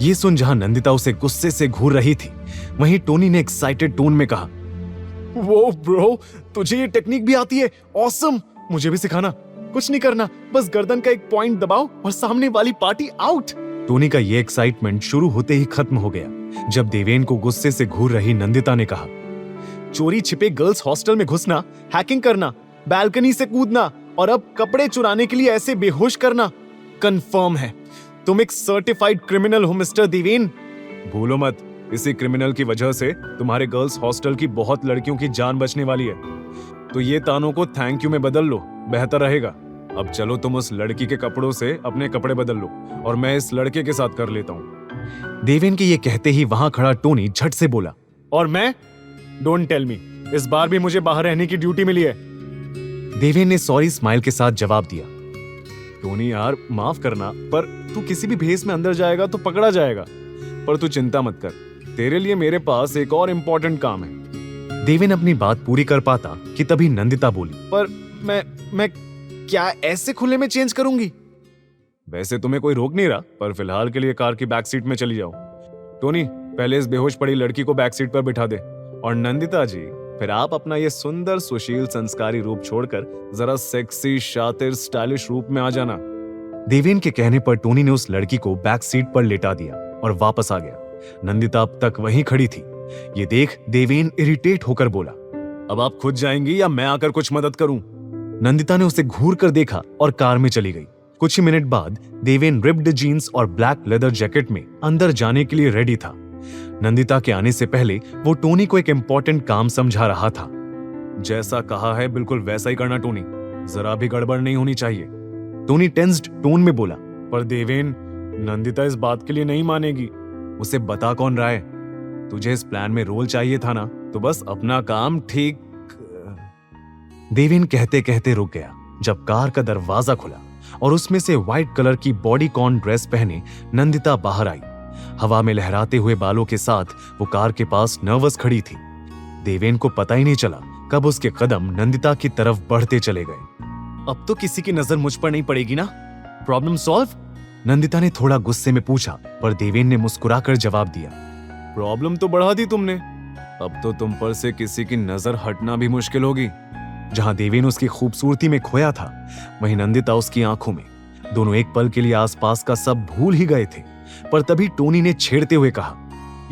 ये सुन जहां नंदिता उसे गुस्से से घूर रही थी, वहीं टोनी ने एक्साइटेड टोन में कहा, वो ब्रो, तुझे ये टेक्निक भी आती है? ऑसम, मुझे भी सिखाना। कुछ नहीं करना, बस गर्दन का एक पॉइंट दबाओ और सामने वाली पार्टी आउट। टोनी का ये एक्साइटमेंट शुरू होते ही खत्म हो गया जब देवेन को गुस्से से घूर रही नंदिता ने कहा, चोरी छिपे गर्ल्स हॉस्टल में घुसना, हैकिंग करना, बालकनी से कूदना और अब कपड़े चुराने के लिए ऐसे बेहोश करना कंफर्म है। तुम एक सर्टिफाइड क्रिमिनल हो मिस्टर देवेन। भूलो मत, इसी क्रिमिनल की वजह से तुम्हारे गर्ल्स हॉस्टल की बहुत लड़कियों की जान बचने वाली है। तो ये तानों को थैंक यू में बदल लो, बेहतर रहेगा। अब चलो तुम उस लड़की के कपड़ों से अपने कपड़े बदल लो और मैं इस लड़के के साथ कर लेता हूँ। देवेन के ये कहते ही वहां खड़ा टोनी झट से बोला, और मैं? डोंट टेल मी, इस बार भी मुझे बाहर रहने की ड्यूटी मिली है। देवेन ने सॉरी स्माइल के साथ जवाब दिया। टोनी यार माफ करना, पर तू किसी भी भेस में अंदर जाएगा तो पकड़ा जाएगा। पर तू चिंता मत कर, तेरे लिए मेरे पास एक और इम्पोर्टेंट काम है। देवेन अपनी बात पूरी कर पाता कि तभी नंदिता बोली, पर मैं क्या ऐसे खुले में चेंज करूंगी? वैसे तुम्हें कोई रोक नहीं रहा, पर फिलहाल के लिए कार की बैक सीट में चली जाओ। टोनी पहले इस बेहोश पड़ी लड़की को बैक सीट पर बिठा दे, और नंदिता जी फिर आप अपना ये सुंदर सुशील संस्कारी रूप छोड़कर जरा सेक्सी शातिर स्टाइलिश रूप में आ जाना। देवेन के कहने पर टोनी ने उस लड़की को बैक सीट पर लेटा दिया और वापस आ गया। नंदिता अब तक वहीं खड़ी थी। ये देख देवेन इरिटेट होकर बोला, अब आप खुद जाएंगी या मैं आकर कुछ मदद करूं? नंदिता ने उसे घूर कर देखा और कार में चली गई। कुछ ही मिनट बाद देवेन रिप्ड जीन्स और ब्लैक लेदर जैकेट में अंदर जाने के लिए रेडी था। नंदिता के आने से पहले वो टोनी को एक इम्पोर्टेंट काम समझा रहा था। जैसा कहा है बिल्कुल वैसा ही करना टोनी, जरा भी गड़बड़ नहीं होनी चाहिए। टोनी टेंस्ड टोन में बोला, पर देवेन नंदिता इस बात के लिए नहीं मानेगी। उसे बता कौन रहा है, तुझे इस प्लान में रोल चाहिए था ना, तो बस अपना काम ठीक। देवेन कहते कहते रुक गया जब कार का दरवाजा खुला और उसमें से व्हाइट कलर की बॉडीकॉन ड्रेस पहने नंदिता बाहर आई। हवा में लहराते हुए बालों के साथ वो कार के पास नर्वस खड़ी थी। देवेन को पता ही नहीं चला कब उसके कदम नंदिता की तरफ बढ़ते चले गए। अब तो किसी की नजर मुझ पर नहीं पड़ेगी ना? Problem solve? नंदिता ने थोड़ा गुस्से में पूछा, पर देवेन ने मुस्कुराकर जवाब दिया, प्रॉब्लम तो बढ़ा दी तुमने, अब तो तुम पर से किसी की नजर हटना भी मुश्किल होगी। जहां देवेन उसकी खूबसूरती में खोया था, वहीं नंदिता उसकी आंखों में। दोनों एक पल के लिए आसपास का सब भूल ही गए थे, पर तभी टोनी ने छेड़ते हुए कहा,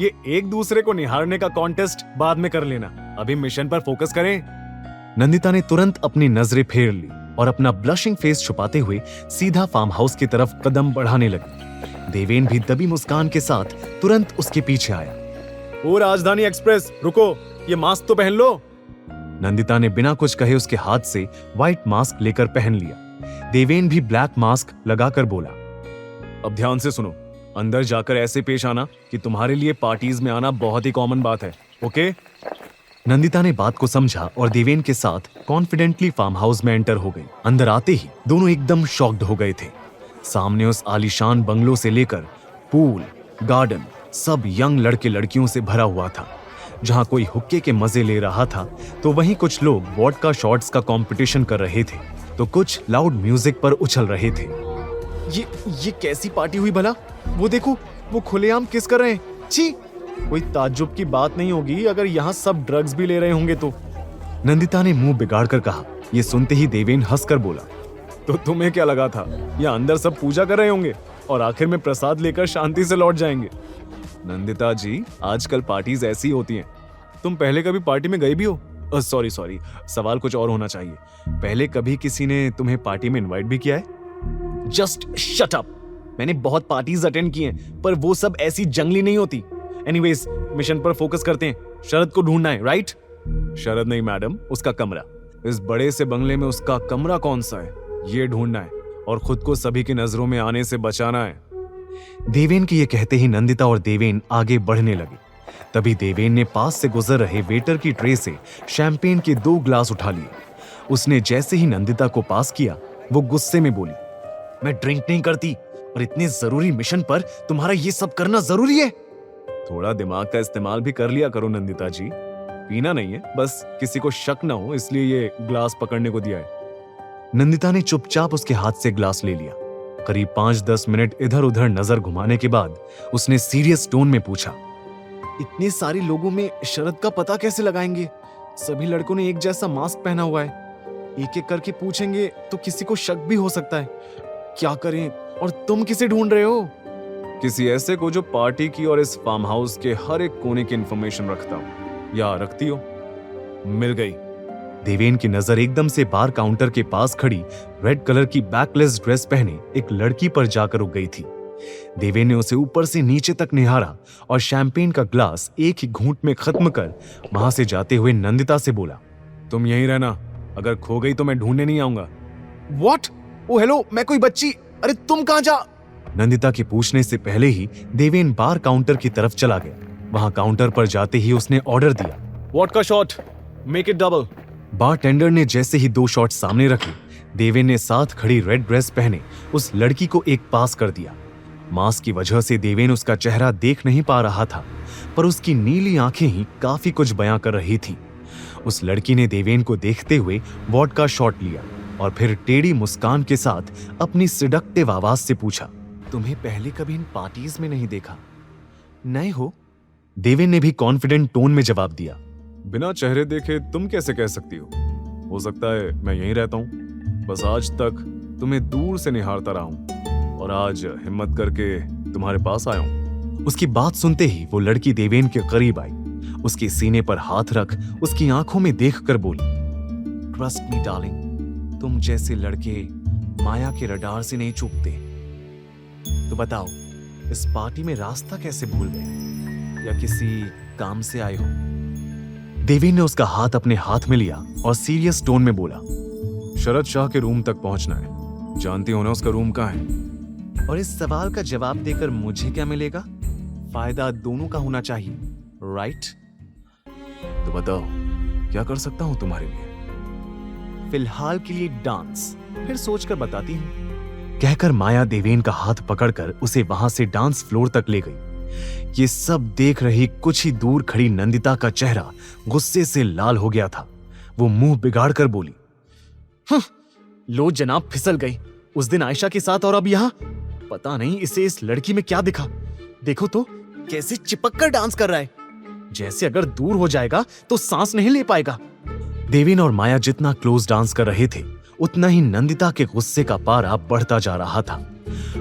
ये एक दूसरे को निहारने का कॉन्टेस्ट बाद में कर लेना, अभी मिशन पर फोकस करें। नंदिता ने तुरंत अपनी नजरें फेर ली और अपना ब्लशिंग फेस छुपाते हुए सीधा फार्म हाउस की तरफ कदम बढ़ाने लगी। देवेन भी दबी मुस्कान के साथ तुरंत उसके पीछे आया। ओ राजधानी एक्सप्रेस, रुको, ये मास्क तो पहन लो। नंदिता ने बिना कुछ कहे उसके हाथ से व्हाइट मास्क लेकर पहन लिया। देवेन भी ब्लैक मास्क लगाकर बोला, अब ध्यान से सुनो, अंदर जाकर ऐसे पेश आना कि तुम्हारे लिए पार्टीज में आना बहुत ही कॉमन बात है, ओके? नंदिता ने बात को समझा और देवेन के साथ कॉन्फिडेंटली फार्म हाउस में एंटर हो गई। अंदर आते ही दोनों एकदम शॉक्ड हो गए थे। सामने उस आलीशान बंगलो से लेकर पूल, गार्डन, सब यंग लड़के लड़कियों से भरा हुआ था। जहां कोई हुक्के के मजे ले रहा था, तो वहीं कुछ लोग वोडका शॉट्स का कंपटीशन कर रहे थे, तो कुछ लाउड म्यूजिक पर उछल रहे थे। ये कैसी पार्टी हुई भला? वो देखो, वो खुलेआम किस कर रहे हैं। छी, कोई ताज्जुब की बात नहीं होगी अगर यहाँ सब ड्रग्स भी ले रहे होंगे तो। नंदिता ने मुंह बिगाड़ कर कहा। ये सुनते ही देवेन हंसकर बोला, तो तुम्हें क्या लगा था या अंदर सब पूजा कर रहे होंगे और आखिर में प्रसाद लेकर शांति से लौट जाएंगे? नंदिता जी, आजकल पार्टीज ऐसी होती हैं। तुम पहले कभी पार्टी में गई भी हो? सॉरी, सवाल कुछ और होना चाहिए। पहले कभी किसी ने तुम्हें पार्टी में इनवाइट भी किया है? Just shut up. मैंने बहुत पार्टीज अटेंड की हैं, पर वो सब ऐसी जंगली नहीं होती। एनीवेज, मिशन पर फोकस करते हैं। शरद को ढूंढना है, राइट? शरद नहीं मैडम, उसका कमरा। इस बड़े से बंगले में उसका कमरा कौन सा है, ये ढूंढना है और खुद को सभी की नजरों में आने से बचाना है। देवेन की ये कहते ही नंदिता और देवेन आगे बढ़ने लगे। तभी देवेन ने पास से गुजर रहे वेटर की ट्रे से शैंपेन के 2 ग्लास उठा लिए। उसने जैसे ही नंदिता को पास किया, वो गुस्से में बोली, मैं ड्रिंक नहीं करती और इतने जरूरी मिशन पर तुम्हारा ये सब करना जरूरी है? थोड़ा दिमाग का इस्तेमाल भी कर लिया करो नंदिता जी। पीना नहीं है, बस किसी को शक ना हो इसलिए ये ग्लास पकड़ने को दिया है। नंदिता ने चुपचाप उसके हाथ से ग्लास ले लिया। करीब 5-10 मिनट इधर उधर नजर घुमाने के बाद उसने सीरियस टोन में पूछा, इतने सारे लोगों में शरद का पता कैसे लगाएंगे? सभी लड़कों ने एक जैसा मास्क पहना हुआ है। एक एक करके पूछेंगे तो किसी को शक भी हो सकता है। क्या करें? और तुम किसे ढूंढ रहे हो? किसी ऐसे को जो पार्टी की और इस फार्म हाउस के हर एक कोने की इंफॉर्मेशन रखता हो या रखती हो। मिल गई। देवेन की नजर एकदम से बार काउंटर के पास खड़ी रेड कलर की बैकलेस ड्रेस पहने एक लड़की पर जाकर रुक गई थी। देवेन ने उसे ऊपर से नीचे तक निहारा और शैंपेन का ग्लास एक ही घूंट में खत्म कर वहां से जाते हुए नंदिता से बोला, तुम यहीं रहना, अगर खो गई तो मैं ढूंढने नहीं आऊंगा। व्हाट? ओ हेलो, मैं कोई बच्ची, अरे तुम कहां जा? नंदिता के पूछने से पहले ही देवेन बार काउंटर की तरफ चला गया। वहां काउंटर पर जाते ही उसने ऑर्डर दिया, vodka shot, make it double. Bartender ने जैसे ही 2 शॉट सामने रखे, देवेन ने साथ खड़ी रेड ड्रेस पहने उस लड़की को एक पास कर दिया। मास्क की वजह से देवेन उसका चेहरा देख नहीं पा रहा था, पर उसकी नीली आंखें ही काफी कुछ बयां कर रही थी। उस लड़की ने देवेन को देखते हुए वोडका शॉट लिया और फिर टेढ़ी मुस्कान के साथ अपनी सिडक्टिव आवाज से पूछा, तुम्हें पहले कभी इन पार्टीज में नहीं देखा, नए हो? देवेन ने भी कॉन्फिडेंट टोन में जवाब दिया, बिना चेहरे देखे तुम कैसे कह सकती हो सकता है मैं यहीं रहता हूं, बस आज तक तुम्हें दूर से निहारता रहा हूं और आज हिम्मत करके तुम्हारे पास आया हूं। उसकी बात सुनते ही वो लड़की देवेन के करीब आई, उसके सीने पर हाथ रख उसकी आंखों में देखकर बोली, ट्रस्ट मी डार्लिंग, तुम जैसे लड़के माया के रडार से नहीं चूकते। तो बताओ, इस पार्टी में रास्ता कैसे भूल गए या किसी काम से आए हो? देवेन ने उसका हाथ अपने हाथ में लिया और सीरियस टोन में बोला, शरद शाह के रूम तक पहुंचना है, जानती हो ना उसका रूम कहाँ है? और इस सवाल का जवाब देकर मुझे क्या मिलेगा? फायदा दोनों का होना चाहिए, राइट? तो बताओ क्या कर सकता हूं तुम्हारे लिए? फिलहाल के लिए डांस, फिर सोचकर बताती हूं। कहकर माया देवेन का हाथ पकड़कर उसे वहां से डांस फ्लोर तक ले गई। ये सब देख रही कुछ ही दूर खड़ी नंदिता का चेहरा गुस्से से लाल हो गया था। वो मुंह बिगाड़ कर बोली, लो जनाब, फिसल गई। उस दिन आयशा के साथ और अब यहां। पता नहीं इसे इस लड़की में क्या दिखा। देखो तो कैसे चिपक कर डांस कर रहा है, जैसे अगर दूर हो जाएगा तो सांस नहीं ले पाएगा। देवेन और माया जितना क्लोज डांस कर रहे थे, उतना ही नंदिता के गुस्से का पारा बढ़ता जा रहा था।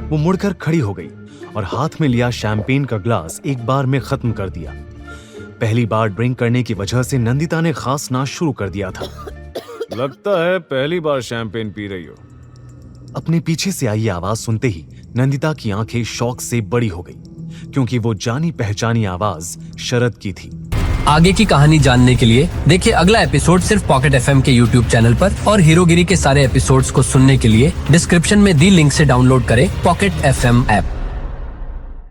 वो मुड़कर खड़ी हो गई और हाथ में लिया शैंपेन का ग्लास एक बार में खत्म कर दिया। पहली बार ड्रिंक करने की वजह से नंदिता ने खांसना शुरू कर दिया था। लगता है पहली बार शैंपेन पी रही हो। अपने पीछे से आई आवाज सुनते ही नंदिता की आंखें शौक से बड़ी हो गई, क्योंकि वो जानी पहचानी आवाज शरद की थी। आगे की कहानी जानने के लिए देखिए अगला एपिसोड सिर्फ पॉकेट एफएम के यूट्यूब चैनल पर, और हीरोगिरी के सारे एपिसोड्स को सुनने के लिए डिस्क्रिप्शन में दी लिंक से डाउनलोड करें पॉकेट एफएम ऐप।